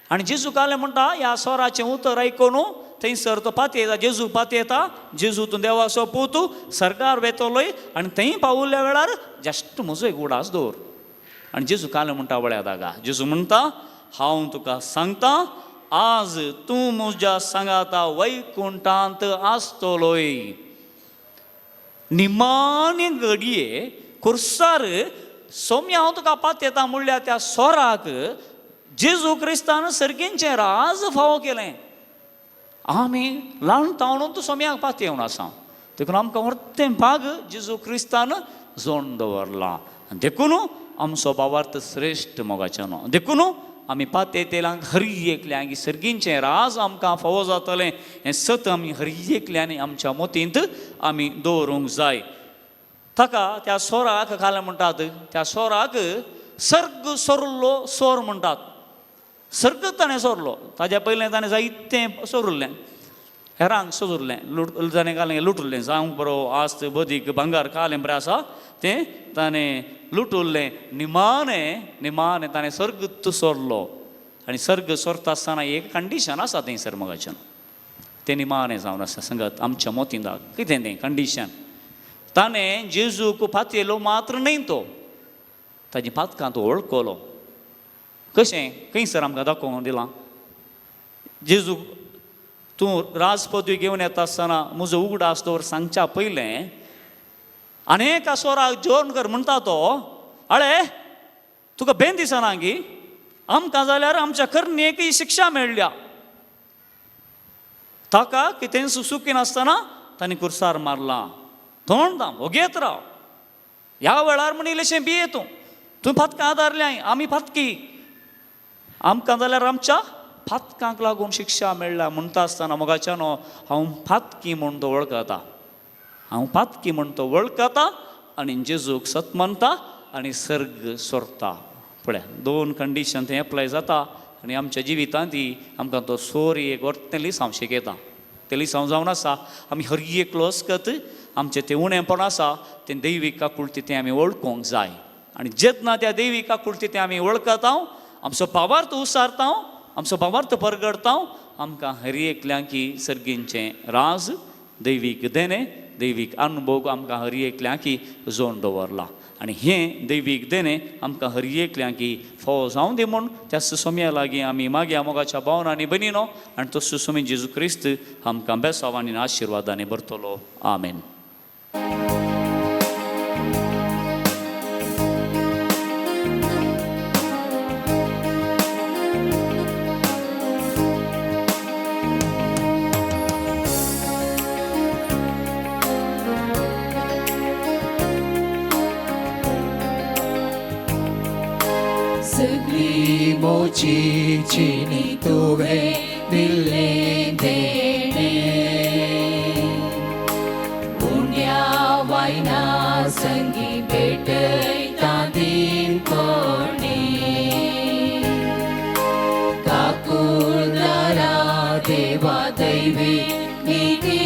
आनी जेजू काले म्हणटा ह्या स्वराचें उतर आयकून थंयसर तो पातयेता. जेजू पातयेता. जेजू तूं देवाचो पूत सरकार वेतलोय आनी थंय पावुल्ल्या वेळार जस्ट म्हजो एक उडास दवर. आनी जेजू काले म्हणटा वळ्या ताका. जेजू म्हणटा हांव तुका सांगता आज तूं म्हज्या सांगाता वैकुंठांत आसतलोय. निमाणे घडये कुर्सार सोम्या हांव तुका पातयेता म्हणल्यार त्या सोराक जेजू क्रिस्तान सर्गेंचें राज फावो केलें. आमी ल्हान तावणून तूं सोम्याक पातयेवन आसा. देखून आमकां व्हरतें भाग जेजू क्रिस्तान जोडून दवरला. देखून आमचो भावार्थ श्रेश्ठ मोगाच्यान. देखून आमी पातयेतल्यांक हर एकल्यांक सर्गींचें राज आमकां फावो जातलें हें सत आमी हर एकल्यांनी आमच्या मतींत आमी दवरूंक जाय. ताका त्या सोराक काले म्हणटात, त्या सोराक सर्ग सोरलो सोर म्हणटात. सर्ग ताणें सोरलो. ताज्या पयलें ताणें जायतें सोरुल्लें, हेरांक सोदुरलें, ताणें कालें लुटुरलें. जावंक बरो आस्त बदीक भांगार कालें बरें आसा तें ताणें लुटुरलें. निमाणें ताणें सर्ग सोरलो. आनी सर्ग सोरता आसतना एक कंडिशन आसा थंयसर मोगाच्यान. तें निमाणें जावन आसा. सांगात आमच्या मोतींत कितें तें कंडिशन? ताणें जेजूक पातयेलो मात्र न्हय, तो ताजी पातकां तो वळखलो. कशें? खंयसर आमकां दाखोवंक दिलां. जेजू तूं राज पदवी घेवन येता आसतना म्हजो उगडास दवर सांगच्या पयलें आनेक सोराक जोन कर म्हणटा तो, आळे तुका बेन दिसना गी? आमकां जाल्यार आमच्या कर्णेक शिक्षा मेळ्ळ्या. ताका कितें सुकी नासतना ताणें कुर्सार मारला. थोंड दाम ओगेत राव. ह्या वेळार म्हण इल्लेशें भिये तूं पातकां आदारल्याय. आमी पातकी. आमकां जाल्यार आमच्या पातकांक लागून शिक्षा मेळ्ळ्या म्हणटा आसतना मोगाच्यान हांव पातकी म्हूण तो वळखता. हांव पातकी म्हूण तो वळखता आनी जेजूक सत म्हणटा आनी सर्ग सोरता. पळय, 2 कंडिशन थंय एप्लाय जाता आनी आमच्या जिवितांत आमकां तो सोर एक व्हरतें लिसांव शिकयता. तें लिसांव जावन आसा आमी हर एकलो अस्कत आमचें तें उणेंपण आसा तें दैवीक काकुळटी तें आमी वळखूंक जाय. आनी जेन्ना त्या दैवीक काकुळटी तें आमी वळखता, आमचो भावार्थ उसारता, आमचो भावार्थ परगडता, आमकां हर एकल्यांक सर्गींचें राज दैवीक देणें दैवीक अनुभव आमकां हर एकल्यांक जोडून दवरला. आनी हें दैवीक देणे आमकां हर एकल्यांकी फावो जावं दी म्हूण त्या सुसोम्या लागीं आमी मागया मोगाच्या भावनांनी बनिनो आनी तो सुसोमी जेजू क्रिस्त आमकां बेसावांनी आशिर्वादांनी भरतलो आमेन. सगळी मोचीची नी तुवें दिल्लें देणें पुण्या वायना संगी भेटयता दिन कोणे काकुळदारा देवा दैवी निधी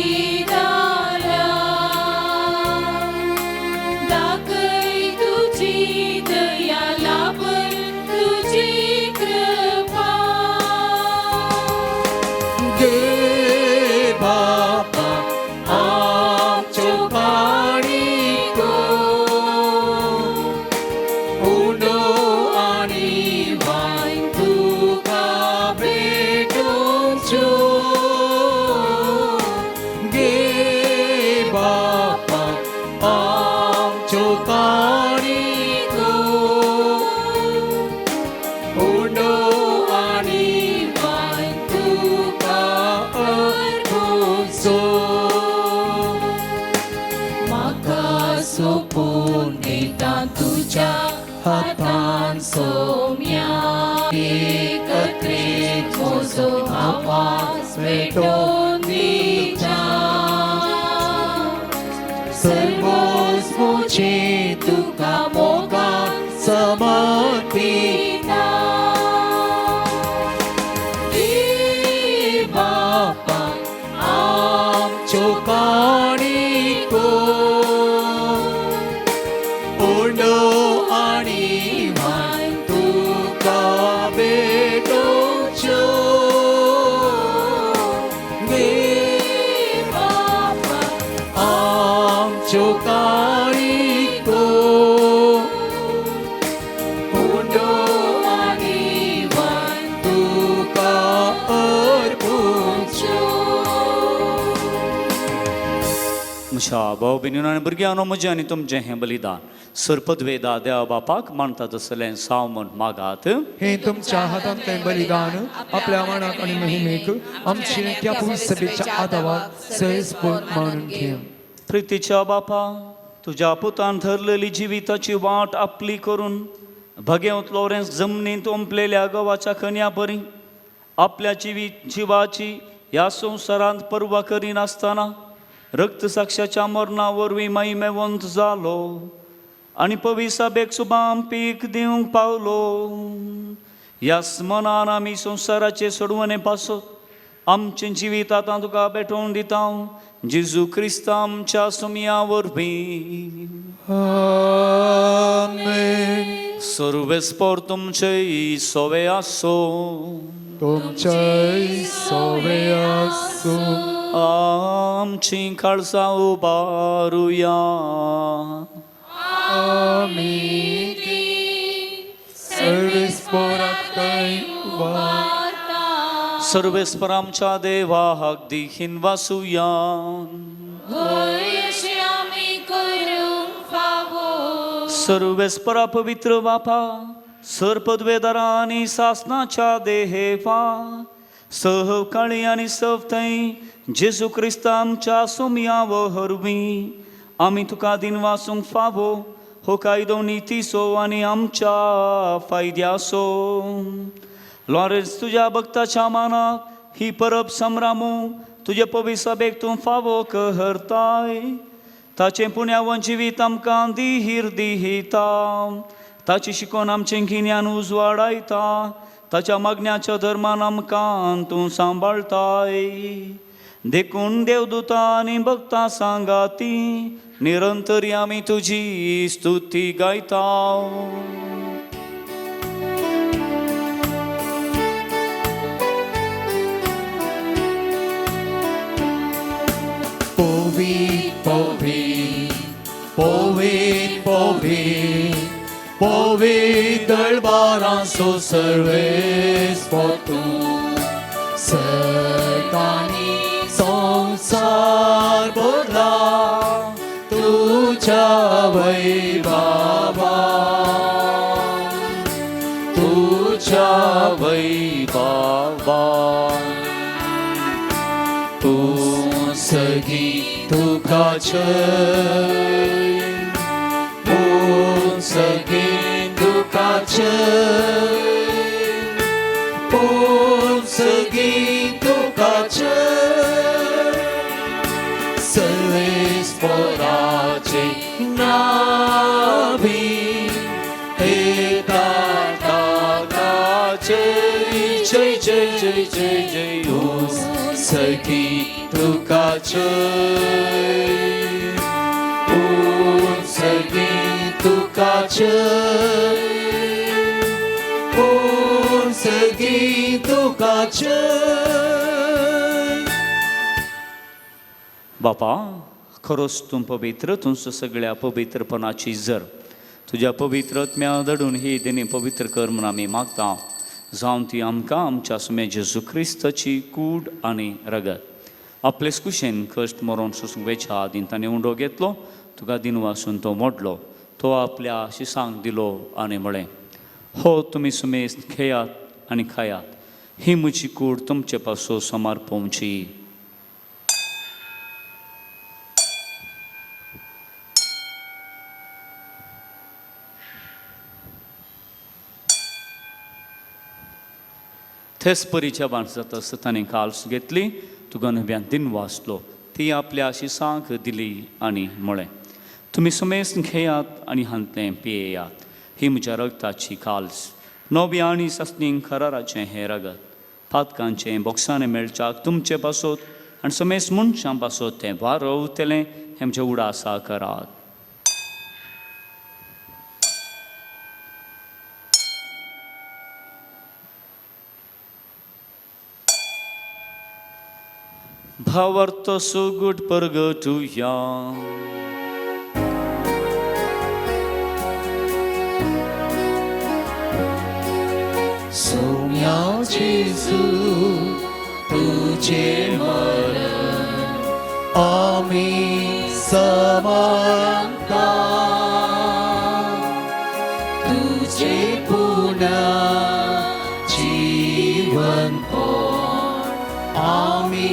दारा दाखय तुजी दया लाभय तुझी कृपा दे बापा आमच्यो काणिको उंडो आनी वायन तुका भेटोवच्यो गे बापा आमच्यो काणिको उंडो आनी वायन तुका अर्पोवचो म्हाका सोपून दिता तुज्या हातान सोम्या एकत्रीत म्हजो आवाज भेटोवन दिता सर्वोच मोचे तुका मोगान समर्पिता दे बापा आमच्यो काणिको उंडो आनी वायन तुका भेटोवच्यो गे बापा आमच्यो काणिको उंडो आनी वायन तुका अर्पोवच्यो. म्हज्या भाव भयणीनो आनी भुरग्यांनो म्हजें आनी तुमचें हें बलिदान सर्पद्वेदा देवा बापाक मानता तसलें साव म्हूण मागात. हे तुमच्या हातांतलें बलिदान आपल्या मनाक आणि महिमेक आमचे त्या पुरुष सभेच्या आदारात सहजपण मानून घेव. प्रितीच्या बापा तुज्या पुतान धरलेली जिविताची वाट आपली करून भगेवंत लॉरेन्स जमनींत ओंपलेल्या गवाच्या खन्या परी आपल्या जिवाची ह्या संवसारांत पर्वा करिनासतना रक्तसाक्षाच्या मरणा वरवीं महिमेवंत जालो आनी पवित्र सभेक सुबाम पीक दिवंक पावलो. ह्या स्मरणान आमी संवसाराचे सोडवणे पासत आमचें जिवीत आतां तुका भेटोवन दिता जेजू क्रिस्त आमच्या सुमया वरवीं. आमेन. सर्वेस्पर तुमचे सोवे आसो. तुमचे सोवे आसो. आमची खालसा उबारुया. आमीन. सर्वेस्पराक दैवा सर्वेस्पर आमच्या देवाक दिखीन वासुया. सर्वेस्परा पवित्र बापा सर्पद्वेदारा आनी सासनाच्या देहेवा सहकाळी आनी सवथई जेजू क्रिस्त आमच्या सोमया वरवीं आमी तुका दिन वासूंक फावो हो कायदो नितीसो आनी आमच्या फायद्यासो. लॉरेन्स तुज्या भक्ताच्या मानाक ही परब संभ्रामू तुजे पवित्र सभेक तूं फावो करताय. ताचें पुण्यावन जिवीत आमकां दिहीर दिता. ताची शिकोवन आमचें गिन्यान उजवाडायता. ताच्या मागण्याच्या धर्मान आमकां तूं सांबाळताय. देखून देवदूता आनी भक्तां सांगाती निरंतरी आमी तुजी स्तुती गायता. पवित्र पोवीत पोवीत पोवीत दळबारांचो सर्वेस तूं सतानी संसार बोधला तुझ्या वैभवा तुझ्या वैभवा तूं सगी दुखाचें तूं सगी दुखाचें तूं सगी दुखाचें सर्वेस्पराचे नाभी एका ताकाचे जय जय जय जय जय हो सगी दुखाचें ओ सगी दुखाचें ओ सगी दुखाचें बापा खरोच तूं पवित्र तुमचो सगळ्या पवित्रपणाची जर तुज्या पवित्रत्म्या दडून ही दिनी पवित्र कर म्हूण आमी मागता जावन ती आमकां आमच्या सुमे जेजू क्रिस्ताची कूड आनी रगत आपलेच कुशेन कश्ट मरोन सुसूंक वेच्या आदीं ताणें उंडो घेतलो तुका दिन वासून तो मोडलो तो आपल्या शिसांक दिलो आनी म्हळें हो तुमी सुमेस खेयात आनी खायात ही म्हजी कूड तुमचे पासो समर्पोवची थेस परीच्या बाणसात आसता ताणें काल्स घेतली तुका नव्यान दिन वाचलो ती आपल्या शिसांक दिली आनी म्हळें तुमी सुमेस घेयात आनी हांतलें पियेयात ही म्हज्या रगताची काल्स नवी आनी सस्नीक कराराचें हें रगत पातकांचें बोक्सांनी मेळच्याक तुमचे पासोत आनी सुमेस मनशां पासोत तें वारवतलें हें म्हजें उडासा करात भावार्थ सुगुट परगटुया सोम्या जेजू तुझे मरण आमी समजता तुझे पुन्हा जीवन आमी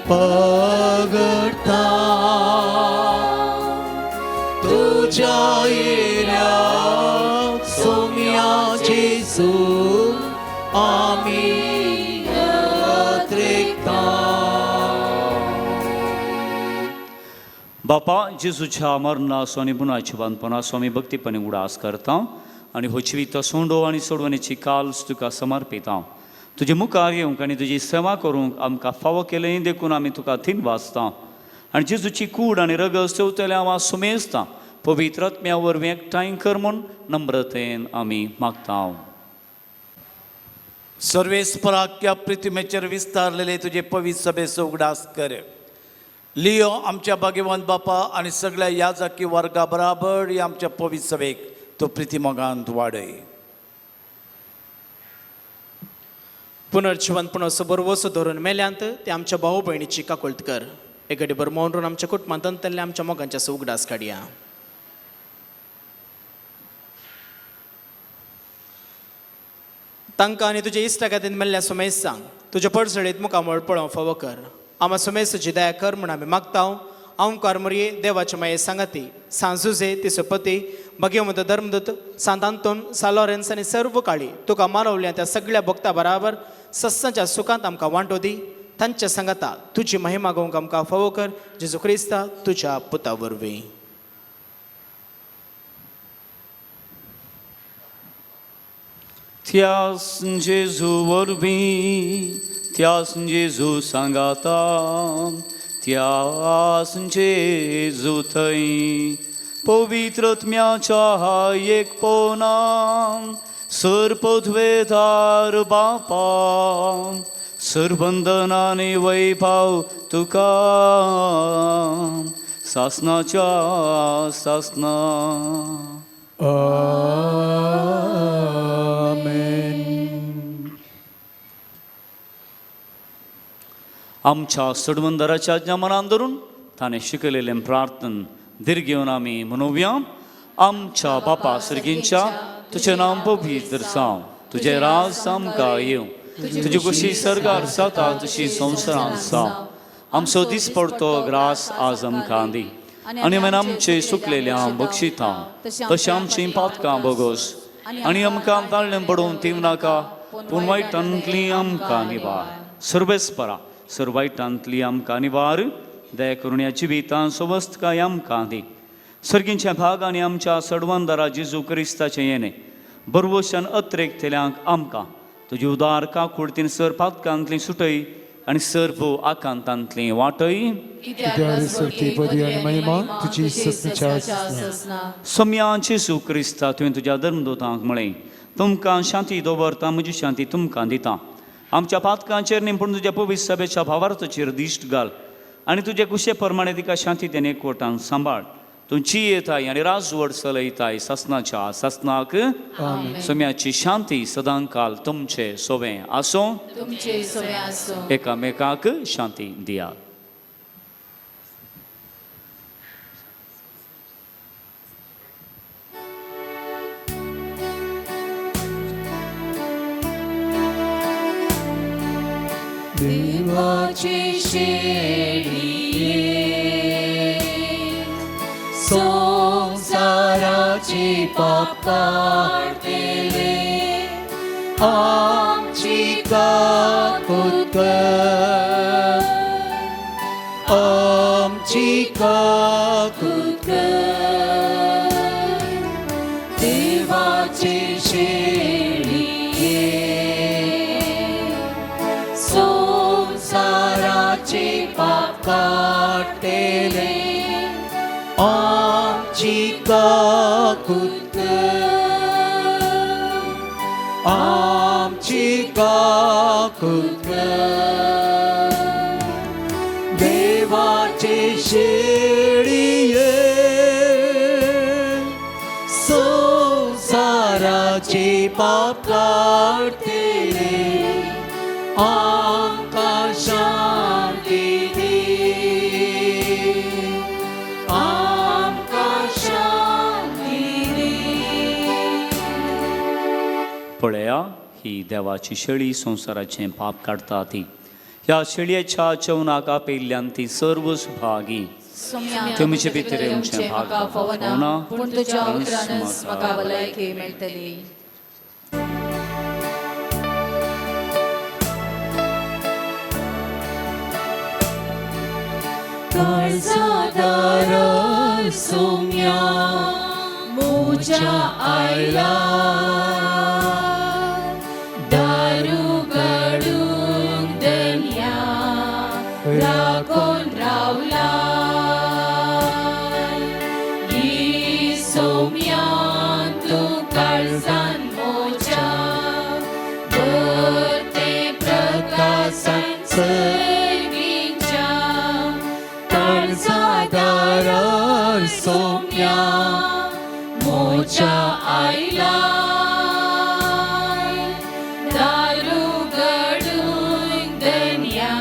पगडता तुझ्या येल्या सोम्या जेजू आमी अत्रेकता बापा जेजूच्या मरणाचो आनी बुनाच्या बांदपणाचो आमी भक्तीपणे उडास करता आनी हो जिवीत सोंडो आनी सोडवणेची काल्स तुका समर्पिता तुजे मुखार येवंक आनी तुजी सेवा करूंक आमकां फावो केलें देखून आमी तुका थीन वाचता आनी जेजूची कूड आनी रगत सेवतले हांव सुमेजता पवित्र आत्म्या वरवीं एकठांय कर म्हूण नम्रतेन आमी मागता सर्वेस्पराक्या प्रितिमेचेर विस्तारलेले तुझे पवित्र सभेचो उगडास कर लियो आमच्या भाग्यवान बापा आनी सगळ्या याजकी वर्गा बराबर ही आमच्या पवित्र सभेक तो प्रितिमोगांत वाडय पुनर्जीवनपणाचो बरवसो धरून मेल्यांत ते आमच्या भाऊ भयणीची काकुळट कर एक घडी बरो मौन आमच्या कुटुंबांत अंतरले आमच्या मोगांच्या उगडास काडया तांकां आनी तुजे इश्टा खातीर मेल्ल्या सुमेस सांग तुज्या पडसळीत मुखामळ पळोवंक फावो कर आमा सुमेसाची दया कर म्हूण आमी मागता हांव कारमरये देवाचे माये सांगाती सांजुजे तिचो पती भगवंत धर्मदूत सांत आंतोन सालोरेन्स आनी सर्व काळी तुका मानवल्या त्या सगळ्या भक्तां बराबर सत्साच्या सुखांत आमकां वांटो दी तांच्या सांगाता तुजी महिमा घेवंक आमकां फावो कर जेजू क्रिस्ता तुज्या पुता वरवीं त्यास जेजू वरवीं त्यास जेजू सांगाता त्यास जेजू थंय पवित्रत्म्याच्या एक पोनां सर्पध्वेदार बापा सर्वंदनाने वैभव तुका सासनाच्या सासना. आमेन. आमच्या सडवंदराच्या आज्ञा मनान धरून ताणें शिकयलेलें प्रार्थन दीर्घ घेवन आमी म्हणुया. आमच्या बापा सर्गींच्या तुजें नांव पवित्र जावं, तुजें राज आमकां येवं, तुजी कशी सर्गार जाता तशी संवसारांत जावं. आमचो दीस पडतो ग्रास आज आमकां दी, आनी आमी आमचे सुकलेल्या बक्षिता तशें आमचीं पातकां बोगोस, आनी आमकां ताळ्ळें पडून दिवं नाका, पूण वायटांतली आमकां निवार. सर्वेस्परा सर्वायटांतली आमकां निवार, दया करून ह्या जिवितां सवस्तकाय आमकां दी. सर्गींच्या भागांनी आमच्या सडवंदरा जेजू क्रिस्ताचें येणें बरवशान अत्रेकतेल्यांक आमकां तुजी उदार काकूळतीन सर पातकांतली सुटय आनी सर्व आकांतांतली वाटय. कित्याक सर्ती पदी आनी महिमा तुजी सत्याच्या आसना. सम्या जेजू क्रिस्ता तुवें तुज्या धर्मदूतांक म्हळें, तुमकां शांती दवरता, म्हजी शांती तुमकां दिता. आमच्या पातकांचेर न्ही पूण तुज्या पवित्र सभेच्या भावार्थाचेर दिश्ट घाल, आनी तुजे कुशे प्रमाणे तिका शांतीतेन एकवटान सांबाळ. तुमची येताय आनी राजवड चलयताय ससनाच्या ससनाक. सम्याची शांती सदांकाल तुमचे सोबे आसो. एकामेकाक शांती दिया. देवाचे शेळिये संसाराची पाप काढतेले, आमची काकूत कर, आमची काकूत कर. देवाचे शेळिये संसाराची पाप काढतेले, आमची काकूत कर, आमची काकूत कर. देवाचे शेळिये संसाराचे पाप काढतेले, आमकां शांती दी, आमकां शांती दी. पळया, ही देवाची शेळी संसाराचें पाप काडटा ती. ह्या शेळयेच्या चवनाक आपयल्ल्यान ती सर्व सुभागी. तुमचे भितर येवचें भाग पावना, पूण तुज्या उतरानच म्हाका भलायकी मेळटली. काळजादार सोम्या मोच्या आयला, दारू गडूंक दन्या राखून रावला. ही सोम्या तूं काळजान मोच्या भरते प्रकाशान सर्गीच्या. काळजादार सोम्या मोच्या आयला, दारू गडूंक दन्या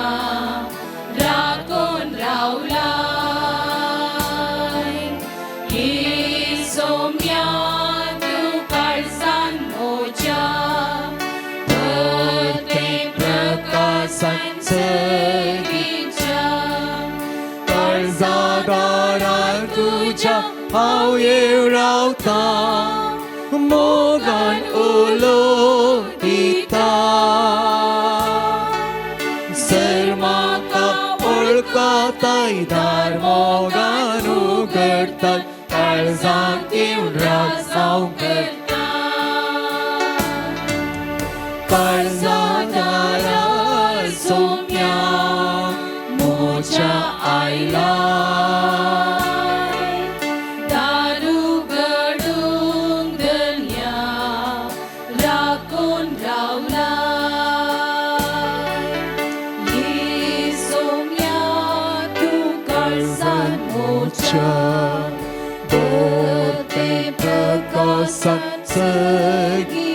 राखून रावला. ही सोम्या तूं काळजान मोच्या भरते प्रकाशान सर्गीच्या. काळजादारार तुज्या हांव येव रावता, मोगान उलोयता. सर म्हाका वळखताय, दार मोगान उगडता, काळजाक येवन रासाव करता. काळजादारार सोम्या मोच्या आयला, दारू गडूंक दन्या राखून रावला. ही सोम्या तूं काळजान मोर्चा दोरते प्रकाशात सगीच्या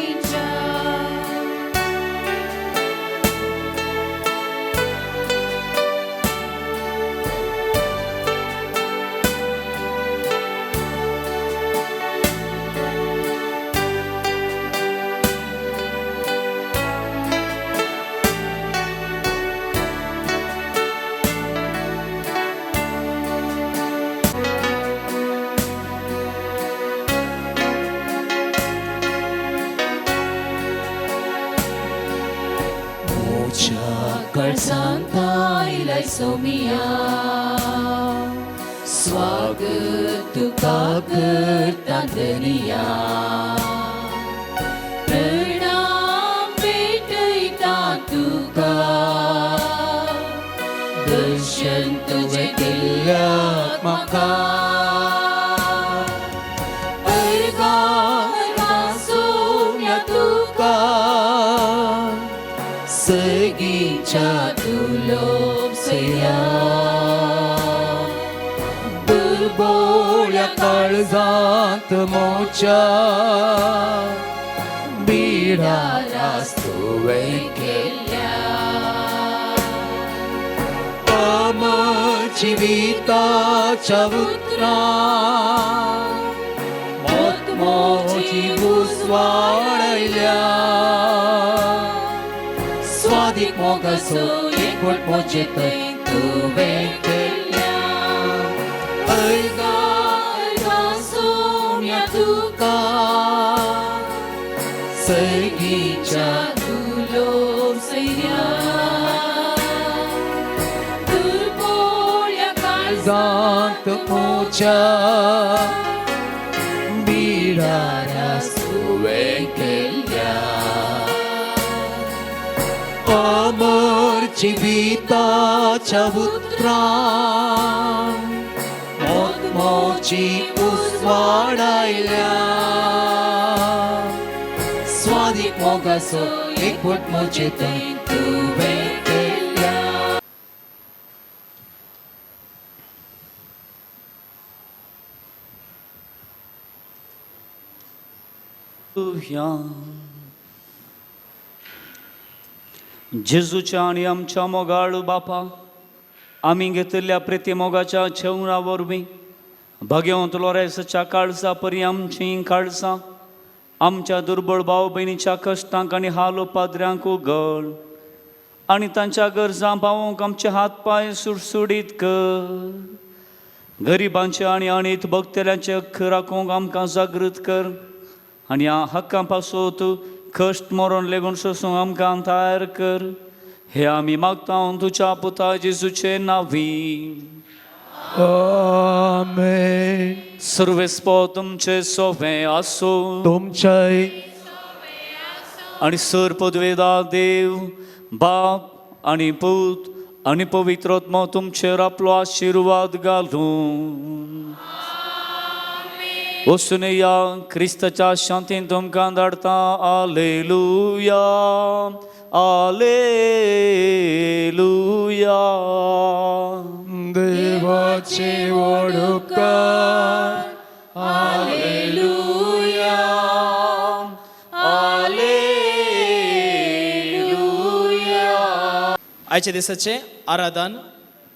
Santa ilai somia Swagat tuka karta daniya Pranam petaita tuka Darshan tujhe dilyak maka Arga somya tuka Segicha tulop saya दुर्बोळ्या काळजात मोर्चा बिडारास तुवे केल्या जीविताच्या उतरा मोतमोची बुसवाळल्या स्वादिक मोगासो एकवट मोचेत तुवे केल्या ऐगा सोम्या तुका सैगीच्या तुलोप सैर्या दुर्बोळ्या जात मोच्या बिडारास तुवे केल्या अमर जीविताच्या उतरा मोतमोची उसवाडायल्या स्वादिक मोगासो एकवट मोचेत तुवे केल्या जेजूच्या आणि आमच्या मोगाळू बापा आम्ही घेतलेल्या प्रेत्यमोगाच्या छेवणावरवी भगवंत लोरेसच्या काळजा परी आमची काळजा आमच्या दुर्बळ भाव बहिणीच्या कष्टांक आणि हालो पाद्र्यांक उगड आणि तांच्या गरजा पावोवंक आमचे हात पाय सुटसुडीत कर गरिबांचे आणि अणित भक्तेल्यांचे हक्क राखूंक आमकां जागृत कर आणि ह्या हक्कां पासोत कश्ट मरण लेगून सोसूंक आमकां तयार कर हे आमी मागता तुझ्या पुता जेजूचे नावी आमेन सर्वेस्पो तुमचे सोवे आसो तुमचे आणि सर पदवेदा देव बाप आणि पूत आणि पवित्रोत्मा तुमचेर आपलो आशीर्वाद घालून वचून या क्रिस्ताच्या शांतीन तुमकां धाडता आलेलुया आलेलुया देवाचे वडकार हालेलुया हालेलुया आयच्या दिसाचे आराधन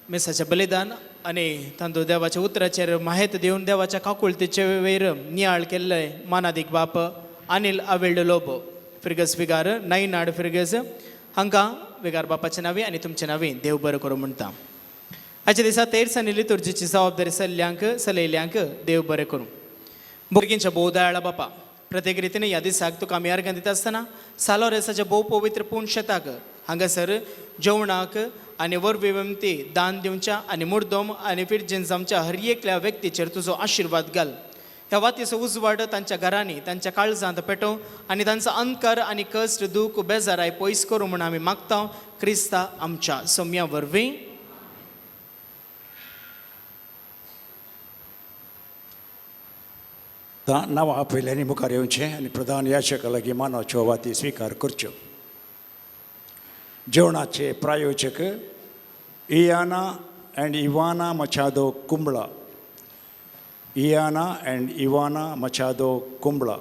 मेसाचे बलिदान आणि तांदूळ देवाच्या उतराचेर माहेत देऊन देवाच्या काकुळतेचे वयर नियाळ केल्लय मानादीक बाप अनिल आवेल्ड लोबो फिरगस विगार नाड फिरगस हांकां विगार बापाचे नावी आनी तुमचे नावी देव बरें करूं म्हणटा आयच्या दिसा तेरसांनी लितुर्जीची जबाबदारी सलयल्यांक देव बरें करूं भुरग्यांच्या भोव दयाळा बापा प्रत्येक रितीन ह्या दिसाक तुका आमी अर्घां दिता आसतना सालो रेसाच्या भोव पवित्र पुणशेताक हांगासर जेवणाक आनी वरविवंती दान दिवच्या आनी मुर्दोम आनी फिरजेन्स आमच्या हर एकल्या व्यक्तीचेर तुजो आशिर्वाद घाल ह्या वातीचो उजवाड तांच्या घरांनी तांच्या काळजांत पेटोव आनी तांचो अंकार आनी कश्ट दूख बेजाराय पयस करूं म्हण आमी मागता क्रिस्ता आमच्या सोम्या वरवीं नांवां आपयल्यांनी मुखार येवचें आनी प्रधान याचका लागीं मानवाच्यो वाती स्विकार करच्यो जेवणाचे प्रायोजक Iana and Ivana Machado Kumbla Iana and Ivana Machado Kumbla.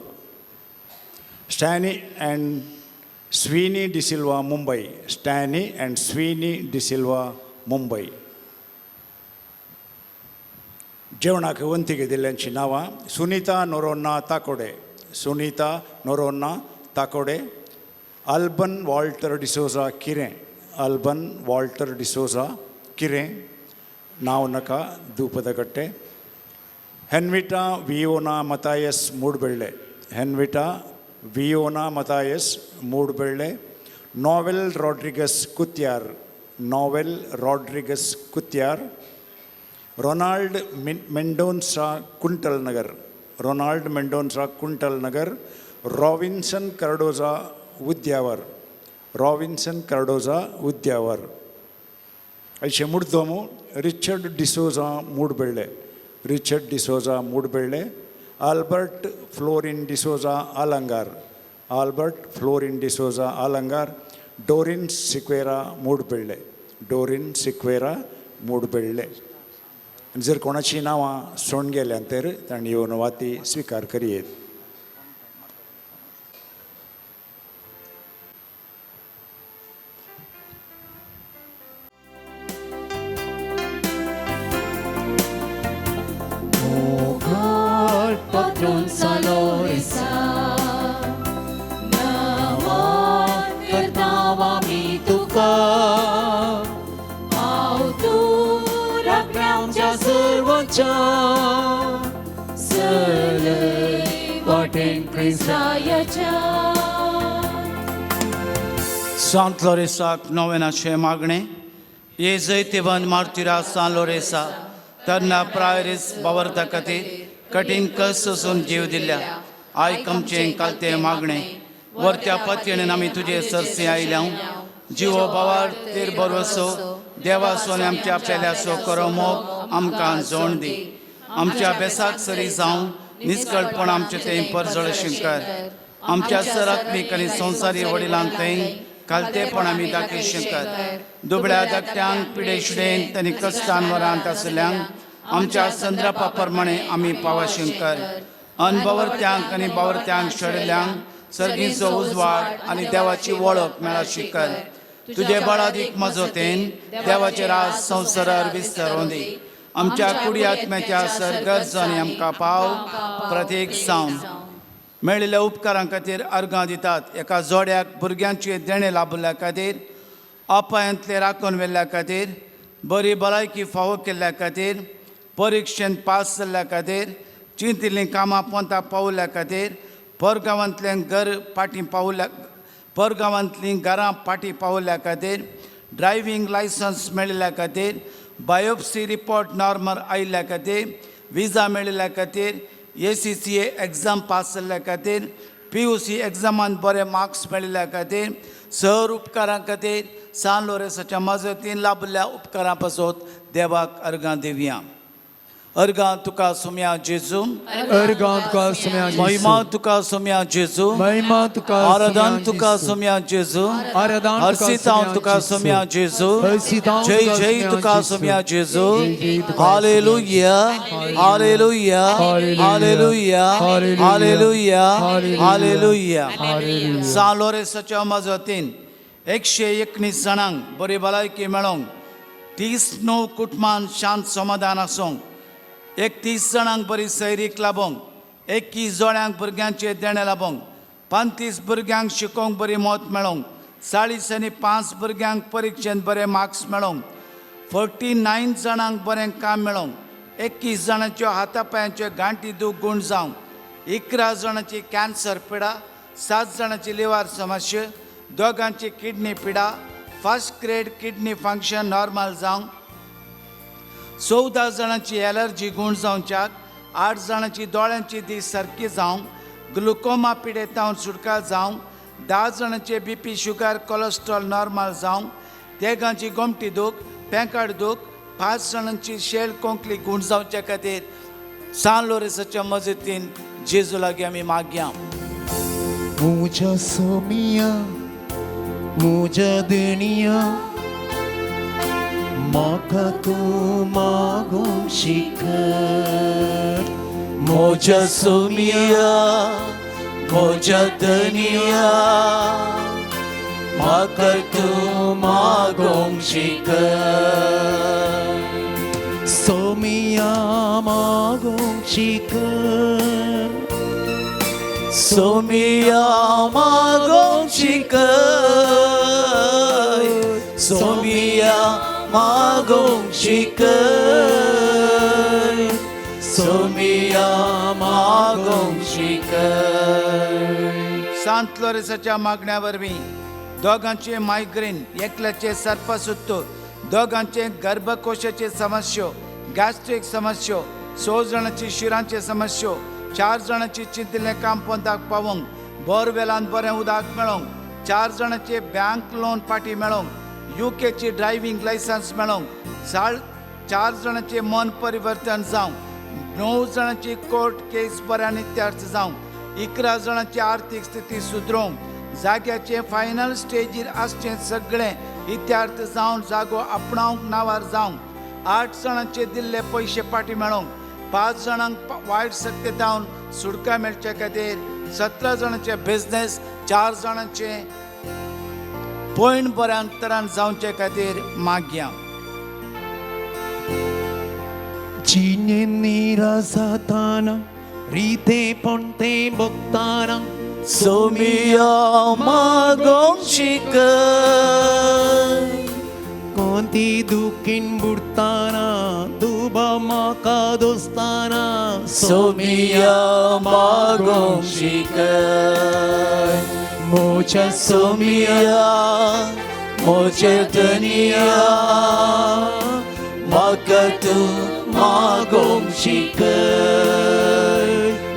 Stanley and Sweeney De Silva Mumbai. Stanley and Sweeney De Silva Mumbai. जेवणाक वंतिके दिल्ल्यांची नांवां सुनीता नोरोन्ना ताकोडे. सुनीता नोरोन्ना ताकोडे. अल्बन वॉल्टर डिसोजा किरें. अल्बन वॉल्टर डिसोजा किरें. नांव नाका दुपदकट्टे. हेन्विटा वियोना मतायस मूडबेळ्ळे. हेन्विटा वियोना मतायस मूडबेळ्ळे. नॉवेल रॉड्रिगस कुत्यार. नॉवेल रॉड्रिगस कुत्यार. रोनाल्ड मेंडोन्सा कुंटलनगर. रोनाल्ड मेंडोन्सा कुंटलनगर. रॉबिन्सन कार्डोजा उद्यावर. रॉबिन्सन कार्डोजा उद्यावर. ऐशे मुर्दोमू रिचर्ड डिसोजा मूडबेळ्ळे. रिचर्ड डिसोजा मूडबेळ्ळे. आल्बर्ट फ्लोरिन डिसोजा आलंगार. आल्बर्ट फ्लोरिन डिसोजा आलंगार. डोरिन सिक्वेरा मूडबेळ्ळे. डोरिन सिक्वेरा मूडबेळ्ळे. जर कोणाची नांवां सोडून गेल्यां तर तांणी येवन वाती स्विकार करियेत. Patron Saloresa Nawan करतावा मी तुका हांव तुरा आमच्या सर्वांच्या सलय वाटेन क्रिस्तायाच्या सांत लोरेसाक नोवेनाचे मागणे. ये जैतेवन मार्तिरा सान लोरेसा तरना प्रायरीस बावरता खातीर कठीण कस सोसून जीव दिल्या आयकमचें कालते मागणे. वरत्या पत्येन आमी तुजे सरसे आयल्या जिवो बावार तेर बरोसो देवा सोने आमच्या पेल्यासो करो मोग आमकां जोड दी. आमच्या बेसाक सरी जावं निश्कळपण आमचे तें परजळ शिंकर. आमच्या सरात्मीक आनी संवसारी वडिलांक तें कालतेपण आमी दाखय शिंकर. दुबळ्या धाकट्यांक पिडे शिडेन तांणी कश्टान वरांत आसल्यांक आमच्या संद्रापा प्रमाणे आमी पावा शिंकर. अनबावरत्यांक आनी बावरत्यांक शेळिल्ल्यांक सर्गीचो उजवाड आनी देवाची वळख मेळा शिंकर. तुजे बळादीक मजोतेन देवाचे राज संवसारार विस्तारों दी. आमच्या कुडी आत्म्याच्या सरगर्जांनी आमकां पाव प्रत्येक सावन. मेळिल्ल्या उपकारां खातीर अर्गां दितात. एका जोड्याक भुरग्यांचे देणे लाभल्या खातीर अपायांतले राखून व्हेल्ल्या खातीर बरी भलायकी फावो केल्ल्या खातीर परिक्षेंत पास जाल्ल्या खातीर चिंतिल्लीं कामां पोंताक पावल्या खातीर परगांवांतल्यान घर पाटी पावल्या परगांवांतलीं घरां पाटी पावल्या खातीर ड्रायव्हिंग लायसन्स मेळिल्ल्या खातीर बायोप्सी रिपोर्ट नॉर्मल आयिल्ल्या खातीर विजा मेळिल्ल्या खातीर ACCA एग्जाम पास जाल्ल्या खातीर PUC एग्जामांत बरे मार्क्स मेळिल्ल्या खातीर सर उपकारां खातीर सान लोरेसाच्या मजतीन लाभल्या उपकारां पासत देवाक अर्गां दिवया. अर्गां तुका सुम्या जेजू. अर्गां तुका सुम्या महिमा तुका सुम्या जेजू. महिमा तुका आराधन तुका सुम्या जेजू. आराधन हर्षितांव तुका सुम्या जेजू. हर्षितांव जय तुका जय सुम्या तुका जेजू. सुम्या जेजू. जय जय तुका हालेलुया हालेलुया हालेलुया हालेलुया हालेलुया. सान लोरेसाच्या मजतीन 119 जाणांक बरी भलायकी मेळोंक 39 कुटुंबांत शांत समाधान आसूंक 31 जाणांक बरी सैरीक लाभोंक 21 जोड्यांक भुरग्यांचे देणे लाभोंक 35 भुरग्यांक शिकोवंक बरी मोत मेळोंक 40 आनी 5 भुरग्यांक परिक्षेंत बरे मार्क्स मेळोंक 49 जाणांक बरें काम मेळोंक 21 जाणांच्यो हातापांयांच्यो गांठी दूख गूण जावंक 11 जाणांची कॅन्सर पिडा 7 जाणांची लिव्हर समस्या 2 किडनी पिडा first grade kidney function normal जावंक 14 जाणांची एलर्जी गूण जावच्याक 8 जाणांची दोळ्यांची दीस सारकी जावंक ग्लुकोमा पिडेतावन सुटका जावंक 10 जाणांचे BP शुगर कोलेस्ट्रॉल नॉर्मल जावंक 3 गोमटी दूख पेंकाड दूख 5 जाणांची शेळ कोंकली गूण जावच्या खातीर सान लोरेसाच्या मजतीन जेजू लागीं आमी मागया. मुझा सोमिया मुझा देणिया म्हाका तूं मागूंक शिकय. मोजा सोमिया मोजा धनिया म्हाका तूं मागोंक सोमिया मागोंक सोमिया मागोंक सोमिया मागोंक सोमिया मागोंक. सांत लोरेसाच्या मागण्या वरवीं दोगांचे मायग्रेन, एकल्याचे सर्पसुत्तो, दोगांचे गर्भकोशाचे समस्यो, गॅस्ट्रीक समस्यो, 6 जाणांची शिरांचे समस्यो, 4 जाणांची चिंतिल्लें काम पोंताक पावोंक, बोरवेलांत बरें उदक मेळोंक, 4 जाणांचे बँक लोन पाटी मेळोंक, UKची ड्रायव्हिंग लायसन्स मेळोंक, 4 जाणांचे मन परिवर्तन जावंक, 9 जाणांची कोर्ट केस बऱ्यान इत्यार्थ जावंक, 11 जाणांची आर्थीक स्थिती सुदरोवंक, जाग्याचे फायनल स्टेजीर आसचें सगळें इत्यार्थ जावन जागो आपणावंक नावार जावंक, 8 जाणांचे दिल्ले पयशे पाटी मेळोंक, 5 जाणांक वायट सत्तेतावन सुटका मेळचे खातीर, 17 जाणांचे बिझनेस, 4 जाणांचे पॉयंट बऱ्या तरान जावचे खातीर मागया. चिने निरा जाताना रीते पणते बघताना सोमिया मागोंक कोणती दुखीन बुडताना दुबा माका दोस्ताना सोमिया मागोंक मोच्या सोमिया मोजे धनिया म्हाका तूं मागोंक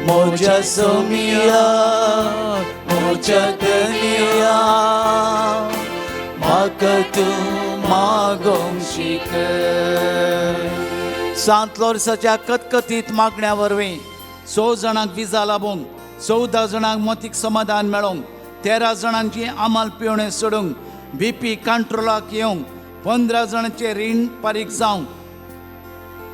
मोजा सोमिया मोजा धनिया म्हाका तूं मागोंक. सांत लोरेसाच्या कतकतीत मागण्या वरवीं 6 जाणांक विजा लाबूंक, 14 जाणांक मतीक समाधान मेळोंक, 13 जाणांची आमाल पिवणें सोडूंक, BP कंट्रोलाक येवंक, 15 जाणांचे रीण फारीक जावंक,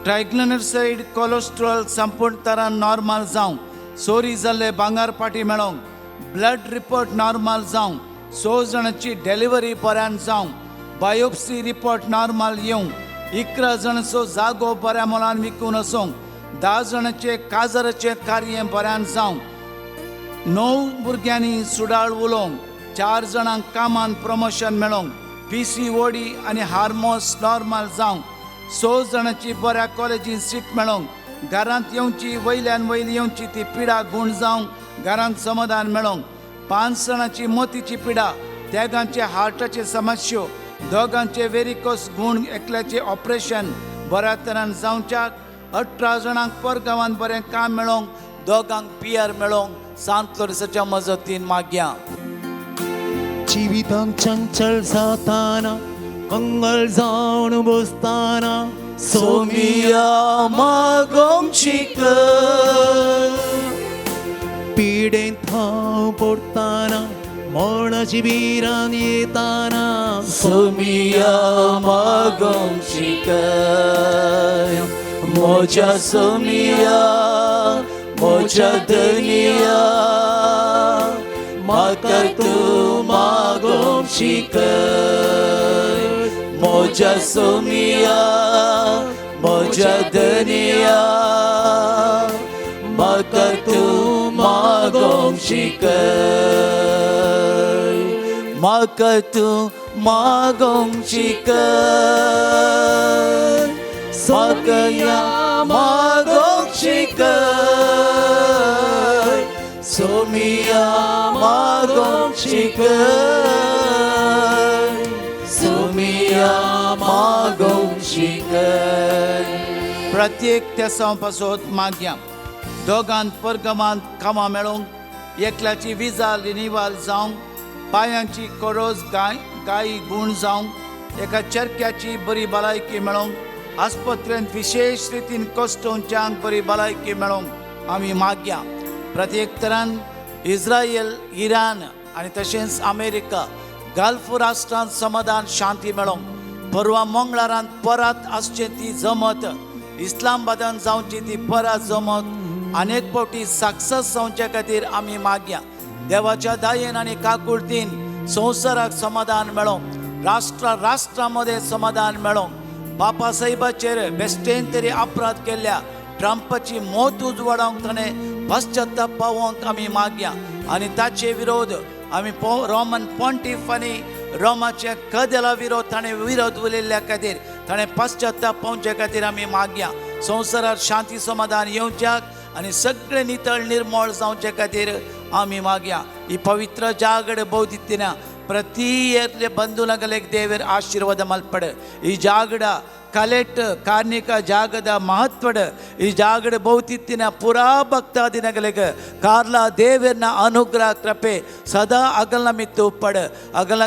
ट्रायग्लिसरायड कोलेस्ट्रॉल संपूर्ण तरान नॉर्मल जावंक, चोरी जाल्ले भांगार पाटी मेळोंक, ब्लड रिपोर्ट नॉर्मल जावंक, 6 जाणांची डिलिव्हरी बऱ्यान जावंक, बायोप्सी रिपोर्ट नॉर्मल येवंक, 11 जाणांचो जागो बऱ्या मोलान विकून वचोंक, 10 जाणांचे काजराचें कार्य बऱ्यान जावंक, 9 भुरग्यांनी सुडाळ उलोवंक, 4 जाणांक कामान प्रमोशन मेळोंक, PCOD आनी हार्मोन्स नॉर्मल जावंक, 6 जाणांची बऱ्या कॉलेजीन सीट मेळोंक, घरांत येवची वयल्यान वयली येवची ती पिडा गुण जावंक घरांत समाधान मेळोंक, 5 जाणांची मोतीची पिडा, तेगांचे हार्टाचे समस्यो, 2 वेरिकोस गुण एकल्याचे ऑपरेशन बऱ्या तरान जावच्याक, 18 जाणांक परगांवांत बरें काम मेळोंक, 2 PR मेळोंक सांत लोरेसाच्या मजतीन मागया. जिवितांत चंचल जाताना कंगल जावन बसताना सोमिया मागोंक पिडेंत हांव पडताना मरणाची भिरांत येताना सोमिया मागोंक मोजा सोमिया मोजा धनिया म्हाका तूं मागोंक मोजा सोमिया मोजा धनिया म्हाका तूं मागोंक म्हाका तूं मागोंक सोमिया मागोंक सोमिया मागोंक सोमिया मागोंक. प्रत्येक तेसां पासत मागया. 2 परगमांत कामां मेळोंक, 1ल्याची विजा रिनिवल जावंक, पांयांची कोरोज गायी गुण जावंक, 1 चरक्याची बरी भलायकी मेळोंक, आस्पत्रेंत विशेष रितीन कश्टोवच्यांक बरी भलायकी मेळोंक आमी मागया. प्रत्येक तरान इस्रायल, इराण आनी तशेंच अमेरिका, गल्फ राष्ट्रांत समाधान शांती मेळोंक, परवा मंगळारांत परत आसचें ती जमत, इस्लामाबादांत जावची ती परत जमत, अनेक फावटी सक्सेस जावचे खातीर आमी मागया. देवाच्या दयेन आनी काकुळतीन संवसाराक समाधान मेळो, राष्ट्रामध्ये समाधान मेळो. बापा साहेबाचेर बेश्टेन तरी अपराध केल्ल्या ट्रंपाची मोत उजवाडावंक ताणें पश्चाताप पावोवंक आमी मागया. आनी ताचे विरोध आमी रोमन पॉन्टिफ आनी रोमाच्या कदेला विरोध ताणें विरोध उलयल्ल्या खातीर ताणें पश्चाताप पावचे खातीर आमी मागया. संवसारात शांती समाधान येवच्याक आनी सगळे नितळ निर्मळ जावचे खातीर आमी मागया. ही पवित्र ಜಾಗಡ ಬೋಧಿತ್ತಿನ ಪ್ರತಿ ಬಂಧುಗಳಿಗೆ ದೇವರ ಆಶೀರ್ವಾದ ಮಲ್ಪಡ. ಈ ಜಾಗಡ ಕಲೆಕ್ಟ್ ಕಾರ್ಣಿಕ ಜಾಗದ ಮಹತ್ವದ ಈ ಜಾಗಡ ಬಹುತಿತ್ತಿನ ಪುರಾ ಭಕ್ತಾದಿನಗಳಿಗೆ ಕಾರ್ಲ ದೇವರನ ಅನುಗ್ರಹ ಕೃಪೆ ಸದಾ ಅಗಲ ಮಿತ್ತು ಪಡ. ಅಗಲ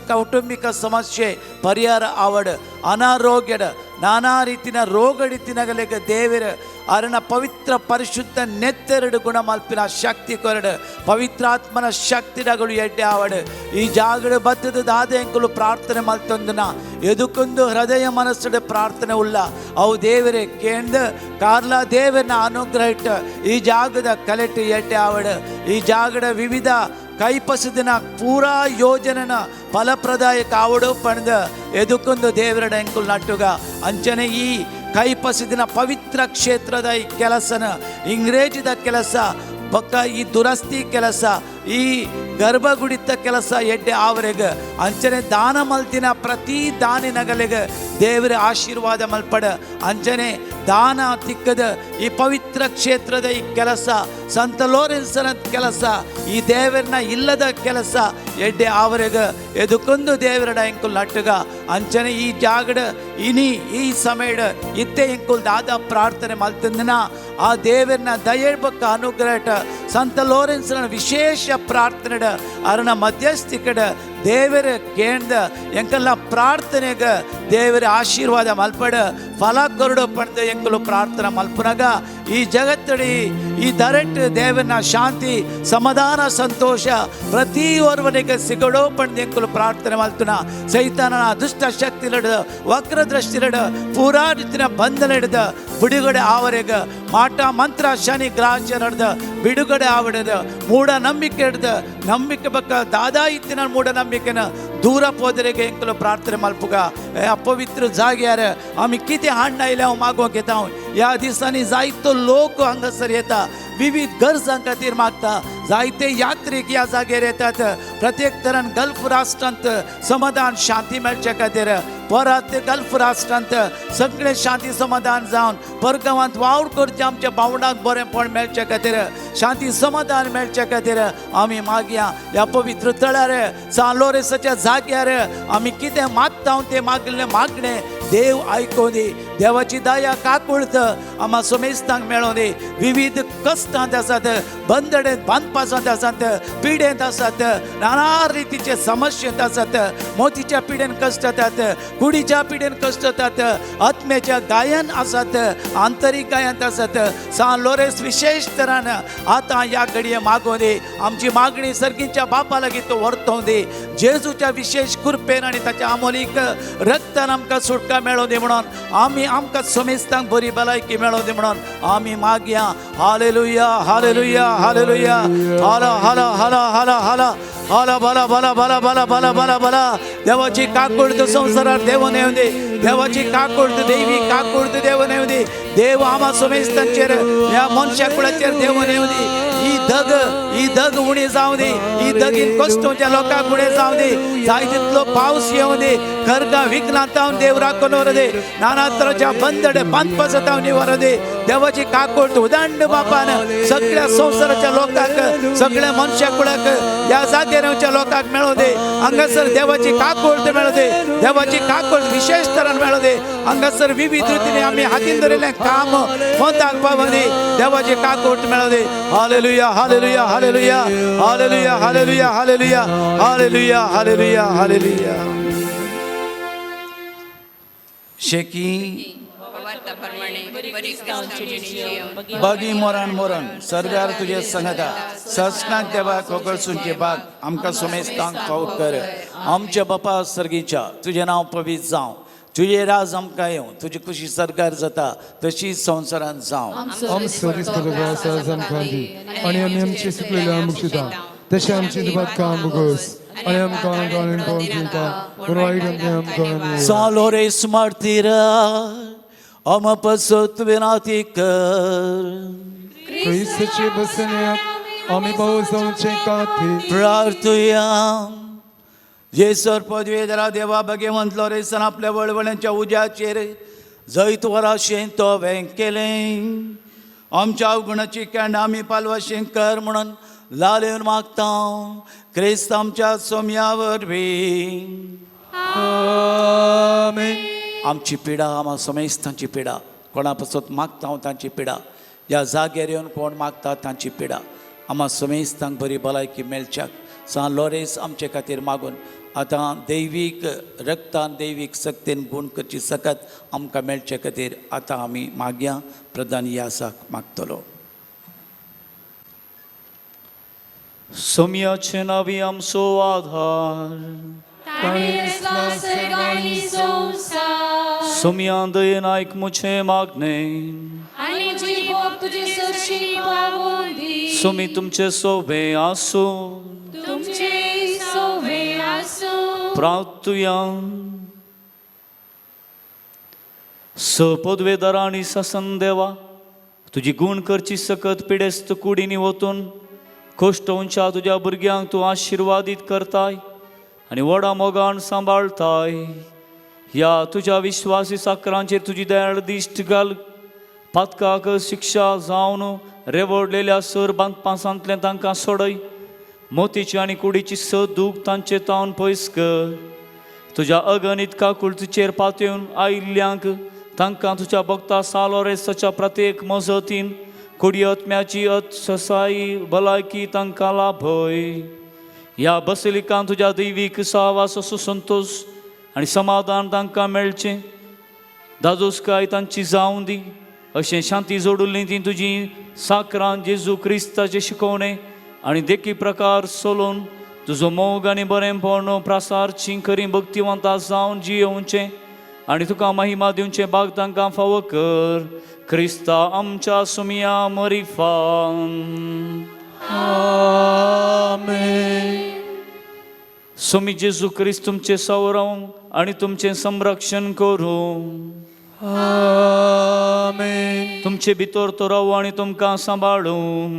ಕೌಟುಂಬಿಕ ಸಮಸ್ಯೆ ಪರಿಹಾರ ಆವಡ. ಅನಾರೋಗ್ಯದ ನಾನಾ ರೀತಿಯ ರೋಗಡಿತಿನಗಳಿಗೆ ದೇವರ ಅರಣ ಪವಿತ್ರ ಪರಿಶುದ್ಧ ನೆತ್ತೆರಡು ಗುಣ ಮಲ್ಪಿನ ಶಕ್ತಿ ಕೊರಡು. ಪವಿತ್ರಾತ್ಮನ ಶಕ್ತಿಡಗಳು ಎಡ್ಡೆ ಆವಡು. ಈ ಜಾಗಡ ಬತ್ತದ ದಾದೆಂಕುಲು ಪ್ರಾರ್ಥನೆ ಮಲ್ತೊಂದುನ ಎದುಕೊಂದು ಹೃದಯ ಮನಸ್ಸುಡೆ ಪ್ರಾರ್ಥನೆ ಉಳ್ಳ ಅವು ದೇವರೇ ಕೇಂದ್ರ ಕಾರ್ಲ ದೇವರನ ಅನುಗ್ರಹ ಇಟ್ಟು ಈ ಜಾಗದ ಕಲೆಕ್ಟ್ ಎಡ್ಡೆ ಆವಡು. ಈ ಜಾಗದ ವಿವಿಧ ಕೈಪಸದಿನ ಪೂರಾ ಯೋಜನೆನ ಫಲಪ್ರದಾಯಕ ಆವಡು ಪಣದ ಎದುಕೊಂದು ದೇವರ ಎಂಕುಲು ನಟ್ಟುಗ ಅಂಚನೆ ಈ ಕೈಪಸದಿನ ಪವಿತ್ರ ಕ್ಷೇತ್ರದ ಈ ಕೆಲಸನ ಇಂಗ್ರೇಜಿದ ಕೆಲಸ ಪಕ್ಕ ಈ ದುರಸ್ತಿ ಕೆಲಸ ಈ ಗರ್ಭಗುಡಿತ ಕೆಲಸ ಎಡ್ಡೆ ಆವರೆಗೆ ಅಂಚನೆ ದಾನ ಮಲ್ತಿನ ಪ್ರತಿ ದಾನಿನಗಳಿಗೆ ದೇವರ ಆಶೀರ್ವಾದ ಮಲ್ಪಡ. ಅಂಚನೆ ದಾನ ತಿಕ್ಕದ ಈ ಪವಿತ್ರ ಕ್ಷೇತ್ರದ ಈ ಕೆಲಸ ಸಂತ ಲೋರೆನ್ಸನ ಕೆಲಸ ಈ ದೇವರನ ಇಲ್ಲದ ಕೆಲಸ ಎಡ್ಡೆ ಆವರೆಗೆ ಎದುಕೊಂದು ದೇವರ ಎಂಕುಲ್ ನಟ್ಟುಗ ಅಂಚನೆ ಈ ಜಾಗಡ ಇನಿ ಈ ಸಮಯದ ಇತ್ತೆ ಎಂಕುಲ್ ದಾದ ಪ್ರಾರ್ಥನೆ ಮಲ್ತಂದಿನ ಆ ದೇವರನ ದಯೆಬಕ್ಕ ಅನುಗ್ರಹ ಸಂತ ಲೋರೆನ್ಸನ ವಿಶೇಷ ಪ್ರಾರ್ಥನೆಡ ಅರಣ ಮಧ್ಯಸ್ಥಿಕಡ ದೇವರ ಕೇಂದ್ರ ಎಂಕಲ್ಲ ಪ್ರಾರ್ಥನೆಗೆ ದೇವರ ಆಶೀರ್ವಾದ ಮಲ್ಪಡ ಫಲ ಕೊರಡು ಪಡೆದ ಎಂಕಲು ಪ್ರಾರ್ಥನೆ ಮಲ್ಪನಗ ಈ ಜಗತ್ತಡಿ ಈ ದರೆಟ್ ದೇವನ ಶಾಂತಿ ಸಮಾಧಾನ ಸಂತೋಷ ಪ್ರತಿ ಓರ್ವನಿಗೆ ಸಿಗಡೋ ಪಡೆದ ಎಂಕಲು ಪ್ರಾರ್ಥನೆ ಮಲ್ತುನ ಸೈತಾನನ ದುಷ್ಟ ಶಕ್ತಿ ಹಿಡಿದ ವಕ್ರ ದೃಷ್ಟಿ ಹಿಡಿದ ಪೂರಾ ರೀತಿಯ ಬಂಧನ ಹಿಡಿದ ಬಿಡುಗಡೆ ಆವರೆಗ ಮಾಟ ಮಂತ್ರ ಶನಿ ಗ್ರಾಹ್ಯ ನಡೆದ ಬಿಡುಗಡೆ ಆವಡದ ಮೂಢ ನಂಬಿಕೆ ಹಿಡಿದ ನಂಬಿಕೆ ಬಕ್ಕ ದಾದಾ ಇತ್ತಿನ ಮೂಢ ನಂಬಿಕೆನ दूर पोदरेगे इंकलो प्रार्थने मल्पुगा अपवित्र जाग्यार आम्ही किती हाडना आयल्या मागो घेता. या दिसांनी जायतो लोक हांगासर येता विविध गरजां खातीर मागता. जायते यात्रीक या जागेर येतात. प्रत्येक तरान गल्फ राष्ट्रांत समाधान शांती मेळचे खातीर परत गल्फ राष्ट्रांत सगळे शांती समाधान जावन परगांवांत वावर करचे आमच्या भावंडांक बरेंपण मेळचे खातीर शांती समाधान मेळचे खातीर आमी मागया. ह्या पवित्र तळ्यार सान लोरेन्साच्या जाग्यार आमी कितें मागता ते मागले मागणे देव आयकून दी. देवाची दया काकुळत आम्हा सोमेस्तांक मेळों दी. विविध कश्टांत आसात, बंदडेंत बांदपासांत आसात, पिडेंत आसात, नाना रितीचे समस्येंत आसात. मोतीच्या पिडेन कश्ट जातात, कुडीच्या पिडेन कश्ट जातात, आत्म्याच्या गायन आसात, आंतरीक गायंत आसात. सान लोरेन्स विशेष तरान आतां या घडये मागों दी. आमची मागणी सर्गीच्या बापा लागीं तो व्हरतों दी. जेजूच्या विशेष कृपेन आनी ताच्या अमोलीक रक्तान आमकां सुटका मेळों दी म्हणून आमी आमकां सोमेस्तांक बरी भलायकी मेळों दी म्हणून आमी मागया. हालेलुया हालेलुया हालेलुया हाला हाला हाला हाला हाला हाला भला भला भला भला भला भला भला. देवाची काकुळत संवसारात देव नेऊ दे. देवाची काकुळत देवी काकुळत देव नेऊ दे. देव आम्हा सोमेस्तांचेर ह्या मनशा कुळाचेर देव नेऊ दे. ही दग उणी जावं दी. ही दगीन कश्टांच्या लोकांक उणें जावं दी. जाय तितलो पावस येवं दी. कर्गां विघ्नांतावन देव राखून व्हर दे. नाना तरांच्या बंदडे बांदपासांतावन निवार दे. देवाची काकुळत उदांड बापान सगळ्या संवसाराच्या लोकांक सगळ्या मनशा कुळाक ह्या जागेर येवच्या लोकांक मेळों दे. हांगासर देवाची काकुळत मेळों दे. देवाची काकुळत विशेष तरान मेळों दे. हांगासर विविध रितीने आमी हातीन धरिल्लें काम पोंताक पावों दी. देवाची काकुळत मेळों दे. हालेलुया hallelujah hallelujah hallelujah hallelujah hallelujah hallelujah hallelujah हालेलुया. शेकी बागी मोरान मोरन सर्गार तुझे संगता ससनाक देवा कोकळसूंचे बाग आमकां सोमेस्तांक फावो कर. आमच्या बापा सर्गीच्या तुझें नांव पवित्र जावं. तुझे राज आमकां येवं, तुजी कशी सरकार जाता तशी संवसारांत जावं. आमचो दिसपतो घास आज आमकां दी आनी आमी आमची सुकलेल्या आमकां दिता तशें आमची दुबातकां आमकां आणि आमकां गाळून पळोवन तुमकां पुरवाय आमकां Salores martira, ama pasot venati कर. क्रिस्ताचे बसण्याक आमी पावस जावचे खातीर प्रार्थुया. येसर पदवेदरा देवा भगवंत लोरेसान आपल्या वळवळ्यांच्या उज्याचेर जैत वराशें तो वें केलें. आमच्या अवगुणाची कॅन्ड आमी पालवाशें कर म्हणून लालेवन मागता. क्रिस्त आमच्या सोम्या वरवीं. आमची पिडा आम्हा समेस्तांची पिडा कोणा पासत मागता तांची पिडा ह्या जाग्यार येवन कोण मागता तांची पिडा आम्हा समेस्तांक बरी भलायकी मेळच्याक सान लोरेस आमचे खातीर मागून आतां दैवीक रक्तान दैवीक सक्तीन गूण करची सकत आमकां मेळचे खातीर आतां आमी मागया. प्रधान यासाक मागतलो. सोम्याचे नावी आमचो आधार. सोम्या दयेन आयक मुझे मागणे. सोमी तुमचे सोबे आसो. प्रार्थुया. सपदवेदार आणि ससन देवा तुझी गुण करची सकत पिडेस्त कुडीनी वतून कोश्टोंच्या तुझ्या भुरग्यांक तूं आशिर्वादीत करताय आणि व्हडा मोगान सांबाळताय. ह्या तुझ्या विश्वासी साकरांचेर तुजी दयाळ दिश्ट घाल. पातकाक शिक्षा जावन रेवडलेल्या सर बांदपासांतले तांकां सोडय. मोतीची आनी कुडीची दूख तांचे तावन पयस कर. तुज्या अगणित काकुळतीचेर पातयेवन आयिल्ल्यांक तांकां तुज्या भक्ता सालोरेसाच्या प्रत्येक मजतीन कुडी आत्म्याची ससाई भलायकी तांकां लाभय. ह्या बसलिकांत तुज्या दैवीक सहवास सुसंतोष आनी समाधान तांकां मेळचें. दादोसकाय तांची जावं दी. अशें शांती जोडुल्ली ती तुजी साकरान जेजू क्रिस्ताचे शिकोवणे आनी देखी प्रकार सोलोवन तुजो मोग आनी बरेंपण प्रसारची खरी भक्तिवंतां जावन जियोवचें आनी तुका महिमा दिवचे भाग तांकां फावो कर. क्रिस्ता आमच्या सुमिया मरिफान. स्वामी जेजू क्रिस्त तुमचे सौरव आणि तुमचे संरक्षण करूं. तुमचे भितर तो रावू आणि तुमकां सांबाळूं.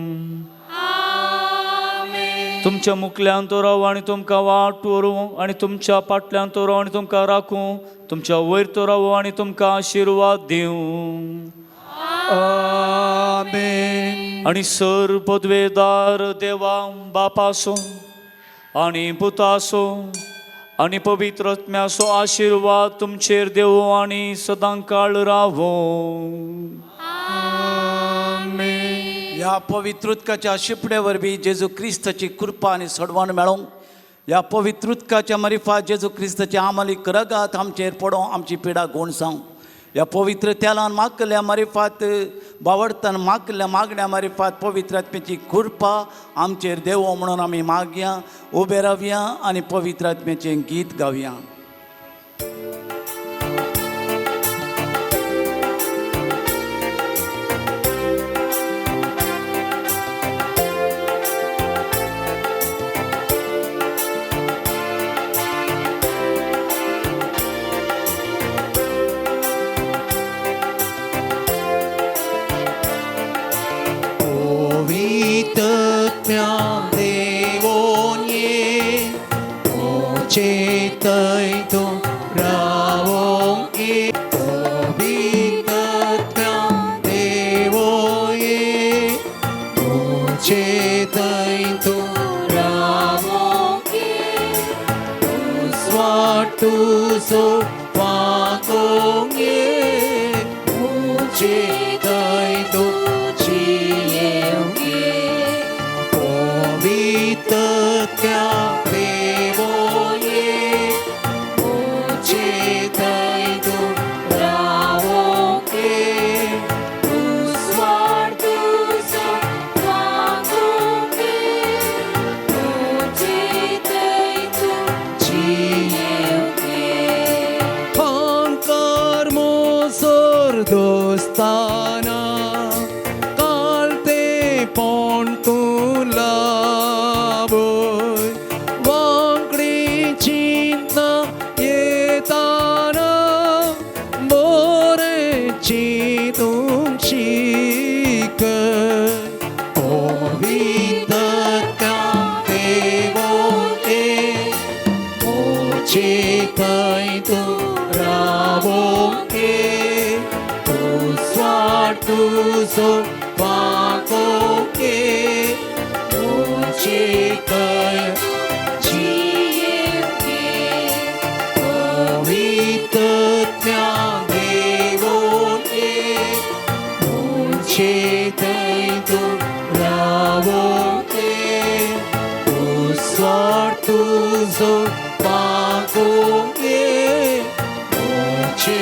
तुमच्या मुखल्यान तो रावू आणि तुमकां वाट व्हरूं आणि तुमच्या फाटल्यान तो रावू आणि तुमकां राखूं. तुमच्या वयर तो रावू आणि तुमकां आशिर्वाद दिवं. आणि सर पदवेदार देवा बापासो आणि पुतासो आणि पवित्र आत्म्याचो आशिर्वाद तुमचेर देवो आणि सदां काळ रावो. ह्या पवित्र उदकाच्या शिपडे वरवीं जेजू क्रिस्ताची कृपा आनी सडवण मेळोंक ह्या पवित्र उदकाच्या मरिफात जेजू क्रिस्ताची आमलीक रगात आमचेर पडों आमची पिडा गोण जावं. ह्या पवित्र तेलान मागल्या मरिफात बावडतान मागल्या मागण्या मरिफात पवित्र आत्म्याची कृपा आमचेर देवो म्हणून आमी मागया. उबे रावया आनी पवित्र आत्म्याचें गीत गावया. Honka दोस्ताना कालते पण तुला बोय वांगडी चिंता येताना मोरेची तुमची तुझो पाको के तुझे कर जिये के पवित्र देवो के मुझे तू रावो के स्वार तुझो पाको के मुझे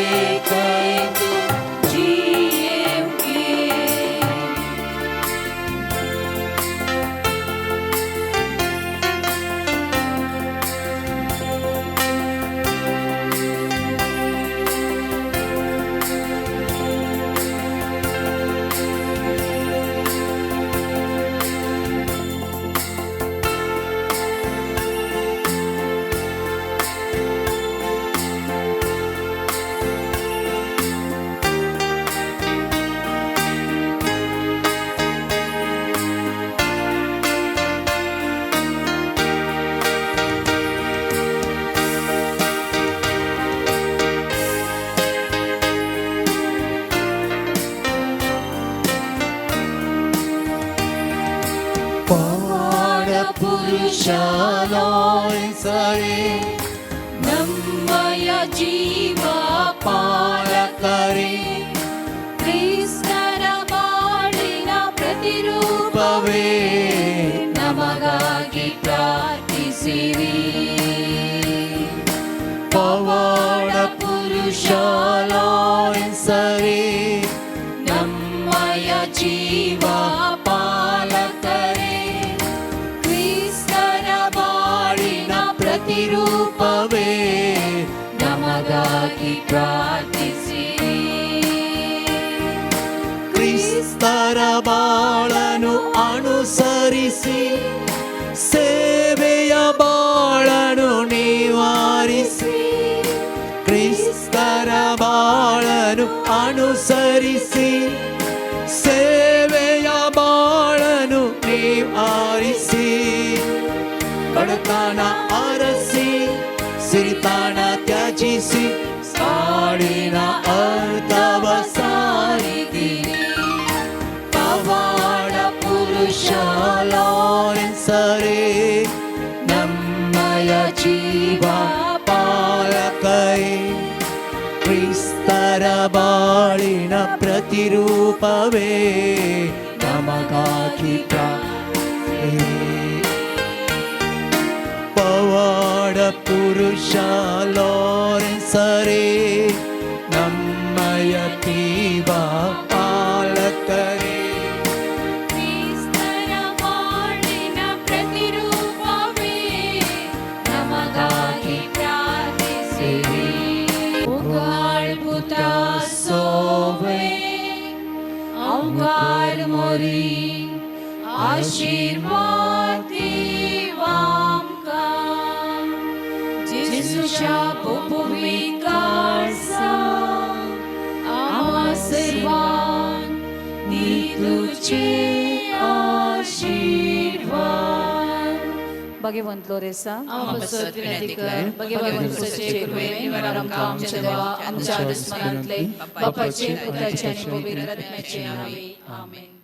ಶಾಲೋಯ್ ಸರೆ ನಮ್ಮಯ ಜೀವ ಪಾಲಕರೇ ಕ್ರಿಸ್ತರ ಬಾಳಿನ ಪ್ರತಿರೂಪವೇ ನಮಗಾಗಿ ಪ್ರಾರ್ಥಿಸಿರಿ ಪವಾಡ ಪುರುಷಾಲೋಯ್ ಸರೆ ನಮ್ಮಯ ಜೀವ ರೂಪವೇ ನಮಗಾಗಿ ಪ್ರಾರ್ಥಿಸಿರಿ ಕ್ರಿಸ್ತರ ಬಾಳನು ಅನುಸರಿಸಿ ಸೇವೆಯ ಬಾಳನು ನಿವಾರಿಸಿ ಕ್ರಿಸ್ತರ ಬಾಳನು ಅನುಸರಿಸಿ ಸೇವೆಯ ಬಾಳನು ನಿವಾರಿಸಿ ಬಡತನ ಅರಸಿ ಸಿರಿತಾಣ ತ್ಯಜಿಸಿ ಸಾಡಿನ ಅರ್ಥವ ಸಾರಿದಿರಿ ಪವಾಡ ಪುರುಷ ಲಾರೆನ್ಸರೇ ನಮ್ಮಯ ಜೀವ ಪಾಲಕೈ ಕ್ರಿಸ್ತರ ಬಾಳಿನ ಪ್ರತಿರೂಪವೇ ನಮಗಾಗಿ ಪವಾಡ ಪುರುಷ ಲಾರೆನ್ಸರೇ ನಮ್ಮಯ ಜೀವ ಪಾಲಕರೇ ಕ್ರಿಸ್ತರ ಬಾಳಿನ ಪ್ರತಿರೂಪವೇ ನಮಗಾಗಿ ಪ್ರಾರ್ಥಿಸಿರಿ ಅದ್ಭುತ ಸೋವೆ अवकार मोरी आशीर्वाद देवांका जिसुच्या उपविकारसा आशीर्वाद दी तुझे आशीर्वाद भगवंत लोरेसा आमपसत विनंती कर भगवंत तुझे कृपे निवारण आमच्या देवा आमच्या स्मरणातले बापाचे पुत्राचे आणि पवित्र आत्म्याचे नावे आमेन.